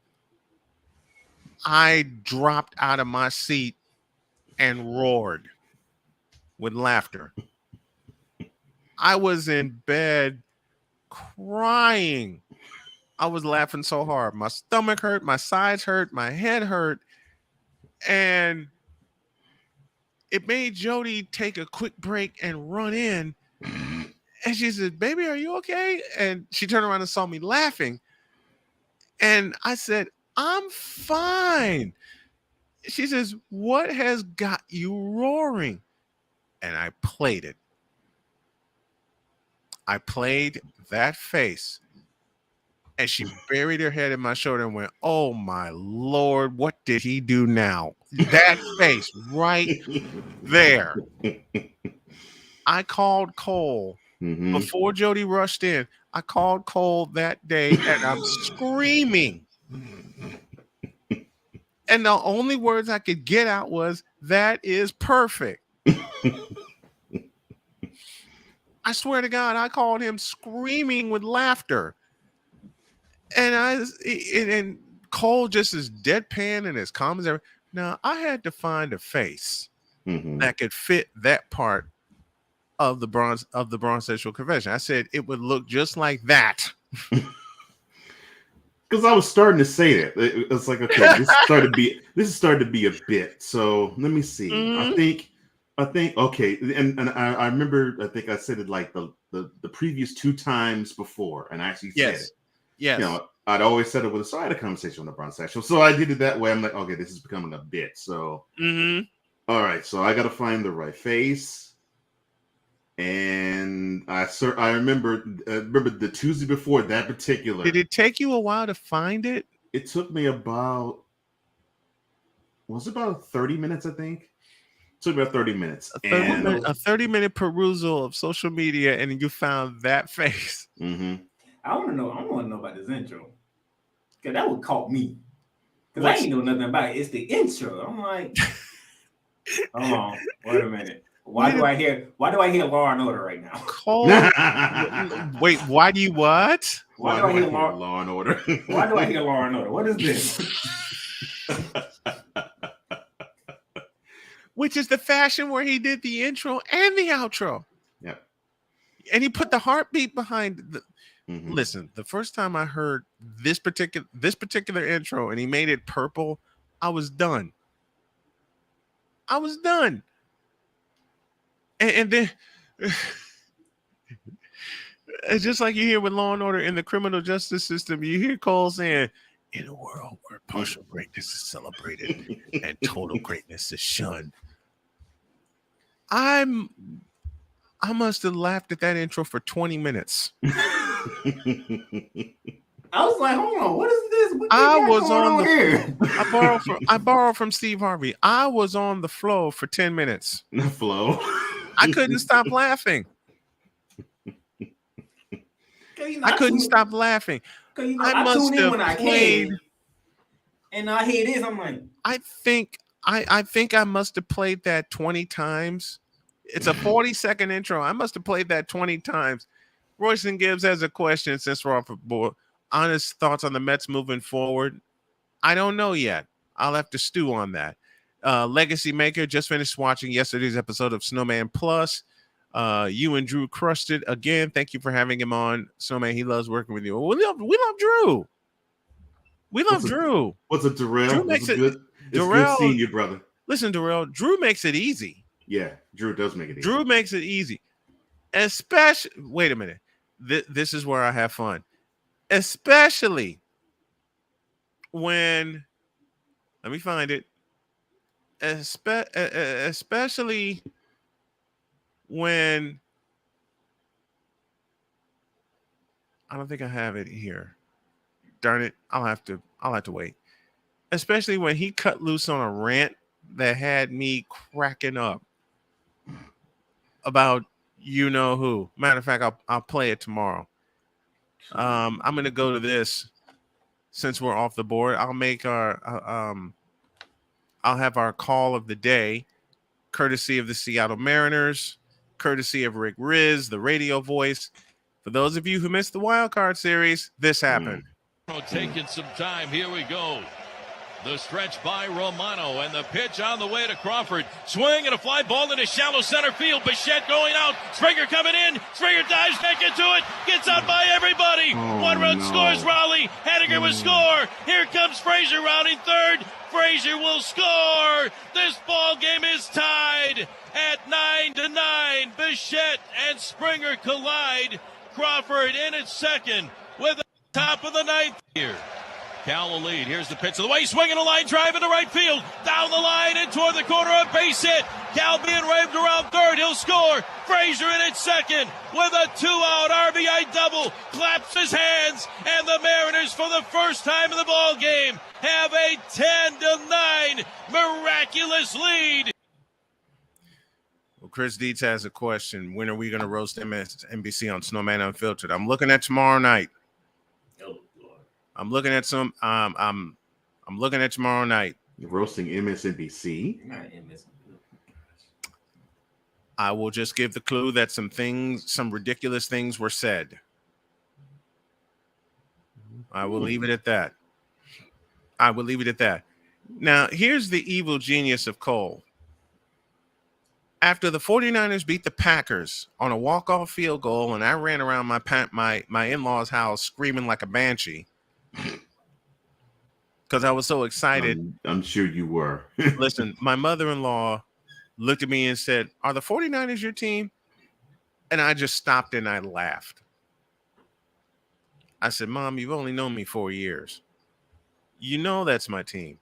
I dropped out of my seat and roared with laughter. I was in bed crying. I was laughing so hard. My stomach hurt, my sides hurt, my head hurt. And it made Jody take a quick break and run in. And she said, baby, are you okay? And she turned around and saw me laughing. And I said, I'm fine. She says, what has got you roaring? And I played it. I played that face. And she buried her head in my shoulder and went, oh, my Lord, what did he do now? That face right there. I called Cole before Jody rushed in. I called Cole that day, and I'm screaming. And the only words I could get out was, that is perfect. I swear to God, I called him screaming with laughter. And Cole just as deadpan and as calm as ever. Now, I had to find a face that could fit that part of the Braun Sexual Confession. I said it would look just like that. Because I was starting to say that. It's like, okay, this is starting to be a bit. So let me see. I think okay, and I remember, I think I said it like the previous 2 times before, and I actually said it. Yes. You know, I'd always said it with I had a conversation on the Braun Sexual. So I did it that way. I'm like, okay, this is becoming a bit. So all right, so I gotta find the right face. And I remember the Tuesday before that particular. Did it take you a while to find it? It took me about 30 minutes, I think. It took me about 30 minutes. A 30-minute perusal of social media, and you found that face. I want to know about this intro. Because that would caught me. Because I ain't know nothing about it. It's the intro. I'm like, hold on, wait a minute. Why do I hear Law and Order right now? Cole, wait, why do you what? Why do I hear Law and Order? Why do I hear Law and Order? What is this? Which is the fashion where he did the intro and the outro. Yep. And he put the heartbeat behind the. Listen, the first time I heard this particular intro and he made it purple, I was done. And then it's just like you hear with Law and Order in the criminal justice system, you hear Cole saying, in a world where partial greatness is celebrated and total greatness is shunned. I must have laughed at that intro for 20 minutes. I was like, hold on, what is this? I borrowed from Steve Harvey. I was on the flow for 10 minutes. The flow. I couldn't stop laughing. I couldn't stop laughing. I must have when I came, and I hear this. I'm like, I think I must have played that 20 times. It's a 40-second intro. I must have played that 20 times. Royston Gibbs has a question since we're off the board. Honest thoughts on the Mets moving forward? I don't know yet. I'll have to stew on that. Legacy Maker just finished watching yesterday's episode of Snowman Plus. You and Drew crushed it again. Thank you for having him on. Snowman, he loves working with you. We love Drew. Drew. What's it, Darrell? Drew makes it good. It's good seeing you, brother. Listen, Darrell, Drew makes it easy. Yeah, Drew does make it easy. Drew makes it easy. Especially, wait a minute. This is where I have fun. Especially when Let me find it. Especially when I don't think I have it here. Darn it. I'll have to wait. Especially when he cut loose on a rant that had me cracking up about you know who. Matter of fact, I'll play it tomorrow. I'm gonna go to this since we're off the board. I'll make our I'll have our call of the day, courtesy of the Seattle Mariners, courtesy of Rick Rizzs, the radio voice. For those of you who missed the wild card series, this happened. Taking some time. Here we go. The stretch by Romano and the pitch on the way to Crawford. Swing and a fly ball into shallow center field. Bichette going out. Springer coming in. Springer dives back into it. Gets out by everybody. One run scores Raleigh. Henniger will score. Here comes Frazier rounding third. Frazier will score. This ball game is tied at 9-9. Bichette and Springer collide. Crawford in at second with the top of the ninth here. Cal will lead. Here's the pitch of the way. Swinging a line drive into right field. Down the line and toward the corner. A base hit. Cal being waved around third. He'll score. Frazier in at second with a 2-out RBI double. Claps his hands. And the Mariners, for the first time in the ball game, have a 10-9 miraculous lead. Well, Chris Dietz has a question. When are we going to roast MSNBC on Snowman Unfiltered? I'm looking at tomorrow night. I'm looking at some. I'm looking at tomorrow night. You're roasting MSNBC. I will just give the clue that some ridiculous things were said. I will leave it at that. Now, here's the evil genius of Cole. After the 49ers beat the Packers on a walk-off field goal, and I ran around my in-laws' house screaming like a banshee, because I was so excited. I'm sure you were. Listen, my mother-in-law looked at me and said, "Are the 49ers your team?" And I just stopped and I laughed. I said, "Mom, you've only known me 4 years. You know that's my team."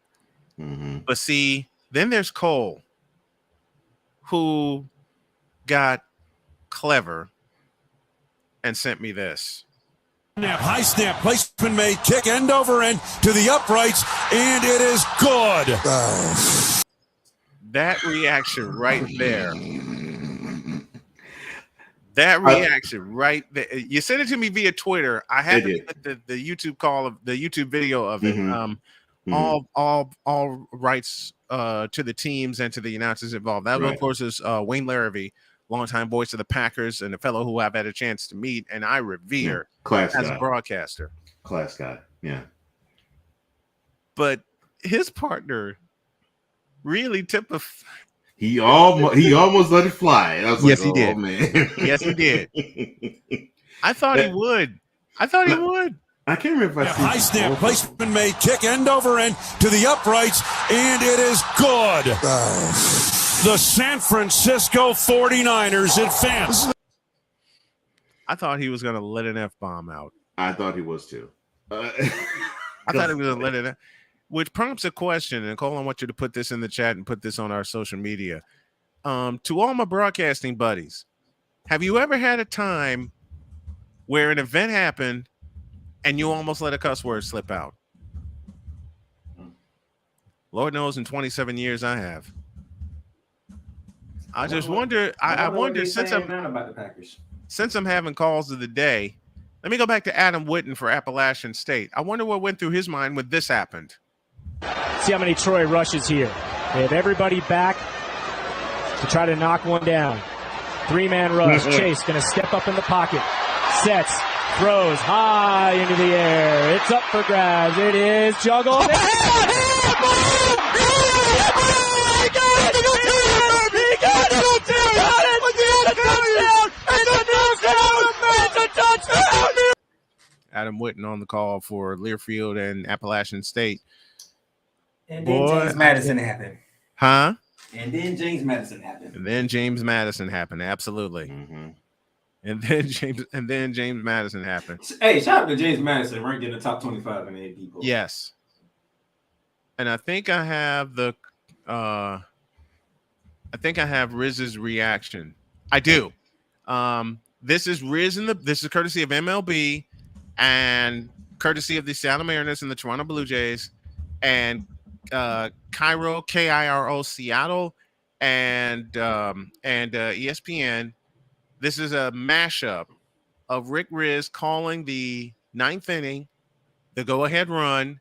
Mm-hmm. But see, then there's Cole, who got clever and sent me this. High snap, placement made, kick end over end to the uprights, and it is good. That reaction right there. That reaction right there. You sent it to me via Twitter. I had the YouTube YouTube video of it. Mm-hmm. All rights to the teams and to the announcers involved. That, of course, is Wayne Larrabee, longtime voice of the Packers and a fellow who I've had a chance to meet and I revere as a broadcaster. Class guy, yeah. But his partner really tipped a. He almost let it fly. And I was yes, like, he did. Man. Yes, he did. I thought he would. I can't remember if I see high snap, placement made, kick end over end to the uprights, and it is good. The San Francisco 49ers advance. I thought he was going to let an F-bomb out. I thought he was too. I thought he was going to let it out. Which prompts a question, and Cole, I want you to put this in the chat and put this on our social media. To all my broadcasting buddies, have you ever had a time where an event happened and you almost let a cuss word slip out? Lord knows in 27 years I have. I just wonder. I wonder since I'm having calls of the day. Let me go back to Adam Witten for Appalachian State. I wonder what went through his mind when this happened. See how many Troy rushes here. They have everybody back to try to knock one down. Three-man rush. Chase going to step up in the pocket. Sets. Throws high into the air. It's up for grabs. It is juggled. Adam Witten on the call for Learfield and Appalachian State. And then James Madison happened. Huh? And then James Madison happened. Absolutely. Mm-hmm. And then James Madison happened. Hey, shout out to James Madison, ranked in the top 25 in the AP poll. Yes. and I think I have Rizz's reaction. I do. This is this is courtesy of MLB and courtesy of the Seattle Mariners and the Toronto Blue Jays and KIRO Seattle and ESPN. This is a mashup of Rick Rizzs calling the ninth inning, the go-ahead run,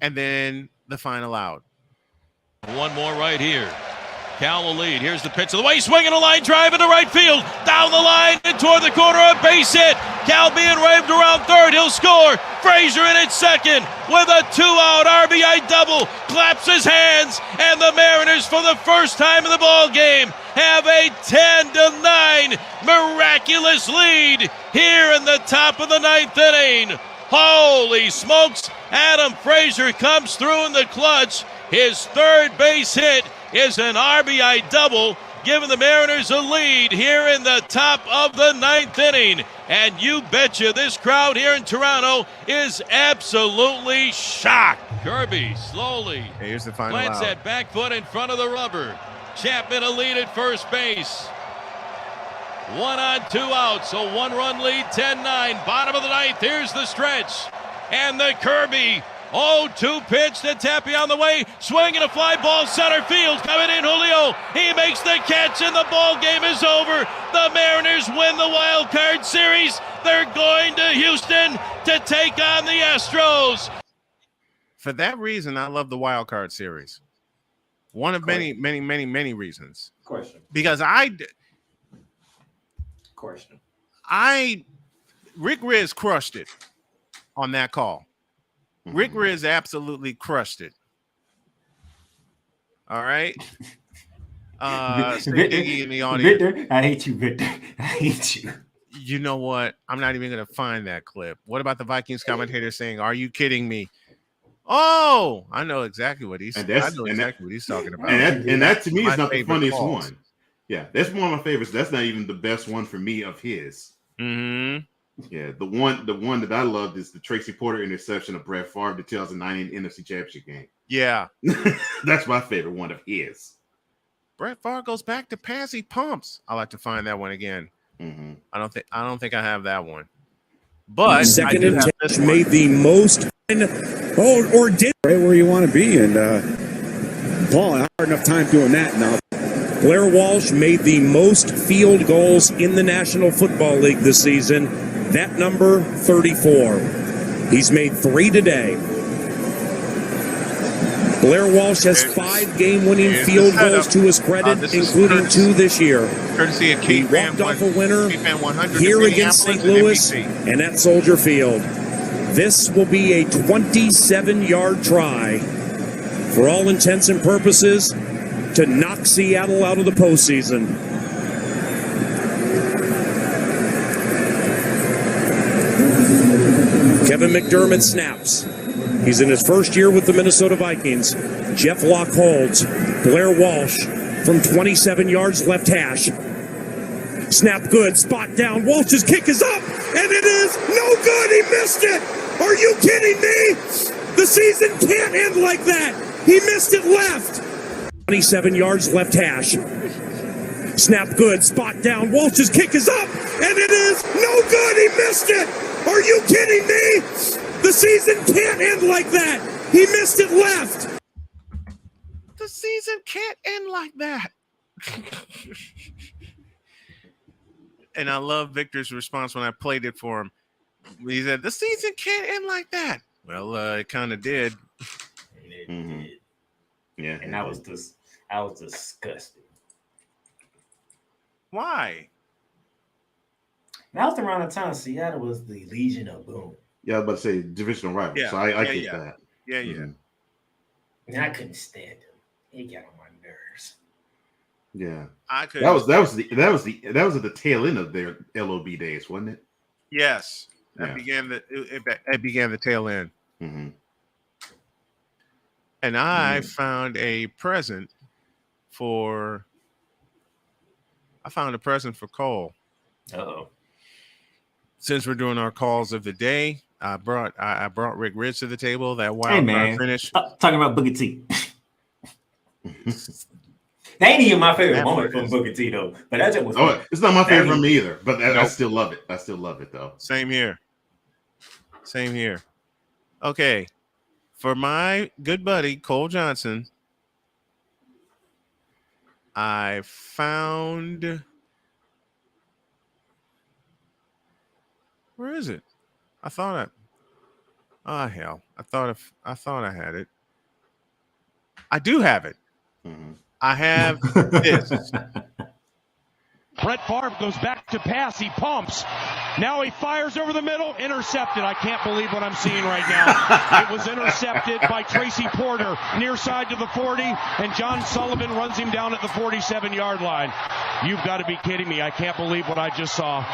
and then the final out. One more right here. Cal will lead. Here's the pitch of the way. Swinging a line drive into right field. Down the line and toward the corner. A base hit. Cal being waved around third. He'll score. Frazier in at second with a 2-out RBI double. Claps his hands. And the Mariners, for the first time in the ball game, have a 10-9 miraculous lead here in the top of the ninth inning. Holy smokes. Adam Frazier comes through in the clutch. His third base hit is an RBI double, giving the Mariners a lead here in the top of the ninth inning. And you betcha this crowd here in Toronto is absolutely shocked. Kirby slowly here's the final plants out. that back foot in front of the rubber. Chapman a lead at first base. 1 on, 2 out, so 1-run lead, 10-9. Bottom of the ninth, here's the stretch. And the Kirby 0-2 pitch to Tappy on the way. Swinging a fly ball center field. Coming in Julio. He makes the catch and the ball game is over. The Mariners win the wild card series. They're going to Houston to take on the Astros. For that reason, I love the wild card series. One of many reasons. Question. Because Rick Rizzs crushed it on that call. Rick Rizzs absolutely crushed it. All right. Iggy in the audience. Victor, I hate you, Victor. I hate you. You know what? I'm not even going to find that clip. What about the Vikings commentator saying, "Are you kidding me?" Oh, I know exactly what he's. I know exactly what he's talking about. And that to me is not the funniest one. Yeah, that's one of my favorites. That's not even the best one for me of his. Mm-hmm. Yeah, the one that I loved is the Tracy Porter interception of Brett Favre, the 2009 NFC Championship game. Yeah, that's my favorite one of his. Brett Favre goes back to pass, he pumps. I like to find that one again. Mm-hmm. I don't think I have that one. But second and 10 made the most or did right where you want to be, and Paul, I had hard enough time doing that now. Blair Walsh made the most field goals in the National Football League this season. That number, 34. He's made 3 today. Blair Walsh has 5 game-winning field goals to his credit, including 2 this year. Courtesy of he walked off a winner here against St. Louis and at Soldier Field. This will be a 27-yard try, for all intents and purposes, to knock Seattle out of the postseason. Kevin McDermott snaps. He's in his first year with the Minnesota Vikings. Jeff Locke holds. Blair Walsh from 27 yards left hash. Snap good, spot down. Walsh's kick is up, and it is no good. He missed it. Are you kidding me? The season can't end like that. He missed it left. 27 yards left hash. Snap good, spot down. Walsh's kick is up, and it is no good. He missed it. Are you kidding me? The season can't end like that. He missed it left. The season can't end like that. And I love Victor's response when I played it for him. He said, "The season can't end like that." Well, it kind of did. Mm-hmm. Yeah, and I was disgusted. Why? That was around the time Seattle was the Legion of Boom. Yeah, I was about to say divisional rival. Yeah, so I get yeah. that. Yeah, mm-hmm. And I couldn't stand him. He got on my nerves. Yeah, I could. That was at the tail end of their LOB days, wasn't it? Yes, that began the tail end. Mm-hmm. And I found a present for Cole. Uh-oh. Since we're doing our calls of the day, I brought Rick Rizzs to the table. That Hey wild card man, finish. talking about Booker T. That ain't even my favorite That moment part from is- Booker T though. But that just was. Oh, it's not my favorite from me. me either, but I Nope. still love it. I still love it though. Same here. Same here. Okay. For my good buddy, Cole Johnson, I found. Where is it? I thought hell. I thought I had it. I do have it. I have this. Brett Favre goes back to pass. He pumps. Now he fires over the middle. Intercepted. I can't believe what I'm seeing right now. It was intercepted by Tracy Porter near side to the 40, and John Sullivan runs him down at the 47-yard line. You've got to be kidding me. I can't believe what I just saw.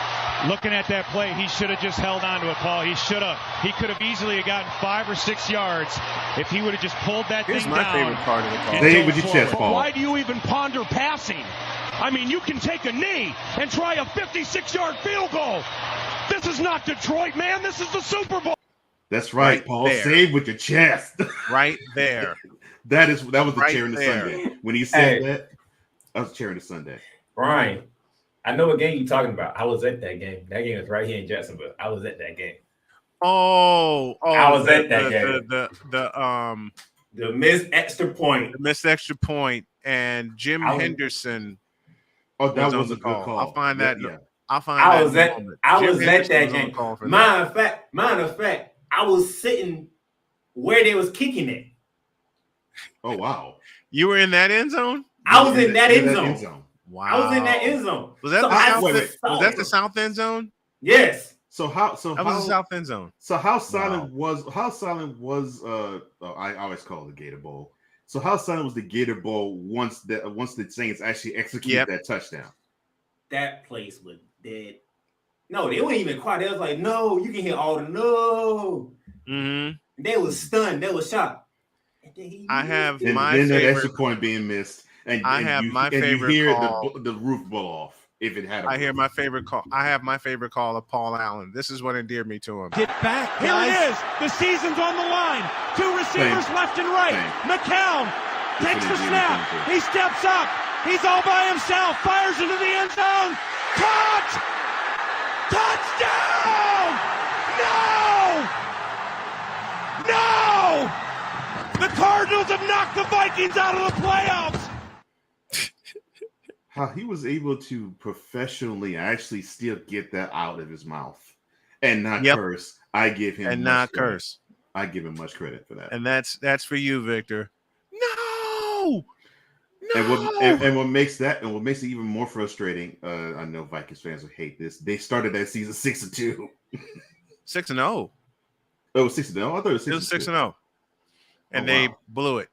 Looking at that play, he should have just held on to it, Paul. He should have. He could have easily gotten 5 or 6 yards if he would have just pulled that Here's thing my down. favorite part of the call. Say it with your chest, But Paul. why do you even ponder passing? I mean, you can take a knee and try a 56-yard field goal. This is not Detroit, man. This is the Super Bowl. That's right, Paul. there. Say it with your chest. Right there. that was the Right chair in the there. Sunday. When he said that, I was cheering the Sunday. Brian, I know what game you're talking about. I was at that game. That game was right here in Jacksonville. I was at that game. Oh, I was at that game. The missed extra point. The missed extra point, and Jim Henderson. Oh, that on was the a good call. I'll find that. Yeah. I'll find I that. was in a at moment. I Jim was at Henderson that was on game. call for that. Matter of fact, I was sitting where they was kicking it. Oh wow. You were in that end zone? I was in that end zone. Wow. I was in that end zone. Was that So the I south? said, Was that the south end zone? Yes. That was the south end zone. So how silent was I always call it the Gator Bowl. So how silent was the Gator Bowl once the Saints actually executed that touchdown? That place was dead. No, they weren't even quiet. They was like, no, you can hear all the no. Mm-hmm. They was stunned. They was shocked. I have And my then that favorite. extra point being missed, and I have you, my and favorite you hear call. the roof blow off if it had. I hear my favorite call. I have my favorite call of Paul Allen. This is what endeared me to him. Get back, Here it is. The season's on the line. 2 receivers left and right. McCown takes the snap. He steps up. He's all by himself. Fires into the end zone. Caught! Touchdown! No! The Cardinals have knocked the Vikings out of the playoffs. How he was able to professionally actually still get that out of his mouth and not curse. I give him And much not credit. curse. I give him much credit for that. And that's for you, Victor. No. And what makes it even more frustrating, I know Vikings fans will hate this. They started that season 6-2. 6-0. Oh, it was 6-0. I thought it was 6-2. It was 6-0. And they blew it.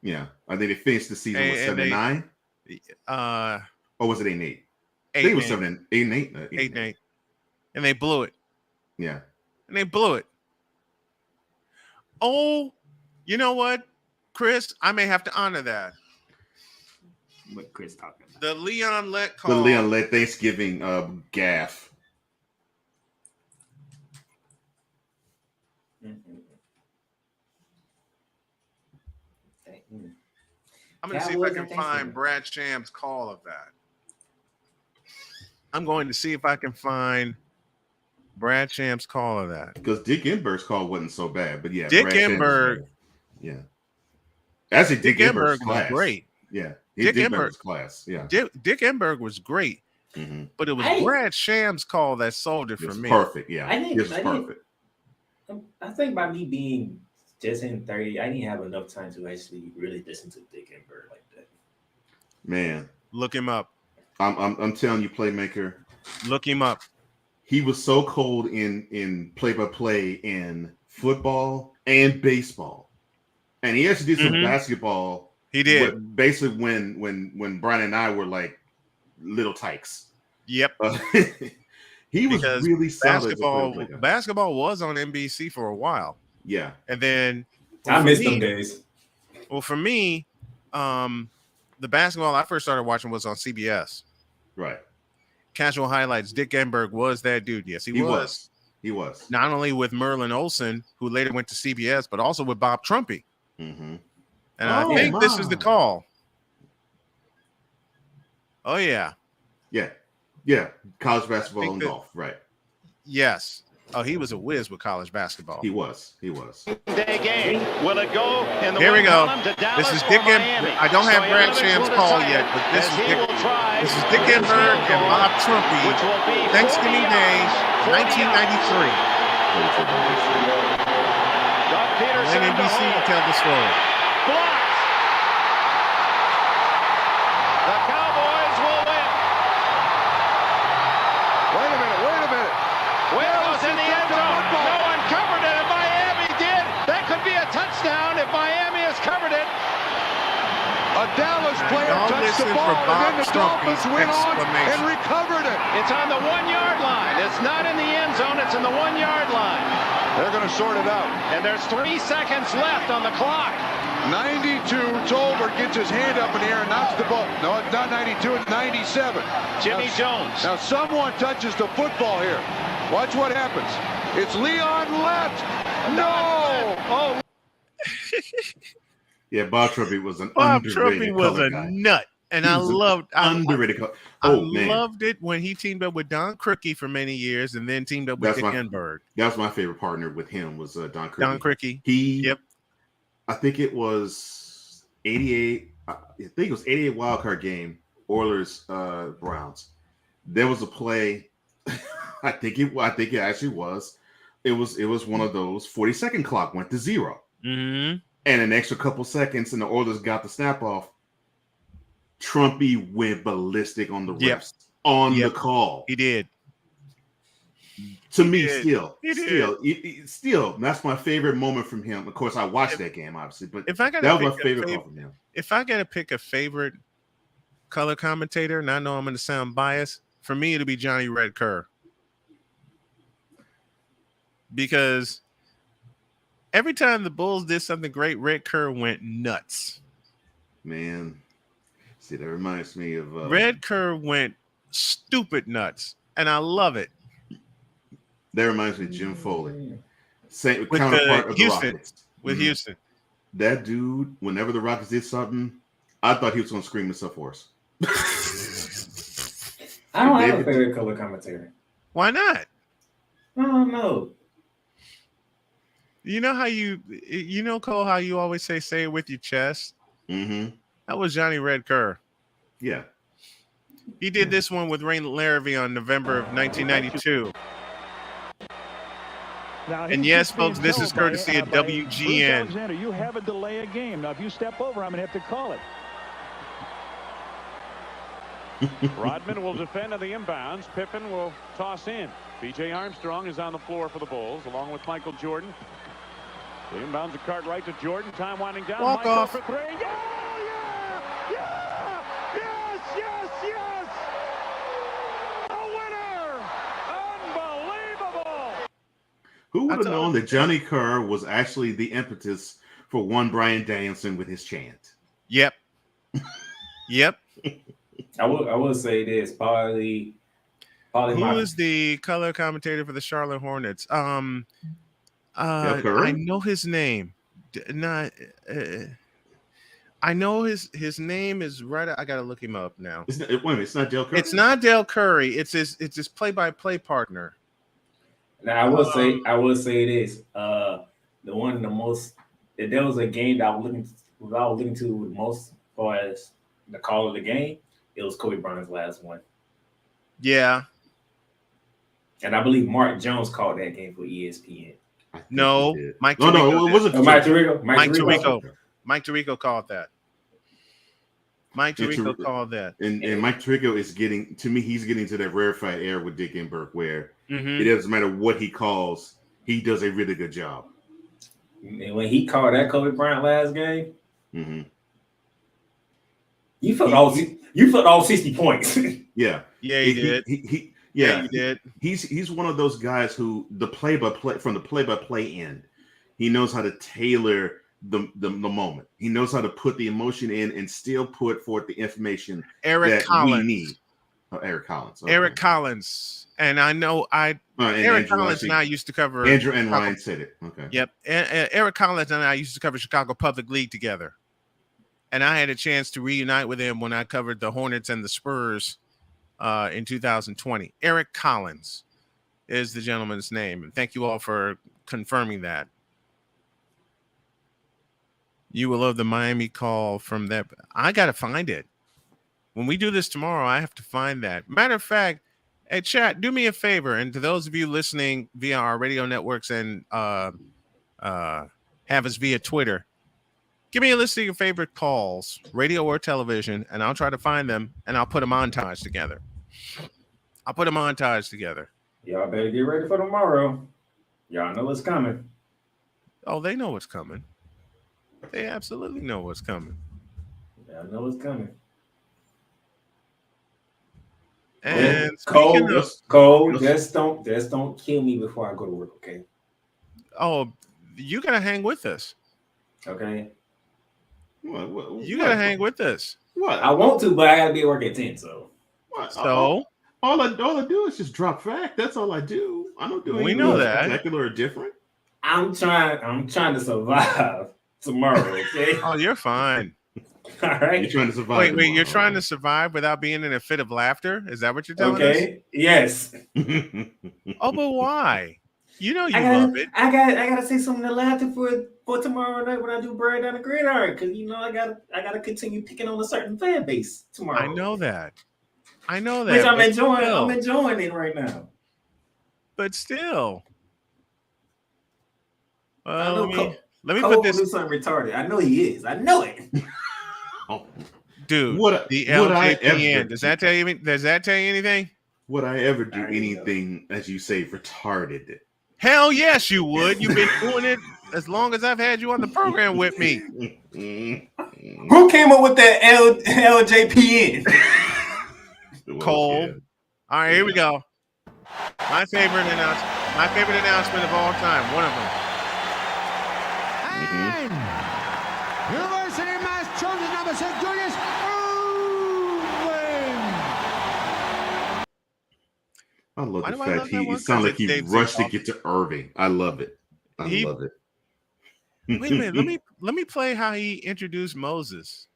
Yeah. I think they finished the season with 7-9. Or was it 8-8? I think it was 7-8. 8-8. And they blew it. Yeah. And they blew it. Oh, you know what, Chris? I may have to honor that. What Chris talking about? The Leon Lett call. The Leon Lett Thanksgiving gaff. I'm going to see if I can find Brad Sham's call of that. I'm going to see if I can find Brad Sham's call of that. Because Dick Enberg's call wasn't so bad, but yeah. Dick Brad Enberg. Shams, yeah. Actually, Dick Enberg was great. Yeah. Dick Enberg Enberg class. Yeah. Dick Enberg was great. Mm-hmm. But it was Brad Sham's call that sold it for me. Perfect. Yeah. Perfect. I think by me being just in 30, I didn't have enough time to actually really listen to Dick Enberg like that. Man. Look him up. I'm telling you, Playmaker. Look him up. He was so cold in play-by-play in football and baseball. And he actually did some basketball. He did. Basically when Brian and I were like little tykes. Yep. He was really solid. Basketball was on NBC for a while. Yeah. And then I missed them days. Well, for me, the basketball I first started watching was on CBS. Right. Casual highlights. Dick Enberg was that dude. Yes, he was. He was. Not only with Merlin Olsen, who later went to CBS, but also with Bob Trumpy. Mm-hmm. And I think this is the call. Oh, yeah. Yeah. Yeah. College basketball and golf. Right. Yes. Oh, he was a whiz with college basketball. He was. He was. Day game. Will it go in the Here we go. to Dallas This is or Dick Miami? I don't have Brad Sham's call decide yet, but this as is he Dick, will try this is Dick Enberg and Bob Trumpy. which will be Thanksgiving 40 Day, yards, 1993. Doug Peterson to NBC hold. tell the story. Blocked. The Cowboys will win. Wait a minute. Will was in the end zone. No one covered it, and Miami did. That could be a touchdown if Miami has covered it. A Dallas player Y'all touched the listen ball, for and then Bob the Dolphins Trumpy's went on and exclamation. recovered it. It's on the 1-yard line. It's not in the end zone. It's in the 1-yard line. They're going to sort it out. And there's 3 seconds left on the clock. 92, Tolbert gets his hand up in the air and knocks the ball. No, it's not 92, it's 97. Jimmy Jones. Now someone touches the football here. Watch what happens. It's Leon left. No! Oh. Yeah, Bob Trumpy was an Bob underrated Trumpy was color a guy. nut. And I loved underrated color. I Oh, man. loved it when he teamed up with Don Criqui for many years and then teamed up with Dick Enberg. That was my favorite partner with him was Don Criqui. Don Criqui. Yep. I think it was 88. I think it was 88 wildcard game, Oilers Browns. There was a play. I think it actually was. It was one of those 40-second clock went to 0. Mm-hmm. And an extra couple seconds, and the Oilers got the snap off. Trumpy went ballistic on the refs the call. He did. To me, still, that's my favorite moment from him. Of course, I watched that game, obviously, but that was my favorite call from him. If I got to pick a favorite color commentator, and I know I'm going to sound biased, for me, it'll be Johnny Red Kerr. Because every time the Bulls did something great, Red Kerr went nuts. Man, see, that reminds me of Red Kerr went stupid nuts, and I love it. That reminds me of Jim Foley, same With counterpart of the Houston. Rockets. With Houston, that dude, whenever the Rockets did something, I thought he was going to scream himself hoarse. I don't have a favorite color commentator. Why not? I don't know. You know how Cole, how you always say it with your chest? Mm-hmm. That was Johnny Red Kerr. Yeah. He did this one with Rain Larrabee on November of 1992. Now, and yes, folks, this is courtesy of WGN. Alexander, you have a delay of game. Now, if you step over, I'm going to have to call it. Rodman will defend on the inbounds. Pippen will toss in. B.J. Armstrong is on the floor for the Bulls, along with Michael Jordan. The inbounds a card right to Jordan. Time winding down. Walk Michael off. for 3. Yes! A winner! Unbelievable! Who would have known that Johnny Kerr was actually the impetus for one Bryan Danielson with his chant? Yep. I will say this, probably Who is the color commentator for the Charlotte Hornets? I know his name. I know his name is right. I gotta look him up now. Wait a minute, it's not Dale Curry. It's not Dale Curry. It's his play-by-play partner. Now I will say this. There was a game that I was looking to the most as far as the call of the game. It was Kobe Bryant's last one. Yeah. And I believe Mark Jones called that game for ESPN. No, Mike. No, it wasn't. Mike Tirico. Mike Tirico called that. Mike Tirico called that. And Mike Tirico is getting, to me, he's getting to that rarefied air with Dick Enberg where it doesn't matter what he calls, he does a really good job. And when he called that Kobe Bryant last game, you felt all 60 points. Yeah. Yeah, he did. He did. He's one of those guys who the play-by-play end, he knows how to tailor the moment. He knows how to put the emotion in and still put forth the information Eric Collins. we need. Oh, Eric Collins. Okay. Eric Collins. And I know Eric Andrew, Collins and I used to cover. Andrew and Ryan said it. Okay. Yep. Eric Collins and I used to cover Chicago Public League together. And I had a chance to reunite with him when I covered the Hornets and the Spurs in 2020. Eric Collins is the gentleman's name. And thank you all for confirming that. You will love the Miami call from that. I got to find it. When we do this tomorrow, I have to find that. Matter of fact, hey, chat, do me a favor. And to those of you listening via our radio networks and have us via Twitter, give me a list of your favorite calls, radio or television, and I'll try to find them, and I'll put a montage together. Y'all better get ready for tomorrow. Y'all know what's coming. Oh, they know what's coming. They absolutely know what's coming. Y'all know what's coming. And Cole, just don't kill me before I go to work, okay? Oh, you gotta hang with us. Okay. You gotta hang with us. What? I want to, but I gotta be at work at 10. So what? So all I do is just drop fact. That's all I do. I don't do anything spectacular or different. I'm trying to survive tomorrow, okay? Oh, you're fine. All right. You're trying to survive. Wait, you're trying to survive without being in a fit of laughter? Is that what you're telling us? Okay. Yes. Oh, but why? You know you love it. I gotta say something to laugh for tomorrow night when I do Bird Down the Gridiron, because I gotta continue picking on a certain fan base tomorrow. I know that. Which I'm enjoying. I'm enjoying it right now. But still. Let me put this. Do something retarded. I know he is. I know it. Dude, the LJPN. Does that tell you? Does that tell you anything? Would I ever do anything, as you say, retarded? Hell yes, you would. You've been doing it as long as I've had you on the program with me. Who came up with that LJPN? Cole. All right, here we go. My favorite announcement of all time. One of them. University of Massachusetts, number 6, Julius I love the fact he sounds like he rushed to get to Irving. I love it. I love it. Wait a minute. Let me play how he introduced Moses,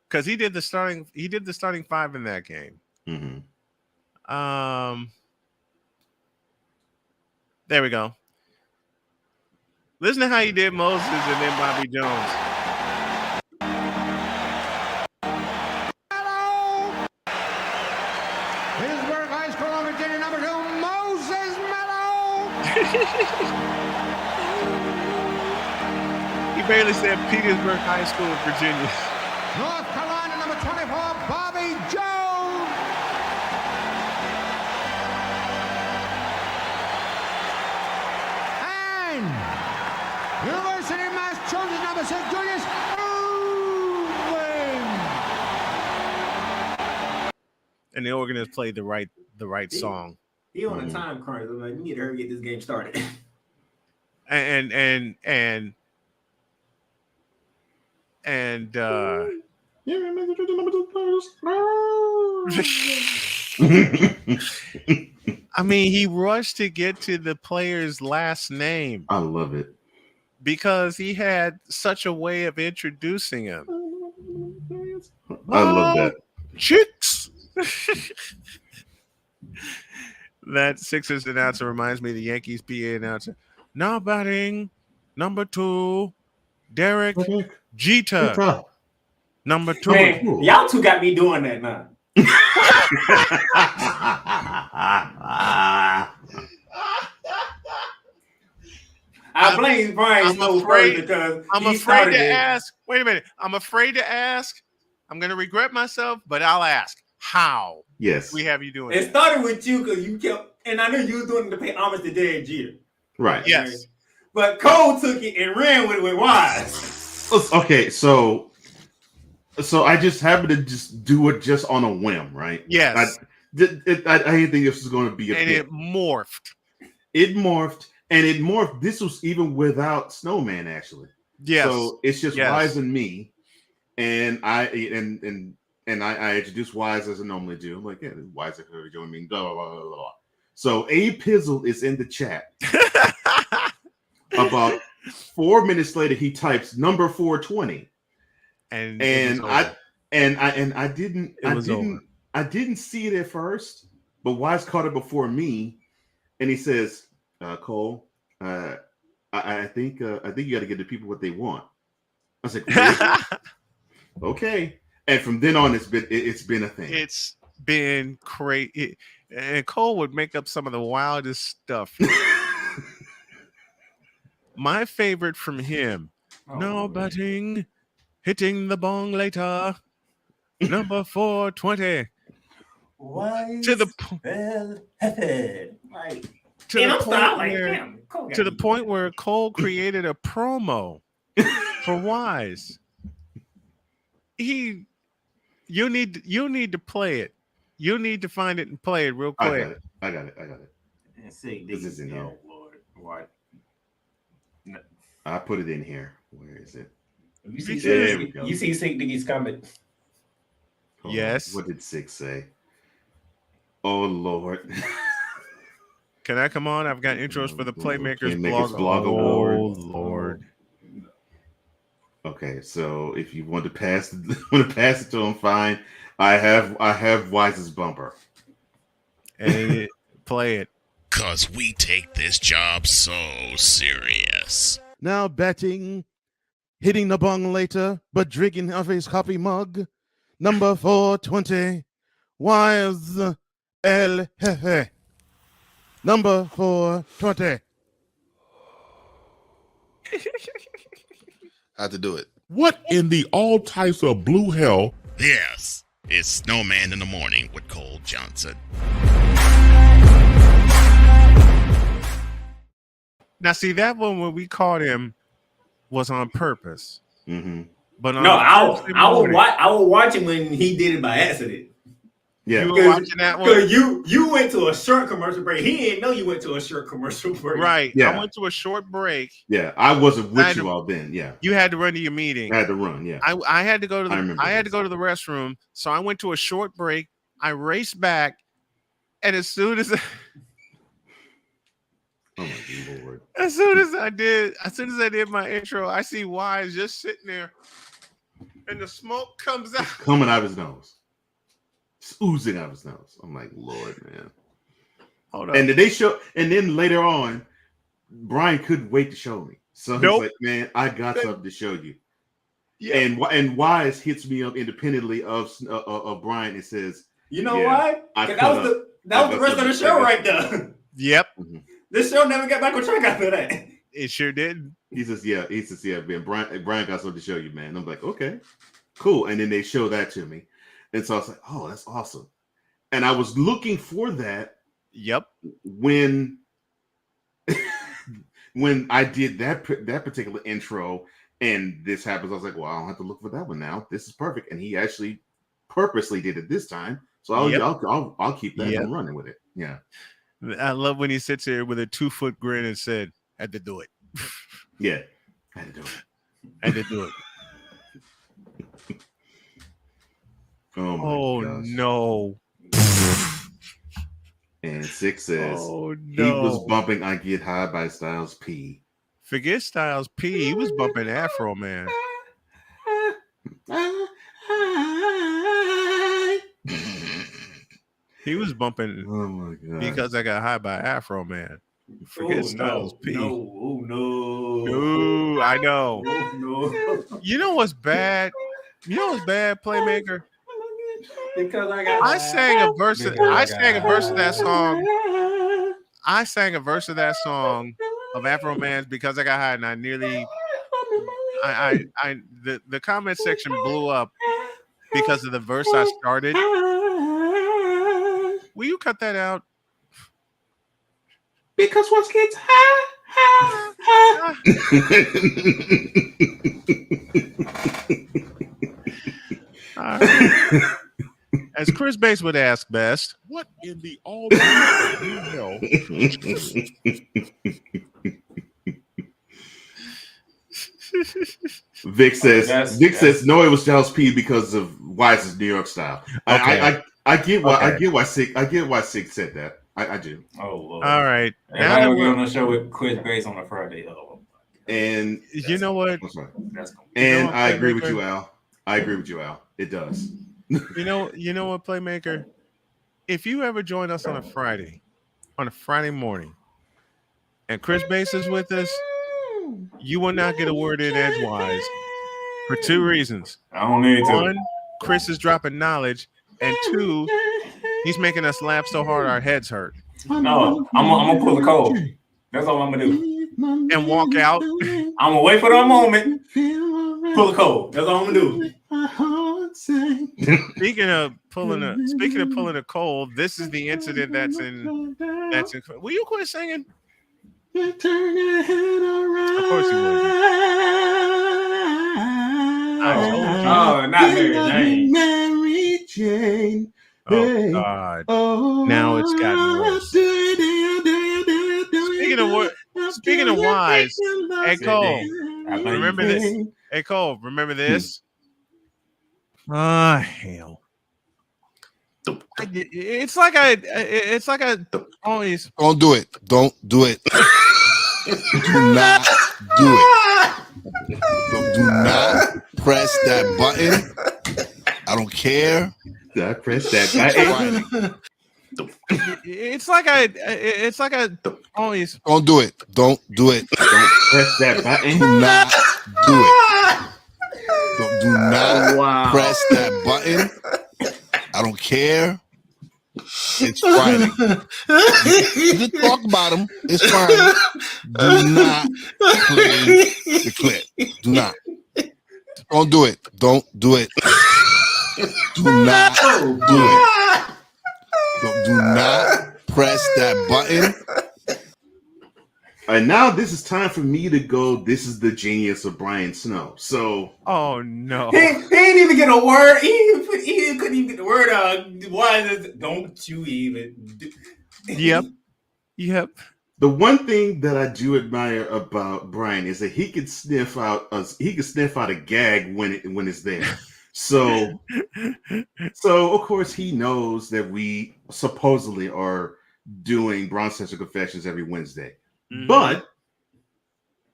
because he did the starting five in that game. Mm-hmm. There we go. Listen to how he did Moses and then Bobby Jones. Pittsburgh High School, Virginia, number 2, Moses Mello. He barely said Petersburg High School, Virginia. North Carolina, number 24, Bobby Jones. And University of Massachusetts, number 6, Julius And the organist played the right song. He on a time crunch. I'm like, you need to hurry get this game started. And I mean, he rushed to get to the player's last name. I love it. Because he had such a way of introducing him. I love that. Chicks. That Sixers announcer reminds me of the Yankees PA announcer. Now batting, number 2, Derek Jeter. Number 2. Man, y'all two got me doing that now. I blame Brian because I'm afraid to ask. Wait a minute. I'm afraid to ask. I'm going to regret myself, but I'll ask. How? Yes. We have you doing it. Started with you because you kept, and I knew you were doing it to pay homage to Derek Jeter. Right. Yes. But Cole took it and ran with it with Wise. Okay, so I just happened to just do it just on a whim, right? Yes. I didn't think this was going to be it morphed. It morphed. This was even without Snowman, actually. Yes. So it's just Wise and me, and I introduced Wise as I normally do. I'm like, yeah, Wise, join me, blah blah blah blah. So A Pizzle is in the chat. About 4 minutes later, he types number 420, and I didn't see it at first, but Wise caught it before me, and he says, "Cole, I think you got to give the people what they want." I was like, really? Okay. And from then on, it's been a thing. It's been crazy. And Cole would make up some of the wildest stuff. My favorite from him, no batting, hitting the bong later, number 420. Why to the point where Cole created a promo for Wise. You need to play it. You need to find it and play it real quick. I got it. And see, this is in here. Lord, what? No. I put it in here. Where is it? You see Sick Diggy's comment. Yes. What did Sick say? Oh Lord. Can I come on? I've got intros for the Playmakers blog award. Oh Lord. Okay, so if you want to pass it to him, fine. I have Wise's bumper. And play it. Cause we take this job so serious. Now batting, hitting the bong later, but drinking of his coffee mug. Number 420, Wise El Jefe. Number 420. I had to do it. What in the all types of blue hell? Yes, it's Snowman in the Morning with Cole Johnson. Now, see, that one when we caught him was on purpose. Mm-hmm. But I will watch him when he did it by accident. Yeah, you were watching that one because you went to a short commercial break. He didn't know you went to a short commercial break. Right. Yeah. I went to a short break. Yeah, I wasn't with you all then. Yeah, you had to run to your meeting. I had to run. Yeah, I had to go to the restroom. So I went to a short break. I raced back, and as soon as oh my Lord. As soon as I did my intro, I see Wise just sitting there, and the smoke comes out. Coming out of his nose. It's oozing out of his nose. I'm like, Lord, man. Hold on. And then later on, Brian couldn't wait to show me. So he's like, man, I got something to show you. Yeah. And Wise hits me up independently of Brian and says, you know why? That was the rest of the show right there. Yep. Mm-hmm. This show never got back on track after that. It sure did. He says, man, Brian got something to show you, man. And I'm like, okay, cool. And then they show that to me. And so I was like, oh, that's awesome. And I was looking for that. Yep. When I did that particular intro and this happens, I was like, well, I don't have to look for that one now. This is perfect. And he actually purposely did it this time. So I'll keep that and running with it. Yeah. I love when he sits here with a 2-foot grin and said, had to do it. Yeah. Had to do it. Had to do it. Oh gosh. No. And Six says no. He was bumping I Get High by Styles P. Forget Styles P. He was bumping Afro Man. He was bumping Because I Got High by Afro Man. Forget Styles P. No, I know. No. You know what's bad? Playmaker? Because I sang a verse of that song. I sang a verse of that song of Afro Man's Because I Got High, and I nearly the comment section blew up because of the verse I started. Will you cut that out? Because what gets As Chris Bates would ask best, what in the all hell? Vic says no, it was Styles P because of Wise's New York style. Okay. I get why Sig said that. I do. Oh, Lord. All right. Now that we're on the show with Chris Bates on a Friday. And you know what? And I agree with you, Al. I agree with you, Al. It does. You know what, Playmaker? If you ever join us on a Friday morning, and Chris Bates is with us, you will not get a word in edgewise for 2 reasons. I don't need to. 1, Chris is dropping knowledge, and 2, he's making us laugh so hard our heads hurt. No, I'm gonna pull a cold. That's all I'm gonna do. And walk out. I'm gonna wait for that moment. Pull a cold. That's all I'm gonna do. Speaking of pulling a cold, this is the incident that's in. Will you quit singing? Turn your head around. Of course you will. Oh, not Mary Jane. Oh God! Now it's gotten worse. Speaking of wise, hey Cole, remember this? Hey Cole, remember this? Ah, hell! It's like a always. Don't do it. Don't do it. Do not do it. Do not press that button. I don't care. I press that button. It's like a always. Don't do it. Don't do it. Don't press that button. Do not do it. Do not press that button. I don't care. It's Friday. You can talk about them. It's fine. Do not play the clip. Do not. Don't do it. Don't do it. Do not do it. Do not press that button. And now this is time for me to go. This is the genius of Brian Snow. So, oh no, he ain't even get a word. He couldn't even get the word out. Why is it? Don't you even? Yep. The one thing that I do admire about Brian is that he can sniff out a gag when it's there. So of course he knows that we supposedly are doing Bronze Central Confessions every Wednesday. Mm-hmm. But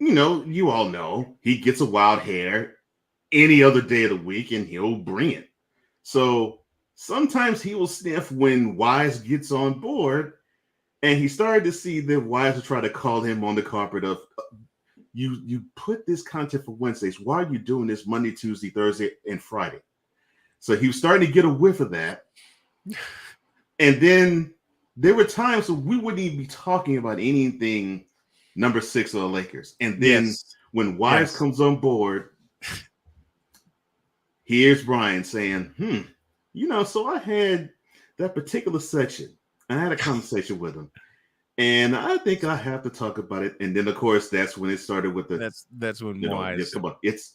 you all know he gets a wild hair any other day of the week and he'll bring it. So sometimes he will sniff when Wise gets on board, and he started to see that Wise will try to call him on the carpet of you put this content for Wednesdays. Why are you doing this Monday, Tuesday, Thursday, and Friday? So he was starting to get a whiff of that. And then there were times when we wouldn't even be talking about anything number 6 of the Lakers. And then when Wise comes on board, here's Brian saying, so I had that particular section. I had a conversation with him. And I think I have to talk about it. And then, of course, that's when it started with the. That's when Wise. Come on, it's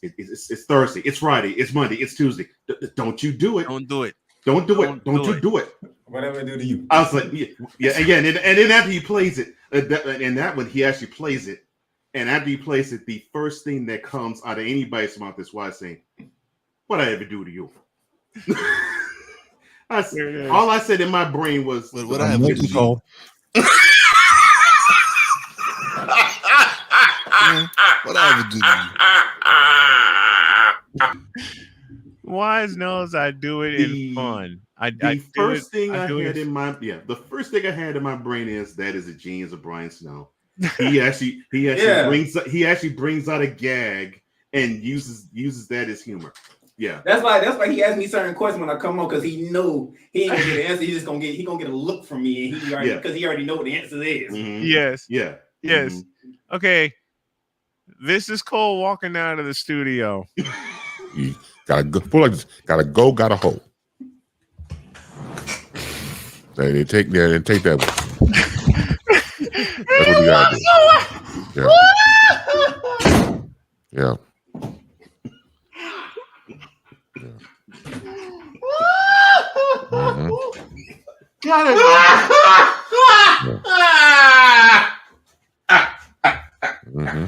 Thursday, it's Friday, it's Monday, it's Tuesday. Don't you do it? Don't do it. Don't do it. Don't you do it? Whatever I do to you. I was like, yeah. Again, and then after he plays it, and that one he actually plays it, and after he plays it, the first thing that comes out of anybody's mouth is Wise saying, "What I ever do to you?" All I said in my brain was, "What I ever do to you." What I ever do to you? Wise knows I do it in fun. The first thing I had in my brain is that is a genius of Brian Snow. He actually brings out a gag and uses that as humor. Yeah, that's why he asked me certain questions when I come on, because he know he ain't gonna get an answer. He's just gonna get a look from me, and because he already know what the answer is. Mm-hmm. Yes. Yeah. Yes. Mm-hmm. Okay. This is Cole walking out of the studio. You gotta go. Like this. Gotta go. Gotta hold. They take that one. That's what you gotta do. Yeah. Mm-hmm. Got it. Mm-hmm.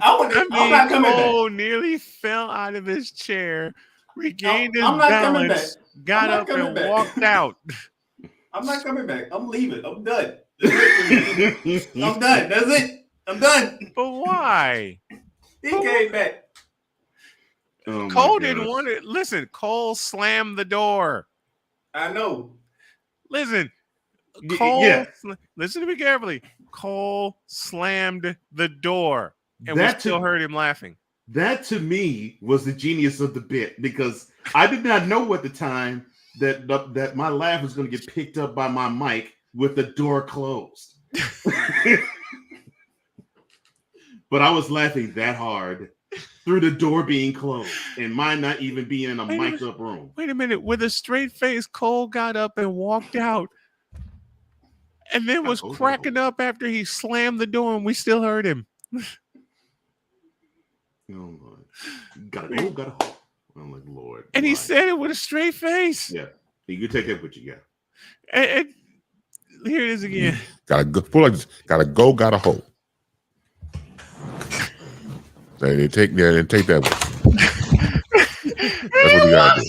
I'm not coming back. Cole nearly fell out of his chair, regained his I'm not balance, coming back. got up and walked out. I'm not coming back. I'm leaving. I'm done. I'm done. That's it. I'm done. But why? He came back. Oh Cole didn't want it. Listen, Cole slammed the door. I know. Listen, Cole. Listen to me carefully. Cole slammed the door, and we still heard him laughing. That to me was the genius of the bit, because I did not know at the time that my laugh was going to get picked up by my mic with the door closed. But I was laughing that hard through the door being closed and mine not even being in a mic'd up room. Wait a minute. With a straight face, Cole got up and walked out, and then was cracking up after he slammed the door, and we still heard him. Oh my! Gotta go. I'm like, Lord. And he said it with a straight face. Yeah, you can take that with you, yeah. And here it is again. Gotta go. Pull like this. Gotta go. Gotta hold. They take that one. That's what you gotta do.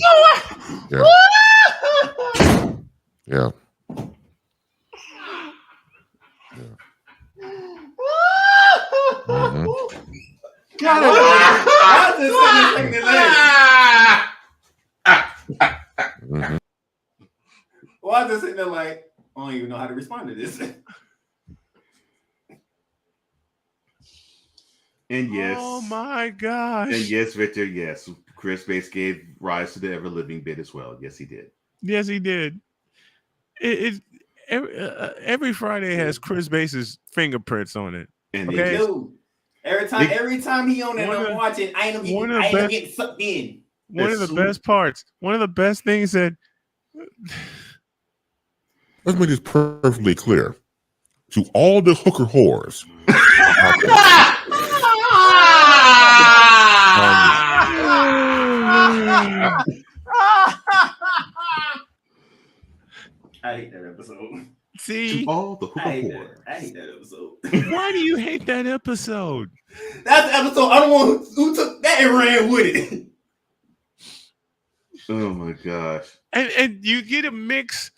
Yeah. Mm-hmm. Mm-hmm. Well, I was just sitting there like, I don't even know how to respond to this. And yes. Oh my gosh. And yes, Victor, yes. Chris Bates gave rise to the ever living bit as well. Yes, he did. Yes, he did. Every Friday has Chris Bates' fingerprints on it. And okay? Dude, every time he on it, I'm watching. I ain't getting sucked in. One of the best parts. One of the best things that. Let's make this perfectly clear to all the hooker whores. I hate that episode. See, to all the hooker whores. I hate that episode. Why do you hate that episode? That's the episode. I don't want who took that and ran with it. Oh my gosh! And you get a mix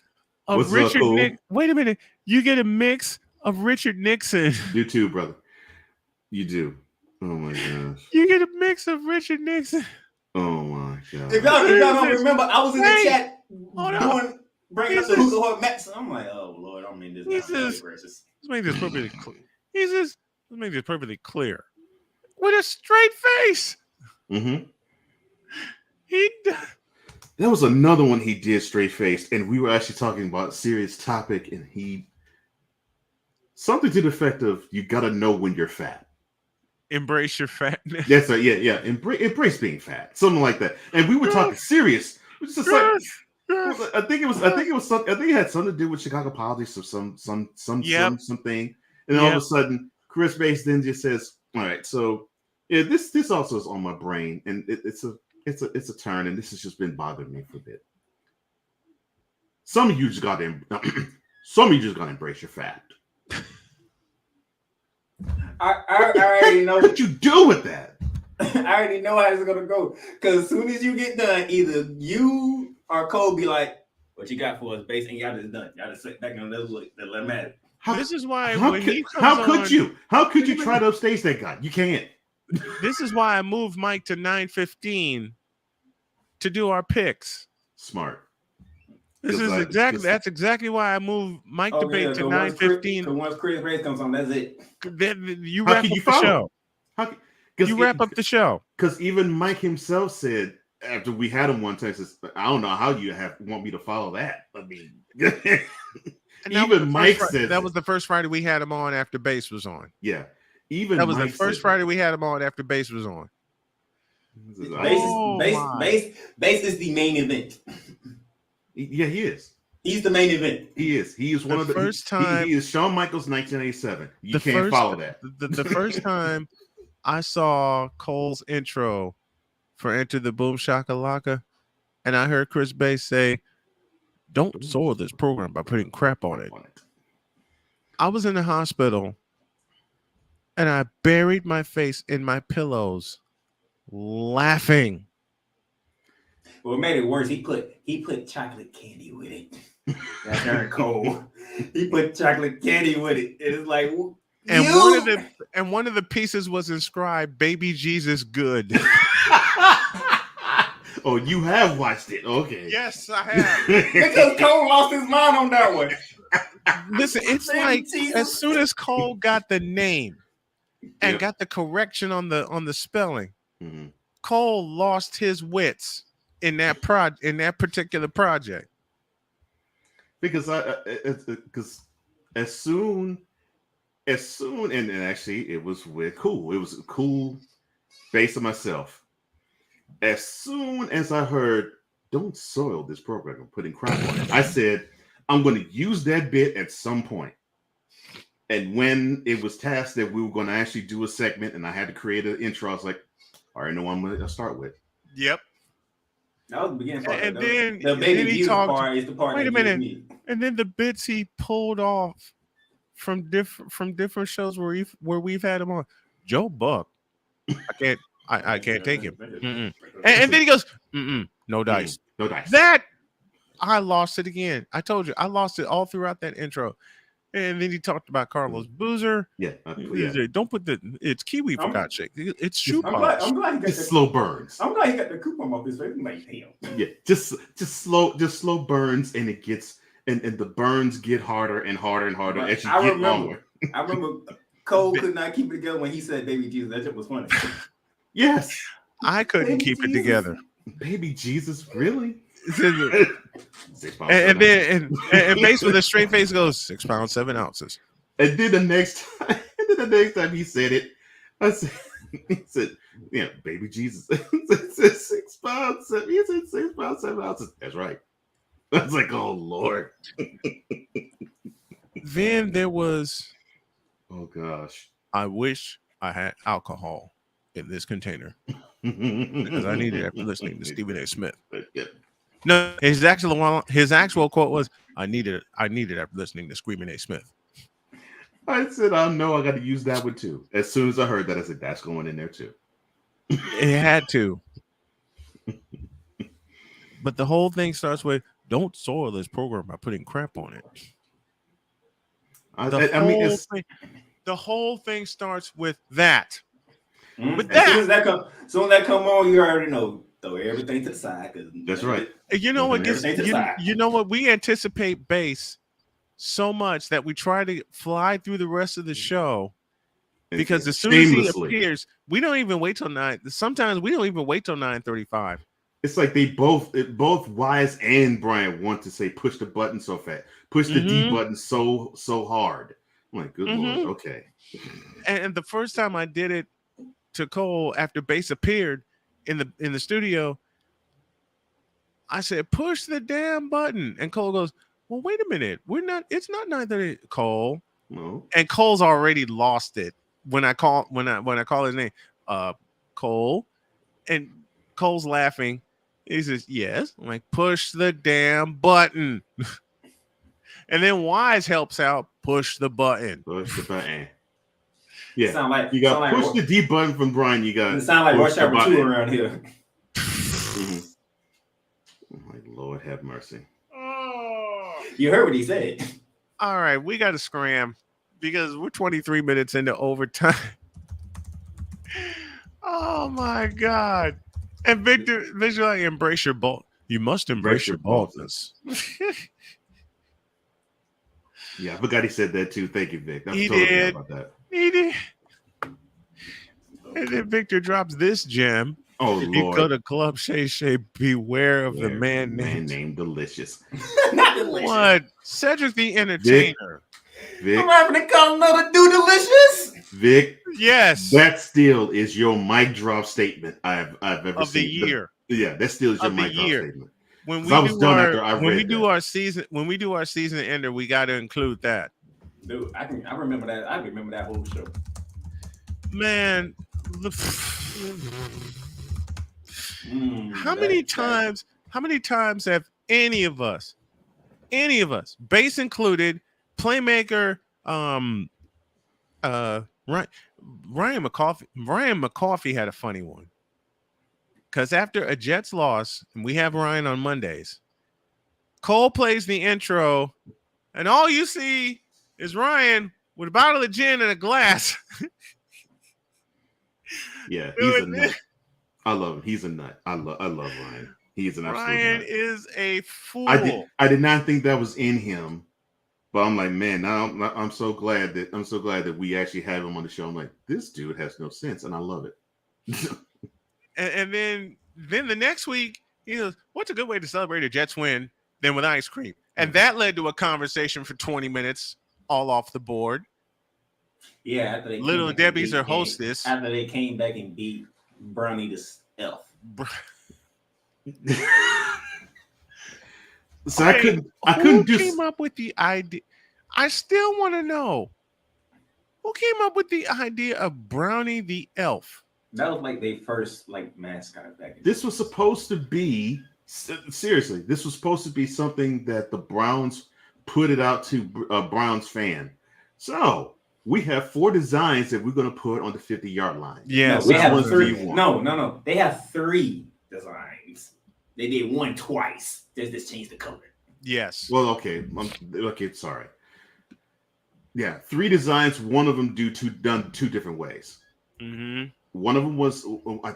of What's Richard. up, Wait a minute. You get a mix of Richard Nixon. You too, brother. You do. Oh my gosh! You get a mix of Richard Nixon. Oh my god! If y'all don't remember, I was in the chat bringing up the hookah whore Max. I'm like, oh Lord, I'm in this. Let's make this perfectly clear. Let's make this perfectly clear. With a straight face. Mm-hmm. That was another one he did straight faced, and we were actually talking about a serious topic, and something to the effect of you gotta know when you're fat. Embrace your fatness. That's right, yeah. Embrace being fat. Something like that. And we were talking serious. It was just like I think it had something to do with Chicago politics or something. And then all of a sudden, Chris Bates then just says, all right, so yeah, this also is on my brain, and it's a turn, and this has just been bothering me for a bit. Some of you just gotta embrace your fat. I already know what you do with that. I already know how it's gonna go. Because as soon as you get done, either you or Cole be like, "What you got for us, Bates?" And y'all just done. Y'all just sit back on this look. That let matter. This is why How could you try to upstage that guy? You can't. This is why I moved Mike to 9:15 to do our picks. Smart. That's exactly why I moved Mike debate to 9:15. So once Chris Bates comes on, that's it. Then you wrap up the show. You wrap up the show. Because even Mike himself said after we had him one time, says, "I don't know how you want me to follow that." I mean, even Mike said that was the first Friday we had him on after Bass was on. Yeah, even that was Mike the first Friday we had him on after Bass was on. Bass is the main event. Yeah, he is. He's the main event. He is. He is one of the first time. He is Shawn Michaels 1987. You can't follow that. The first time I saw Cole's intro for Enter the Boom Shakalaka, and I heard Chris Bass say, "Don't soil this program by putting crap on it." I was in the hospital, and I buried my face in my pillows, laughing. What made it worse, he put chocolate candy with it. That's Aaron Cole. He put chocolate candy with it. It's like, and one of the pieces was inscribed "Baby Jesus Good." Oh, you have watched it. Okay. Yes, I have. Because Cole lost his mind on that one. Listen, it's like as soon as Cole got the name and got the correction on the spelling, Cole lost his wits in that particular project. Because as soon and actually it was with Cool. It was Cool based on myself. As soon as I heard, don't soil this program, I'm putting crap on it, I said, I'm going to use that bit at some point. And when it was tasked that we were going to actually do a segment and I had to create an intro, I was like, I already know what I'm going to start with. Yep. That was the beginning part. And then the baby he talked, part is the part. Wait a minute. And then the bits he pulled off from different shows where we've had him on. Joe Buck. I can't take him. And then he goes, no dice. No dice. That I lost it again. I told you, I lost it all throughout that intro. And then he talked about Carlos Boozer. Yeah. Don't put it's kiwi for God's sake. It's shoe polish. I'm glad he got slow burns. I'm glad he got the coupon off his face. I'm like, damn. Yeah, just slow burns, and it gets and the burns get harder and harder and harder as you get longer. I remember Cole could not keep it together when he said "Baby Jesus." That shit was funny. Yes, I couldn't keep it together. Baby Jesus, really? and Bass with a straight face goes 6 pounds 7 ounces. And then the next time he said it, he said, "Yeah, baby Jesus." It said 6 pounds 7. He said 6 pounds 7 ounces. That's right. I was like, oh Lord. Then there was, oh gosh, I wish I had alcohol in this container because I needed it after listening to Stephen A. Smith. No, his actual quote was, I needed it after listening to Screaming A. Smith. I said, I know I got to use that one too. As soon as I heard that, I said, that's going in there too. It had to. But the whole thing starts with, don't soil this program by putting crap on it. The whole thing starts with that. With that. As soon as that come on, you already know. Throw everything to the side. That's right. You know what gets you know what, we anticipate Bass so much that we try to fly through the rest of the show because as soon as he appears, we don't even wait till 9. Sometimes we don't even wait till 9:35. It's like both Wise and Brian want to say push the button so fast, push the D button so hard. I'm like, good Lord, okay. And the first time I did it to Cole after Bass appeared in the studio, I said, push the damn button. And Cole goes, well, wait a minute. It's not 9:30. Cole. No. And Cole's already lost it when I call his name. Cole. And Cole's laughing. He says, yes. I'm like, push the damn button. And then Wise helps out, push the button. Push the button. Yeah, you got push the D button from Brian. You got it sound like Rush Hour 2 around here. Oh my Lord, have mercy. You heard what he said. All right, we got to scram because we're 23 minutes into overtime. Oh my God! And Victor, like, embrace your bald. You must embrace your baldness. Yeah, I forgot he said that too. Thank you, Vic. He did. About that. He did. And then Victor drops this gem. Oh, if Lord. You go to Club Shay Shay, beware of the man named Delicious. Not Delicious. What? Cedric the Entertainer. Vic. I'm having to call another dude Delicious. Vic. Yes. That still is your mic drop statement I've ever of seen. The year. Yeah, that still is your mic drop statement. When we do our season ender, we got to include that. Dude, I remember that. I remember that whole show. Man, how many times have any of us, Bass included, Playmaker, Ryan McCoffey had a funny one. Because after a Jets loss, and we have Ryan on Mondays, Cole plays the intro, and all you see is Ryan with a bottle of gin and a glass. Yeah, he's a nut. I love him. He's a nut. I love Ryan. He's an absolute Ryan nut. is a fool. I did not think that was in him, but I'm like, man, now I'm so glad that we actually have him on the show. I'm like, this dude has no sense, and I love it. and then the next week, he goes, "What's a good way to celebrate a Jets win than with ice cream?" And that led to a conversation for 20 minutes, all off the board. Yeah, after they Little Debbie's her hostess. After they came back and beat Brownie the elf. So I couldn't Who came up with the idea? I still want to know who came up with the idea of Brownie the elf. That was like their first mascot back. This was supposed to be seriously. This was supposed to be something that the Browns put it out to a Browns fan. So we have 4 designs that we're going to put on the 50-yard line. Yes, we have 3. No. They have 3 designs. They did one twice. They just changed the color. Yes. Well, okay. Sorry. Yeah, 3 designs. One of them done 2 different ways. Mm-hmm. One of them was,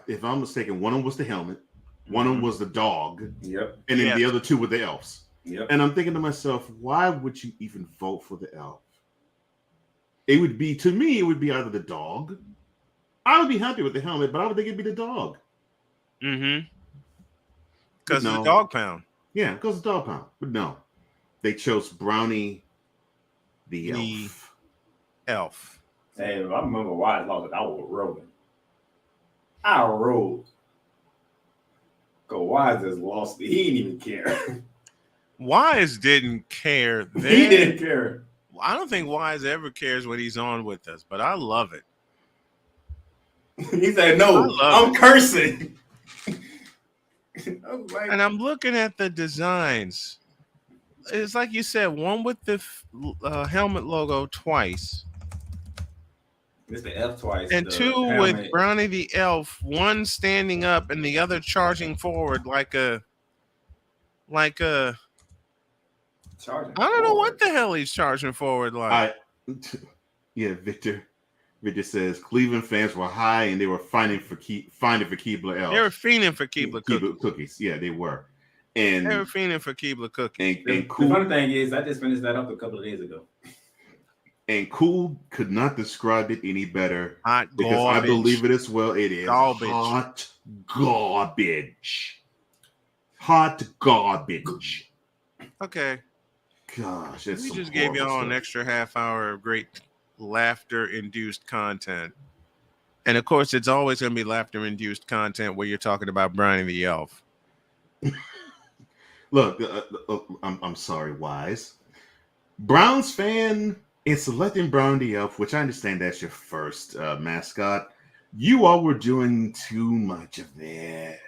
if I'm mistaken, one of them was the helmet. One of them was the dog. Yep. And then the other 2 were the elves. Yep. And I'm thinking to myself, why would you even vote for the elf? It would be either the dog. I would be happy with the helmet, but I would think it'd be the dog. Mm-hmm. Because of the dog pound. Yeah, because of the dog pound. But no, they chose Brownie the elf. Hey, if I remember why I lost it, I was rolling. I rolled. Because Wise just lost it. He didn't even care. Wise didn't care. He didn't care. I don't think Wise ever cares when he's on with us, but I love it. He said, no, I'm cursing. And I'm looking at the designs. It's like you said, one with the helmet logo twice. It's the F twice. And 2 with Brownie the elf, one standing up and the other charging forward like a charging. I don't know what the hell he's charging forward like. Victor says Cleveland fans were high and they were finding for Keebler elf. They were fiending for Keebler cookies. Yeah, they were. And they were fiending for Keebler cookies. And the funny thing is, I just finished that up a couple of days ago. And Cool could not describe it any better. Hot because garbage. I believe it as well. It is garbage. Hot garbage. Hot garbage. Okay. Gosh, we just gave y'all an extra half hour of great laughter-induced content. And of course, it's always going to be laughter-induced content where you're talking about Brownie the elf. Look, I'm sorry, Wise. Browns fan in selecting Brownie the elf, which I understand that's your first mascot. You all were doing too much of this.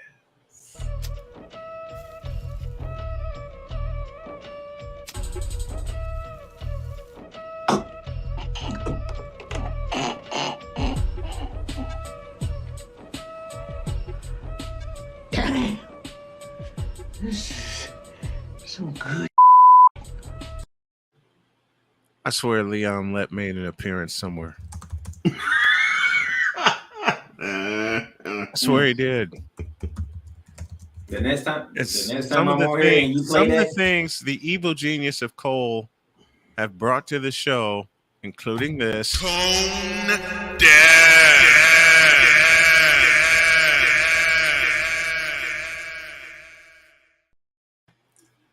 So good. I swear Leon Lett made an appearance somewhere. I swear he did. The next time some of the things the evil genius of Cole have brought to the show, including this. Tone deaf.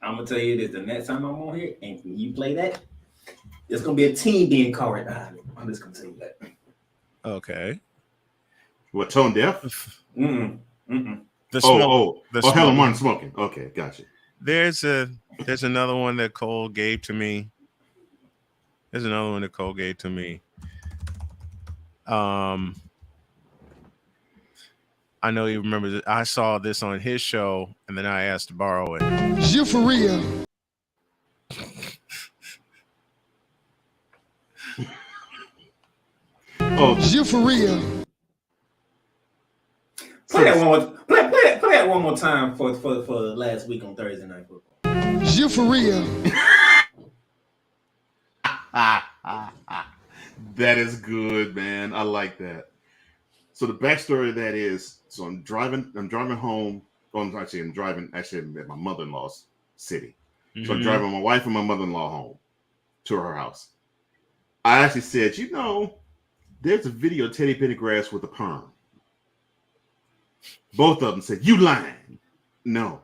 I'm gonna tell you this: the next time I'm on here and you play that, there's gonna be a team being called right behind me. I'm just gonna tell you that. Okay. What, tone deaf? The Helen Martin smoking. Okay, gotcha. There's another one that Cole gave to me. I know he remembers it. I saw this on his show, and then I asked to borrow it. You for real? Oh, you for real? Play that one more. Play that one more time for last week on Thursday Night Football. You for real? That is good, man. I like that. So the backstory of that is, so I'm driving home. Well, I'm driving at my mother-in-law's city. Mm-hmm. So I'm driving my wife and my mother-in-law home to her house. I actually said, there's a video of Teddy Pendergrass with a perm. Both of them said, you lying. No.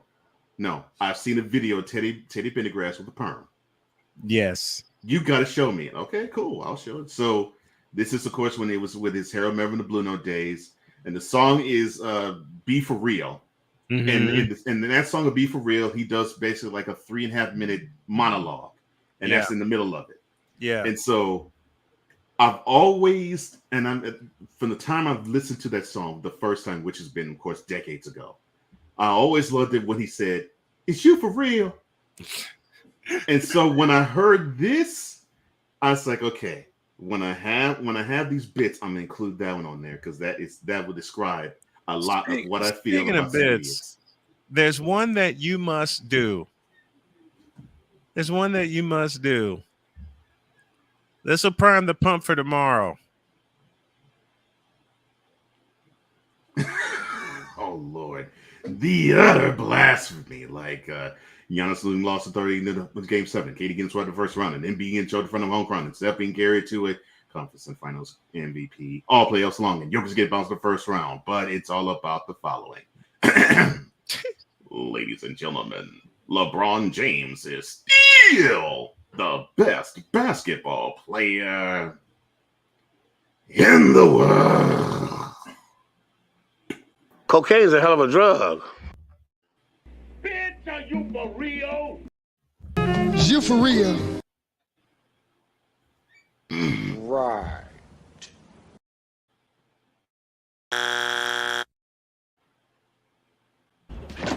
I've seen a video of Teddy Pendergrass with a perm. Yes. You got to show me it. Okay, cool. I'll show it. So this is, of course, when it was with his Harold Melvin the Blue Note days. And the song is Be For Real. Mm-hmm. And in that song of Be For Real, he does basically like a 3.5 minute monologue. And that's in the middle of it. Yeah. And so I've always, from the time I've listened to that song the first time, which has been, of course, decades ago, I always loved it when he said, "It's you for real." And so when I heard this, I was like, okay, when I have these bits, I'm gonna include that one on there because that would describe a lot of what I feel. Speaking of bits, there's one that you must do. This will prime the pump for tomorrow. Oh Lord, the utter blasphemy! Like Giannis losing lost to 30 in Game 7. Katie getting swept the first round, and then being in front of home crowd, and Steph being carried to a conference and finals MVP. All playoffs long, and Jokic get bounced the first round. But it's all about the following, ladies and gentlemen. LeBron James is still the best basketball player in the world. Cocaine's a hell of a drug. Bitch, are you for real? You for real? Right.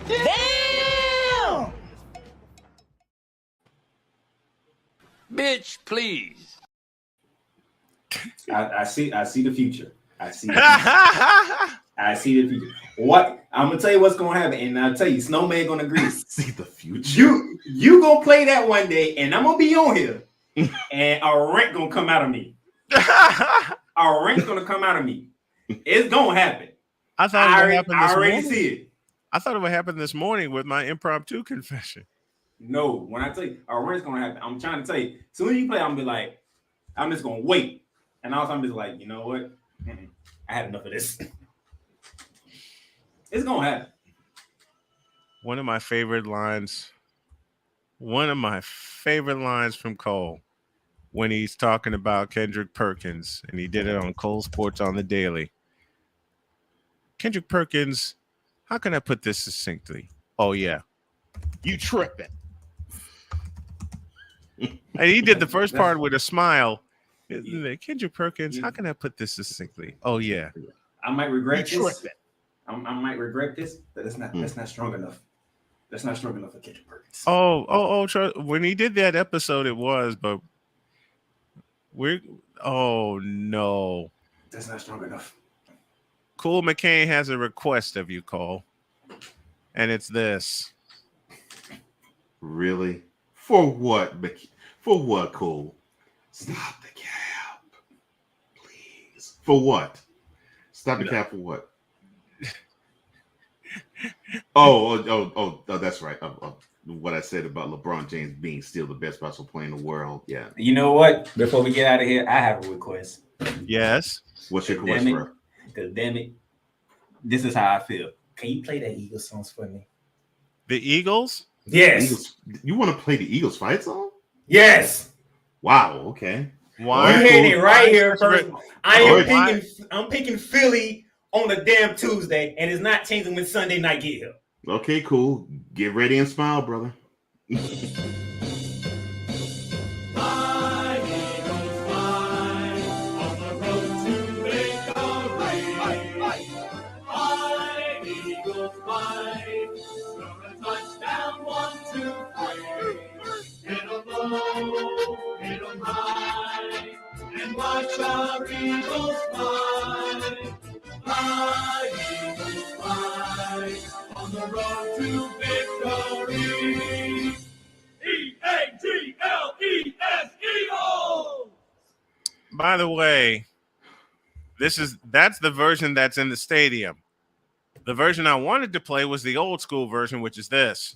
Damn! Bitch, please. I see the future. I see the future. What? I'm gonna tell you what's gonna happen, and I'll tell you, Snowman gonna agree. See the future. You gonna play that one day, and I'm gonna be on here, and a rent gonna come out of me. Our rent's gonna come out of me. It's gonna happen. I thought it would happen this morning. I already see it. I thought it would happen this morning with my impromptu confession. No, when I tell you our rent's gonna happen, I'm trying to tell you. As soon as you play, I'm gonna be like, I'm just gonna wait, and also I'm just like, you know what? I had enough of this. It's gonna happen. One of my favorite lines from Cole when he's talking about Kendrick Perkins, and he did it on Cole Sports on the Daily. Kendrick Perkins, how can I put this succinctly? Oh yeah, you tripping. And he did the first part with a smile. Kendrick Perkins, how can I put this succinctly? Oh yeah, I might regret this. I might regret this, but that's not strong enough. That's not strong enough for Kendrick Perkins. Oh! When he did that episode, it was, but no, that's not strong enough. Cool McCain has a request of you, Cole, and it's this. Really? For what? For what, Cole? Stop the cap, please. For what? Stop the cap for what? Oh, that's right. What I said about LeBron James being still the best basketball player in the world. Yeah. You know what? Before we get out of here, I have a request. Yes. What's your request, bro? Because damn it, this is how I feel. Can you play that Eagles songs for me? The Eagles? Yes. Eagles. You want to play the Eagles fight song? Yes. Wow. Okay. Why? You're hearing it right here first. I'm picking Philly on the damn Tuesday, and it's not changing when Sunday night get here. Okay, cool. Get ready and smile, brother. And watch our Eagles fly. Fly, Eagles, fly. Eagles! By the way, that's the version that's in the stadium. The version I wanted to play was the old school version, which is this.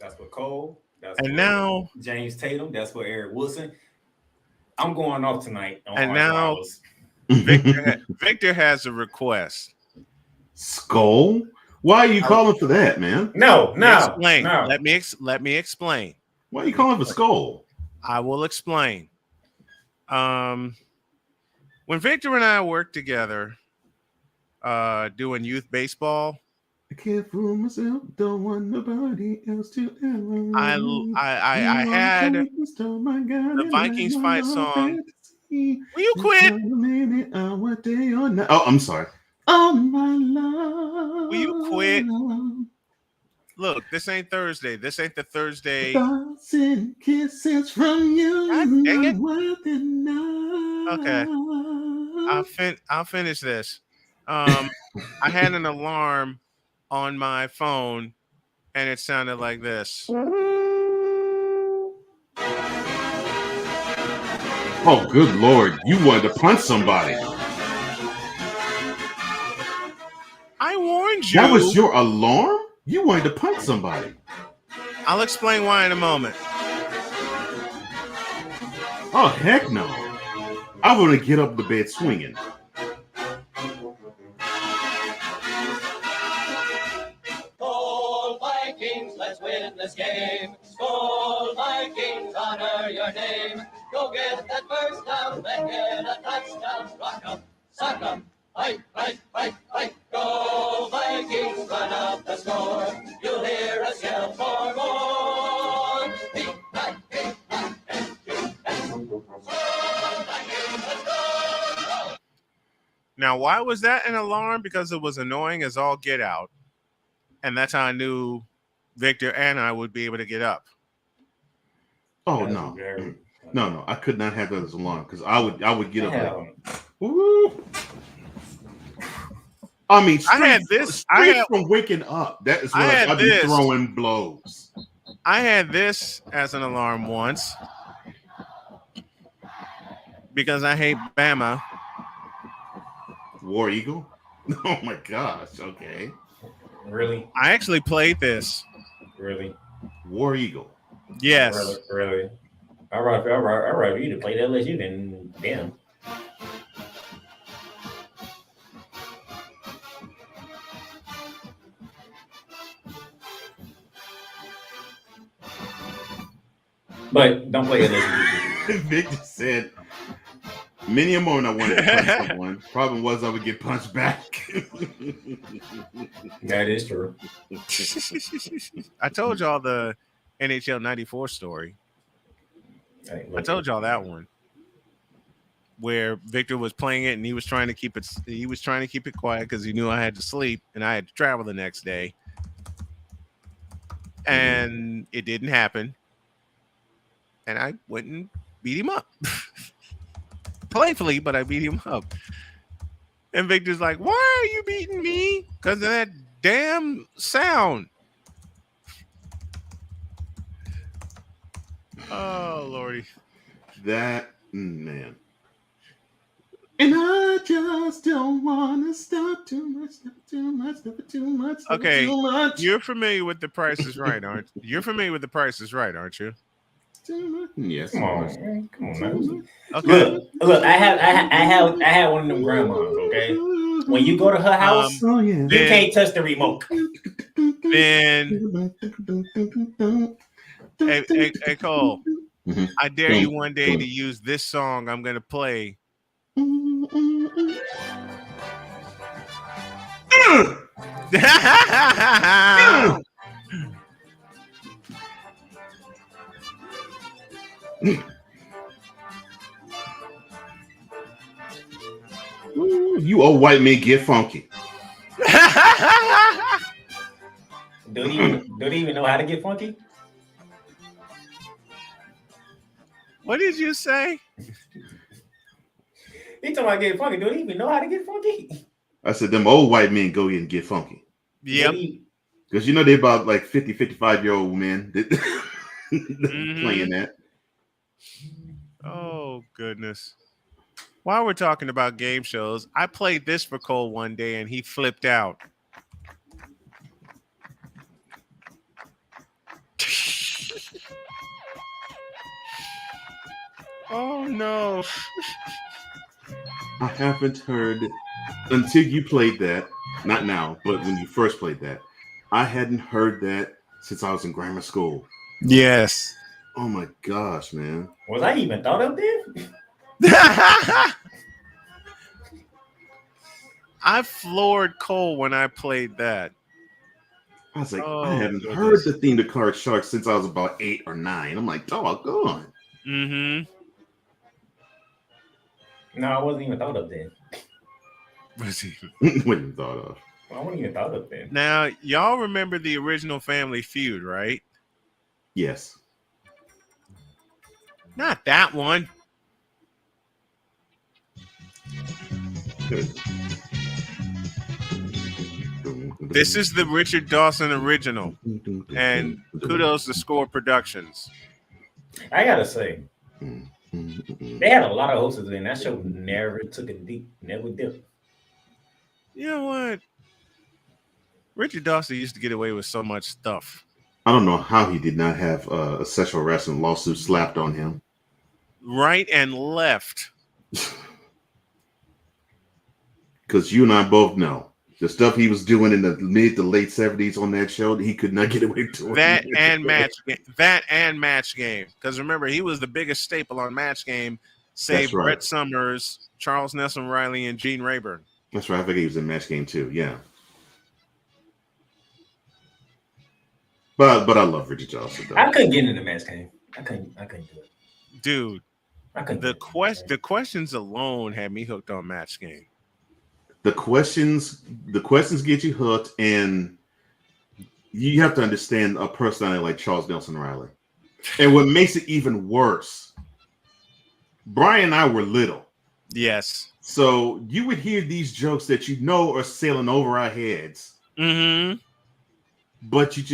That's what Cole. That's And what now James Tatum. That's what Eric Wilson. I'm going off tonight. And now Victor has a request. Skull? Why are you calling for that, man? No. Let me explain. Why are you calling for Skull? I will explain. When Victor and I worked together doing youth baseball, I can't fool myself. Don't want nobody else to ever. I had the Vikings fight song. Will you quit? Oh, I'm sorry. Oh my love. Will you quit? Look, this ain't Thursday. This ain't the Thursday. Thoughts and kisses from you. God dang it. Okay. I'll finish this. I had an alarm on my phone, and it sounded like this. Oh, good Lord. You wanted to punch somebody. I warned you. That was your alarm? You wanted to punch somebody. I'll explain why in a moment. Oh, heck no. I want to get up the bed swinging. Skol Vikings, let's win this game. Skol Vikings, honor your name. Go get that first down, then get a touchdown. Rock 'em, sock 'em, fight, fight, fight, fight. Go Vikings, run up the score. You'll hear us yell for more. Now, why was that an alarm? Because it was annoying as all get out. And that's how I knew Victor and I would be able to get up. Oh, no. No. I could not have that as an alarm because I would get up. Like, woo. I mean, straight from waking up. That is when I'd be throwing blows. I had this as an alarm once because I hate Bama. War Eagle? Oh my gosh. Okay. Really? I actually played this. Really? War Eagle. Yes. Really? I'd rather you to play that LSU than them. But don't play LSU. Victor said, many a moment I wanted to punch someone. Problem was I would get punched back. That is true. I told y'all the NHL 94 story. I told y'all that one where Victor was playing it and he was trying to keep it quiet because he knew I had to sleep and I had to travel the next day. And it didn't happen. And I went and beat him up. Playfully, but I beat him up. And Victor's like, why are you beating me? Because of that damn sound. Oh, Lordy. That, man. And I just don't want to stop too much. Okay, you're familiar with The Price is Right, aren't you? You're familiar with The Price is Right, aren't you? Yes. Come on, man. Okay. Look. I had one of them grandmas. Okay, when you go to her house, you can't touch the remote. Then, hey Cole, I dare you one day to use this song I'm gonna play. Ooh, you old white men get funky. Do they even know how to get funky? What did you say? He talking about getting funky. Do they even know how to get funky? I said them old white men go in and get funky. Yep. Because you know they about like 50, 55-year-old men that playing that. Oh, goodness. While we're talking about game shows, I played this for Cole one day and he flipped out. Oh, no. I haven't heard until you played that. Not now, but when you first played that. I hadn't heard that since I was in grammar school. Yes. Oh my gosh, man. Was I even thought of this? I floored Cole when I played that. I was like, I haven't heard the theme to Card Shark since I was about 8 or 9. I'm like, doggone. Mm-hmm. No, I wasn't even thought of then. Wasn't even thought of. I wasn't even thought of then. Now, y'all remember the original Family Feud, right? Yes. Not that one. This is the Richard Dawson original. And kudos to Score Productions. I gotta say, they had a lot of hosts in that show. Never took a deep, never dipped. You know what? Richard Dawson used to get away with so much stuff. I don't know how he did not have a sexual harassment lawsuit slapped on him. Right and left. Because you and I both know the stuff he was doing in the mid to late 70s on that show, he could not get away with that and Match Game. Because remember, he was the biggest staple on Match Game, save right. Brett Summers, Charles Nelson Riley, and Gene Rayburn. That's right. I think he was in Match Game too. Yeah. But I love Richard Dawson. I couldn't get into Match Game. I couldn't do it. Dude, the questions alone had me hooked on Match Game. The questions get you hooked, and you have to understand a personality like Charles Nelson Riley. And what makes it even worse, Brian and I were little. Yes. So you would hear these jokes that you know are sailing over our heads. Mm-hmm. But you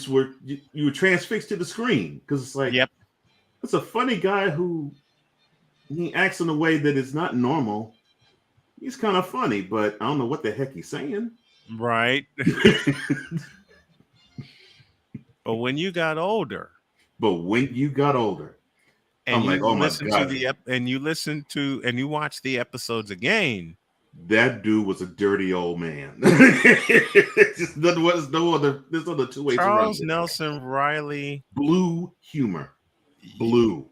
were transfixed to the screen because it's like, yep, it's a funny guy who he acts in a way that is not normal. He's kind of funny, but I don't know what the heck he's saying. Right. But when you got older, and I'm like, oh my God. And you watch the episodes again. That dude was a dirty old man. There's other two ways. Charles Nelson Riley. Blue humor. Blue.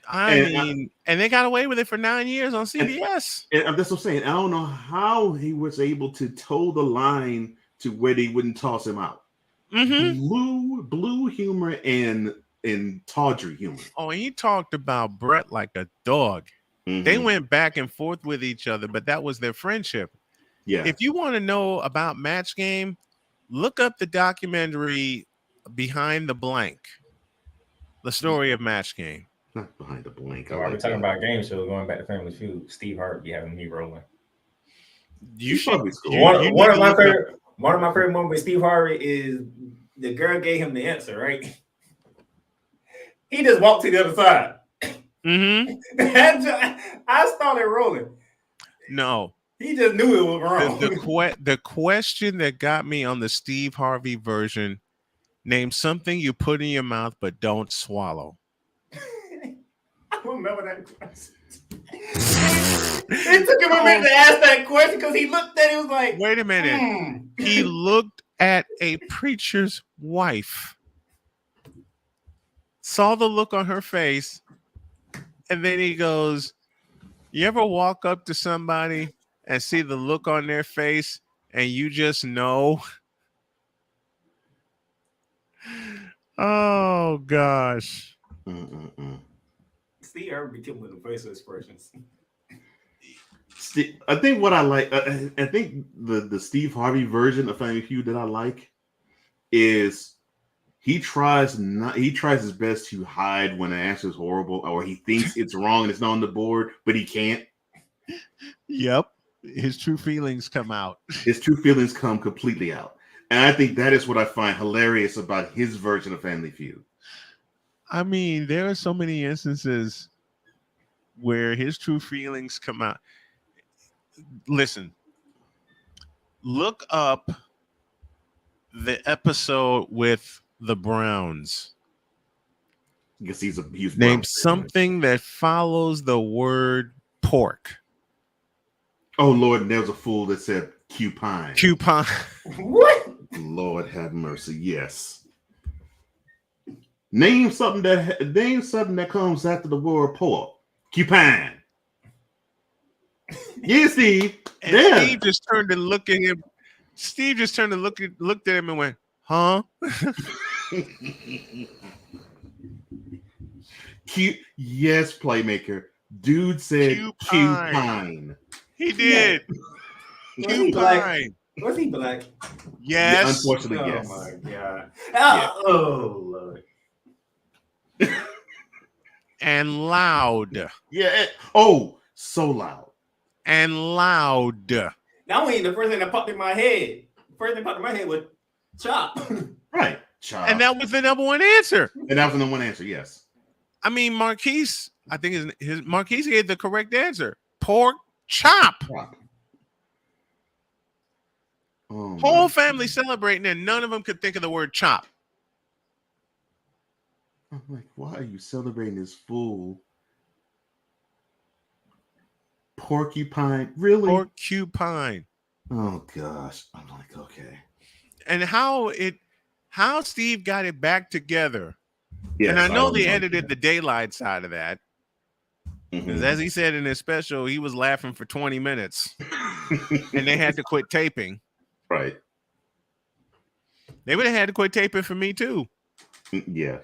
And they got away with it for 9 years on CBS. And that's what I'm saying. I don't know how he was able to toe the line to where they wouldn't toss him out. Mm-hmm. Blue humor and tawdry humor. Oh, and he talked about Brett like a dog. Mm-hmm. They went back and forth with each other, but that was their friendship. Yeah. If you want to know about Match Game, look up the documentary Behind the Blank, the story of Match Game. Not Behind the Blank. While we're talking about game shows, going back to Family Feud, Steve Harvey having me rolling. You should. One of my favorite moments with Steve Harvey is the girl gave him the answer, right? He just walked to the other side. Mm-hmm. I started rolling. No. He just knew it was wrong. The question that got me on the Steve Harvey version, name something you put in your mouth but don't swallow. I remember that question. It took him a minute to ask that question because he looked at it, was like, wait a minute. He looked at a preacher's wife, saw the look on her face, and then he goes, you ever walk up to somebody and see the look on their face and you just know? Oh gosh. Steve Irwin became one of the facial expressions. I think what I like, I think the Steve Harvey version of Family Feud that I like is he tries his best to hide when an answer is horrible or he thinks it's wrong and it's not on the board, but he can't. Yep. His true feelings come out. His true feelings come completely out. And I think that is what I find hilarious about his version of Family Feud. I mean, there are so many instances where his true feelings come out. Listen, look up the episode with the Browns. Because he's named something that follows the word pork. Oh Lord, and there was a fool that said cupine. Cupine. What? Lord have mercy. Yes. Name something that comes after the word pork. Cupine. Yeah, Steve. And Yeah. Steve just turned to look at him. Steve just turned to looked at him and went, huh? Yes, playmaker. Dude said cupine. He did. Cupine. Was he black? Yes. Yeah, unfortunately, yes. Oh my god. Yeah. Oh Lord. And loud. Yeah. So loud. And loud. That ain't the first thing that popped in my head. The first thing that popped in my head was chop. Right. Chop. And that was the number one answer. Yes. I mean, Marquise, I think his Marquise gave the correct answer. Pork chop. Oh, whole family celebrating and none of them could think of the word chop. I'm like, why are you celebrating this fool? Porcupine, really? Porcupine. Oh gosh, I'm like, okay. And how Steve got it back together. Yes, and I know they edited the daylight side of that. Because as he said in his special, he was laughing for 20 minutes. And they had to quit taping. Right. They would have had to quit taping for me too. Yeah.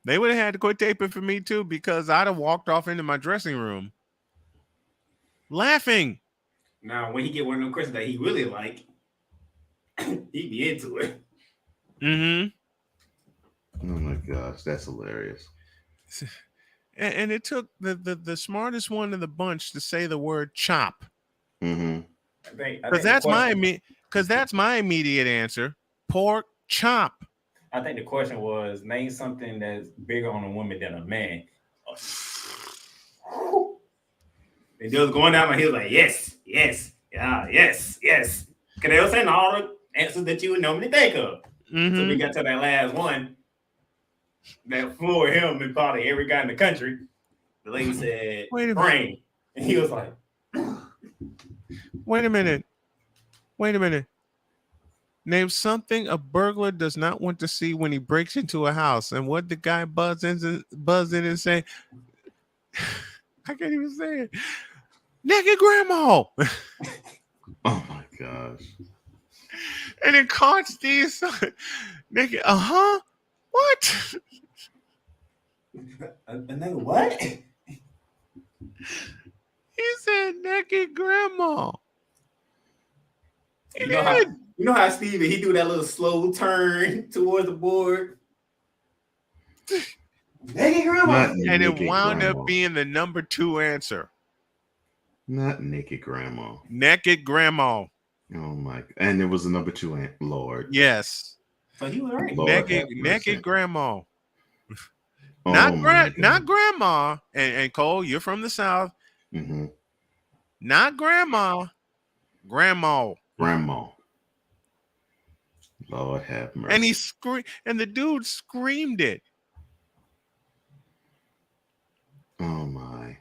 They would have had to quit taping for me too because I'd have walked off into my dressing room laughing. Now, when he get one of them questions that he really like, he'd be into it. Mm-hmm. Oh my gosh, that's hilarious. And it took the smartest one in the bunch to say the word chop. Mm-hmm. Because that's my immediate answer. Pork chop. I think the question was name something that's bigger on a woman than a man. And they was going down, and he was like, yes, yes, yeah, yes, yes. Because they were saying all the answers that you would normally think of. Mm-hmm. So we got to that last one that floored him and probably every guy in the country. The lady said, brain. And he was like, Wait a minute. Name something a burglar does not want to see when he breaks into a house. And what the guy buzzed in and say, I can't even say it. Naked grandma. Oh my gosh. And it caught Steve naked. What? What? He said naked grandma. You know how Steve, he do that little slow turn towards the board. Naked grandma. And it wound up being the number 2 answer. Not naked grandma. Naked grandma. Oh my! And it was the number 2 Lord. Yes. So he was right. Naked grandma. Oh, not grandma. And Cole, you're from the South. Mm-hmm. Not grandma. Grandma. Lord have mercy. And he screamed, and the dude screamed it. Oh my.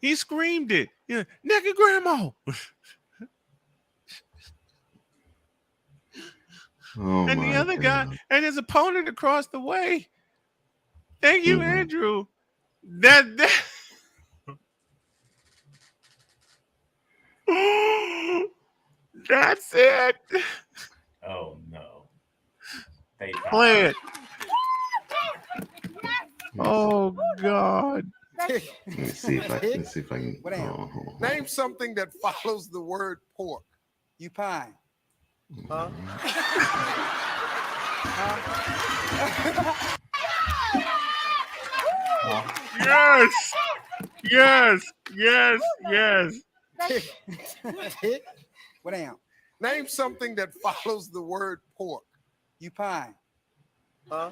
He screamed it. Yeah, naked grandma. Oh and the other guy and his opponent across the way. Thank you, Andrew. That's it. Oh no. Play it. Oh God. Let's see if I can. Name something that follows the word pork. You pine. Huh? Yes. Yes. Yes. Yes. What down? Name something that follows the word pork. You pine. Huh?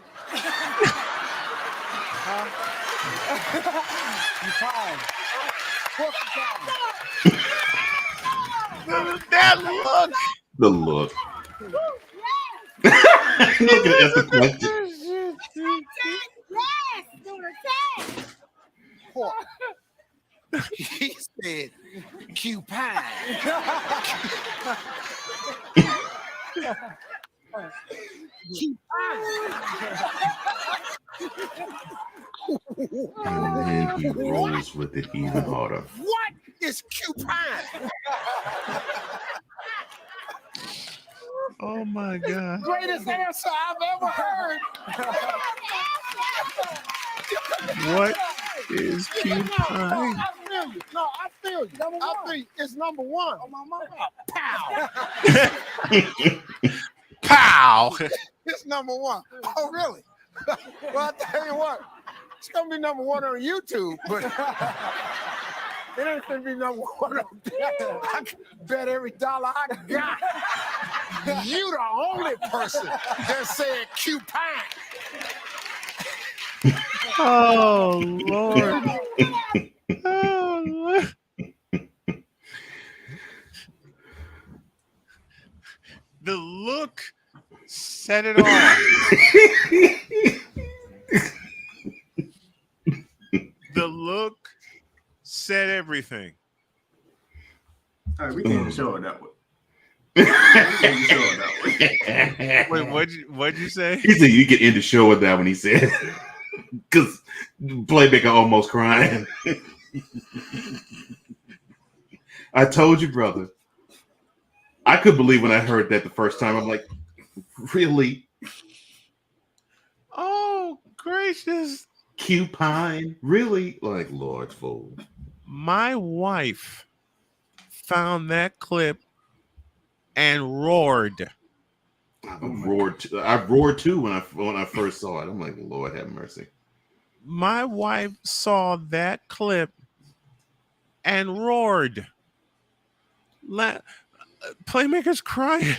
You pine. Pork pine. That look. The look. Look at the question. Pork. He said cupine. And then he rolls with it even harder. What is cupine? Oh my God. Greatest answer I've ever heard. What is cupine? I feel you. No, I feel you. I think it's number one. Oh, my mama. Pow. Pow. It's number one. Oh, really? Well, I tell you what, it's gonna be number one on YouTube, but it ain't gonna be number one on there. I can bet every dollar I got. You the only person that said cupine. Oh Lord. Oh Lord. The look set it off. The look said everything. All right, we can't show it that way. Wait, what'd you say? He said you get end the show with that when he said, because Playmaker almost crying. I told you, brother. I couldn't believe when I heard that the first time. I'm like, really? Oh gracious. Cupine? Really? Like, Lord's fool. My wife found that clip and roared. I roared too when I first saw it. I'm like, Lord have mercy. My wife saw that clip and roared. Playmaker's crying.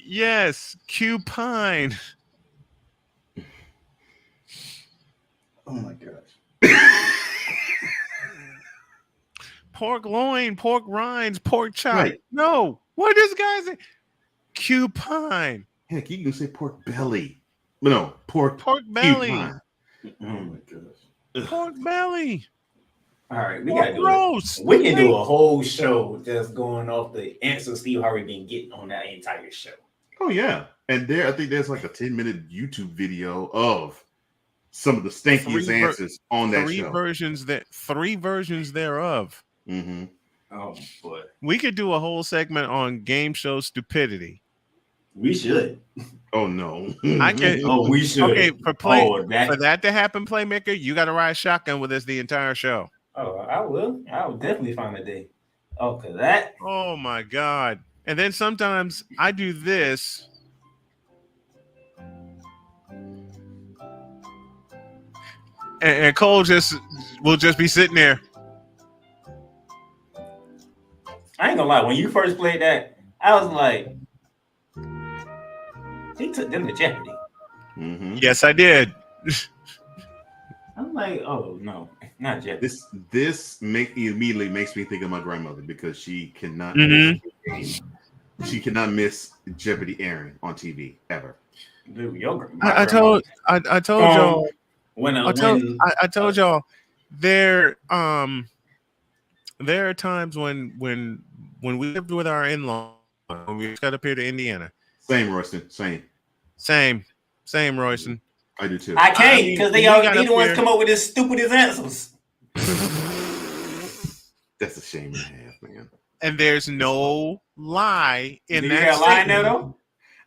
Yes, cupine. Oh my gosh. Pork loin, pork rinds, pork chop. Right. No, what this guy say? Cupine. Heck, you can say pork belly. But no, pork belly. Cupine. Oh my gosh. Pork belly. All right, we gotta do roast. it. We can do a whole show just going off the answers Steve Harvey been getting on that entire show. Oh yeah, and I think there's like a 10-minute YouTube video of some of the stinkiest answers on that show. Three versions thereof. Mm-hmm. Oh boy, we could do a whole segment on game show stupidity. We should. Oh no, I can. Oh, we should. Okay, for that to happen, Playmaker, you got to ride shotgun with us the entire show. Oh, I will. I will definitely find a day. Oh, cause that. Oh my God! And then sometimes I do this. And Cole will just be sitting there. I ain't gonna lie. When you first played that, I was like, he took them to Jeopardy. Mm-hmm. Yes, I did. I'm like, oh no, not Jeopardy. This immediately makes me think of my grandmother because she cannot. She cannot miss Jeopardy airing on TV ever. Dude, I told y'all. I told y'all there are times when we lived with our in-laws when we got up here to Indiana. Same, Royston. Same, Royston. I do too. I can't because they the ones come up with the stupidest answers. That's a shame and a half, man. And there's no lie in Did that you got a lie in there statement. though?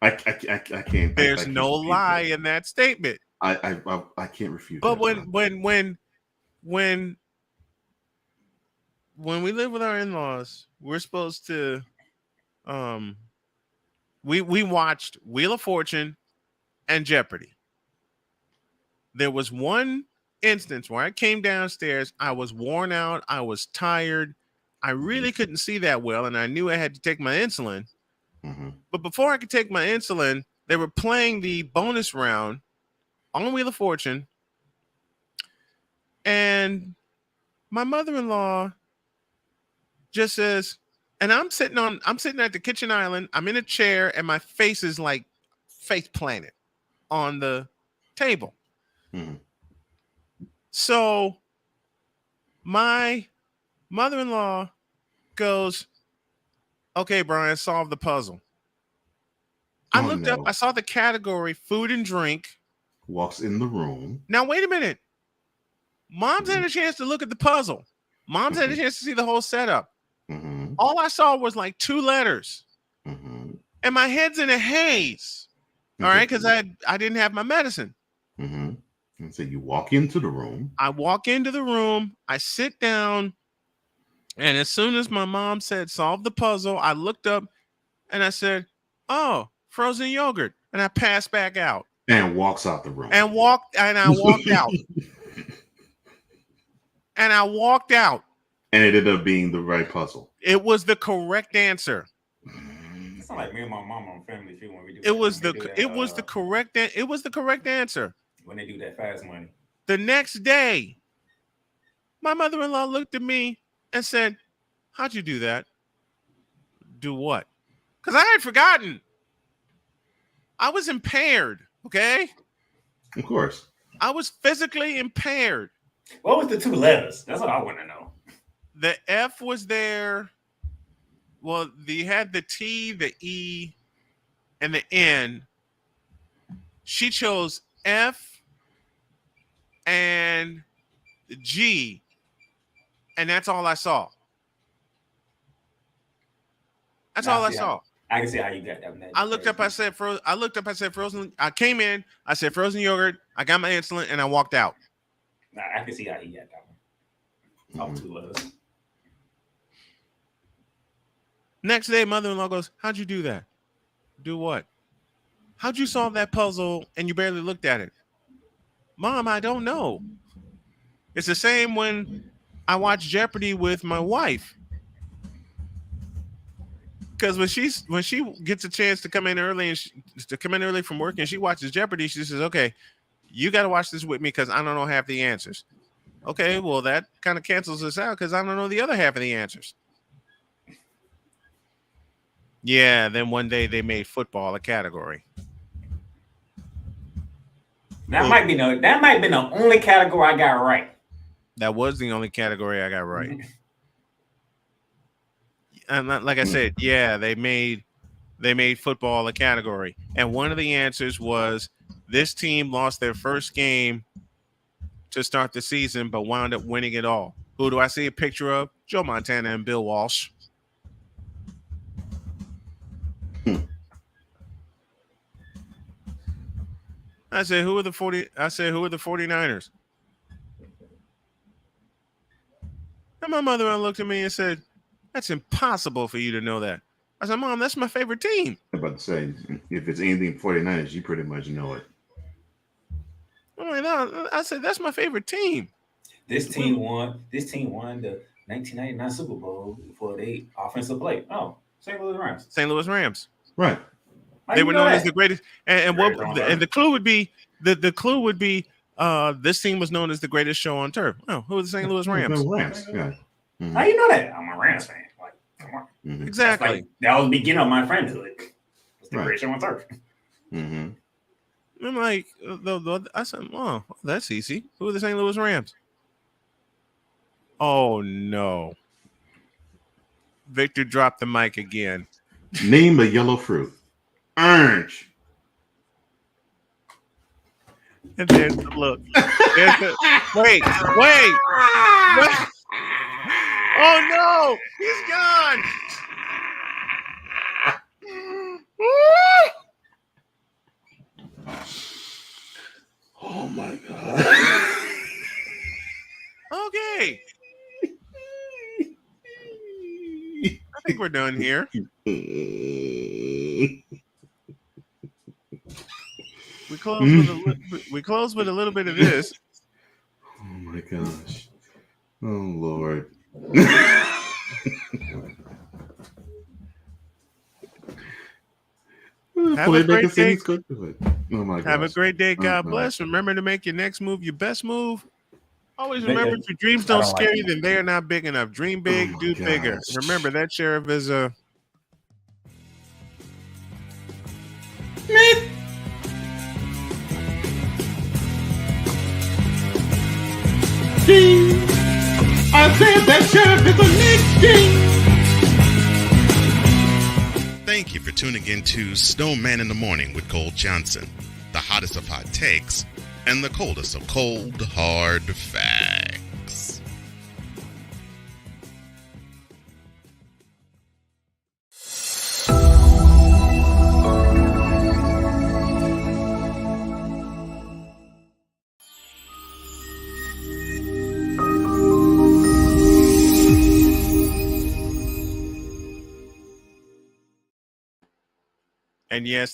I can't. There's I can't no refute lie that. in that statement. I can't refute But that. when we live with our in-laws, we're supposed to we watched Wheel of Fortune and Jeopardy. There was one instance where I came downstairs, I was worn out, I was tired, I really couldn't see that well, and I knew I had to take my insulin. But before I could take my insulin, they were playing the bonus round on Wheel of Fortune, and my mother-in-law just says, and I'm sitting at the kitchen island, I'm in a chair, and my face is like face planted on the table. So my mother-in-law goes, okay, Brian, solve the puzzle. I looked up, I saw the category food and drink. Walks in the room. Now, wait a minute. Mom's had a chance to look at the puzzle. Mom's had a chance to see the whole setup. All I saw was like 2 letters. And my head's in a haze. All right, because I didn't have my medicine. And so you walk into the room. I walk into the room. I sit down. And as soon as my mom said, solve the puzzle, I looked up and I said, oh, frozen yogurt. And I passed back out. And walks out the room. And I walked out. And I walked out. And it ended up being the right puzzle. It was the correct answer. It's not like me and my mom on Family Feud when we do. It was the correct answer. When they do that fast money. The next day, my mother-in-law looked at me and said, how'd you do that? Do what? Because I had forgotten. I was impaired, okay? Of course. I was physically impaired. What was the 2 letters? That's what I want to know. The F was there. Well, you had the T, the E, and the N. She chose F and the G, and that's all I saw. That's all I saw. I can see how you got that. I looked up. I said frozen. I came in. I said frozen yogurt. I got my insulin, and I walked out. I can see how he got that one. All 2 letters. Next day, mother-in-law goes, how'd you do that? Do what? How'd you solve that puzzle and you barely looked at it? Mom, I don't know. It's the same when I watch Jeopardy with my wife. Because when she gets a chance to come in early from work and she watches Jeopardy, she says, okay, you got to watch this with me because I don't know half the answers. Okay, well, that kind of cancels us out because I don't know the other half of the answers. Yeah, then one day they made football a category. That might be the only category I got right. That was the only category I got right. And like I said, yeah, they made football a category. And one of the answers was this team lost their first game to start the season, but wound up winning it all. Who do I see a picture of? Joe Montana and Bill Walsh. I said, who are the 49ers? And my mother looked at me and said, that's impossible for you to know that. I said, Mom, that's my favorite team. I'm about to say, if it's anything 49ers, you pretty much know it. I'm like, no, I said, that's my favorite team. This team won the 1999 Super Bowl for the offensive play. Oh, St. Louis Rams. St. Louis Rams. Right. They were known as the greatest, and the clue would be this team was known as the greatest show on turf. Oh, who are the St. Louis Rams? Rams. Yeah. Mm-hmm. How you know that? I'm a Rams fan. Like, come on. Mm-hmm. Exactly. Like, that was the beginning of my friendhood. It's the greatest show on turf. Mm-hmm. I'm like, I said, oh, that's easy. Who are the St. Louis Rams? Oh no! Victor dropped the mic again. Name a yellow fruit. Orange. And there's the look. Wait. Oh no, he's gone. Oh my God. Okay. I think we're done here. We close with a little bit of this. Oh my gosh. Oh Lord. Have a great day. Oh my gosh. Have a great day. God bless. Remember to make your next move your best move. Always remember, if your dreams don't scare you, then they are not big enough. Dream big, do bigger. Remember, that sheriff is a... I said that sheriff is a Nick. Thank you for tuning in to Snowman in the Morning with Cole Johnson, the hottest of hot takes and the coldest of cold, hard facts. And yes,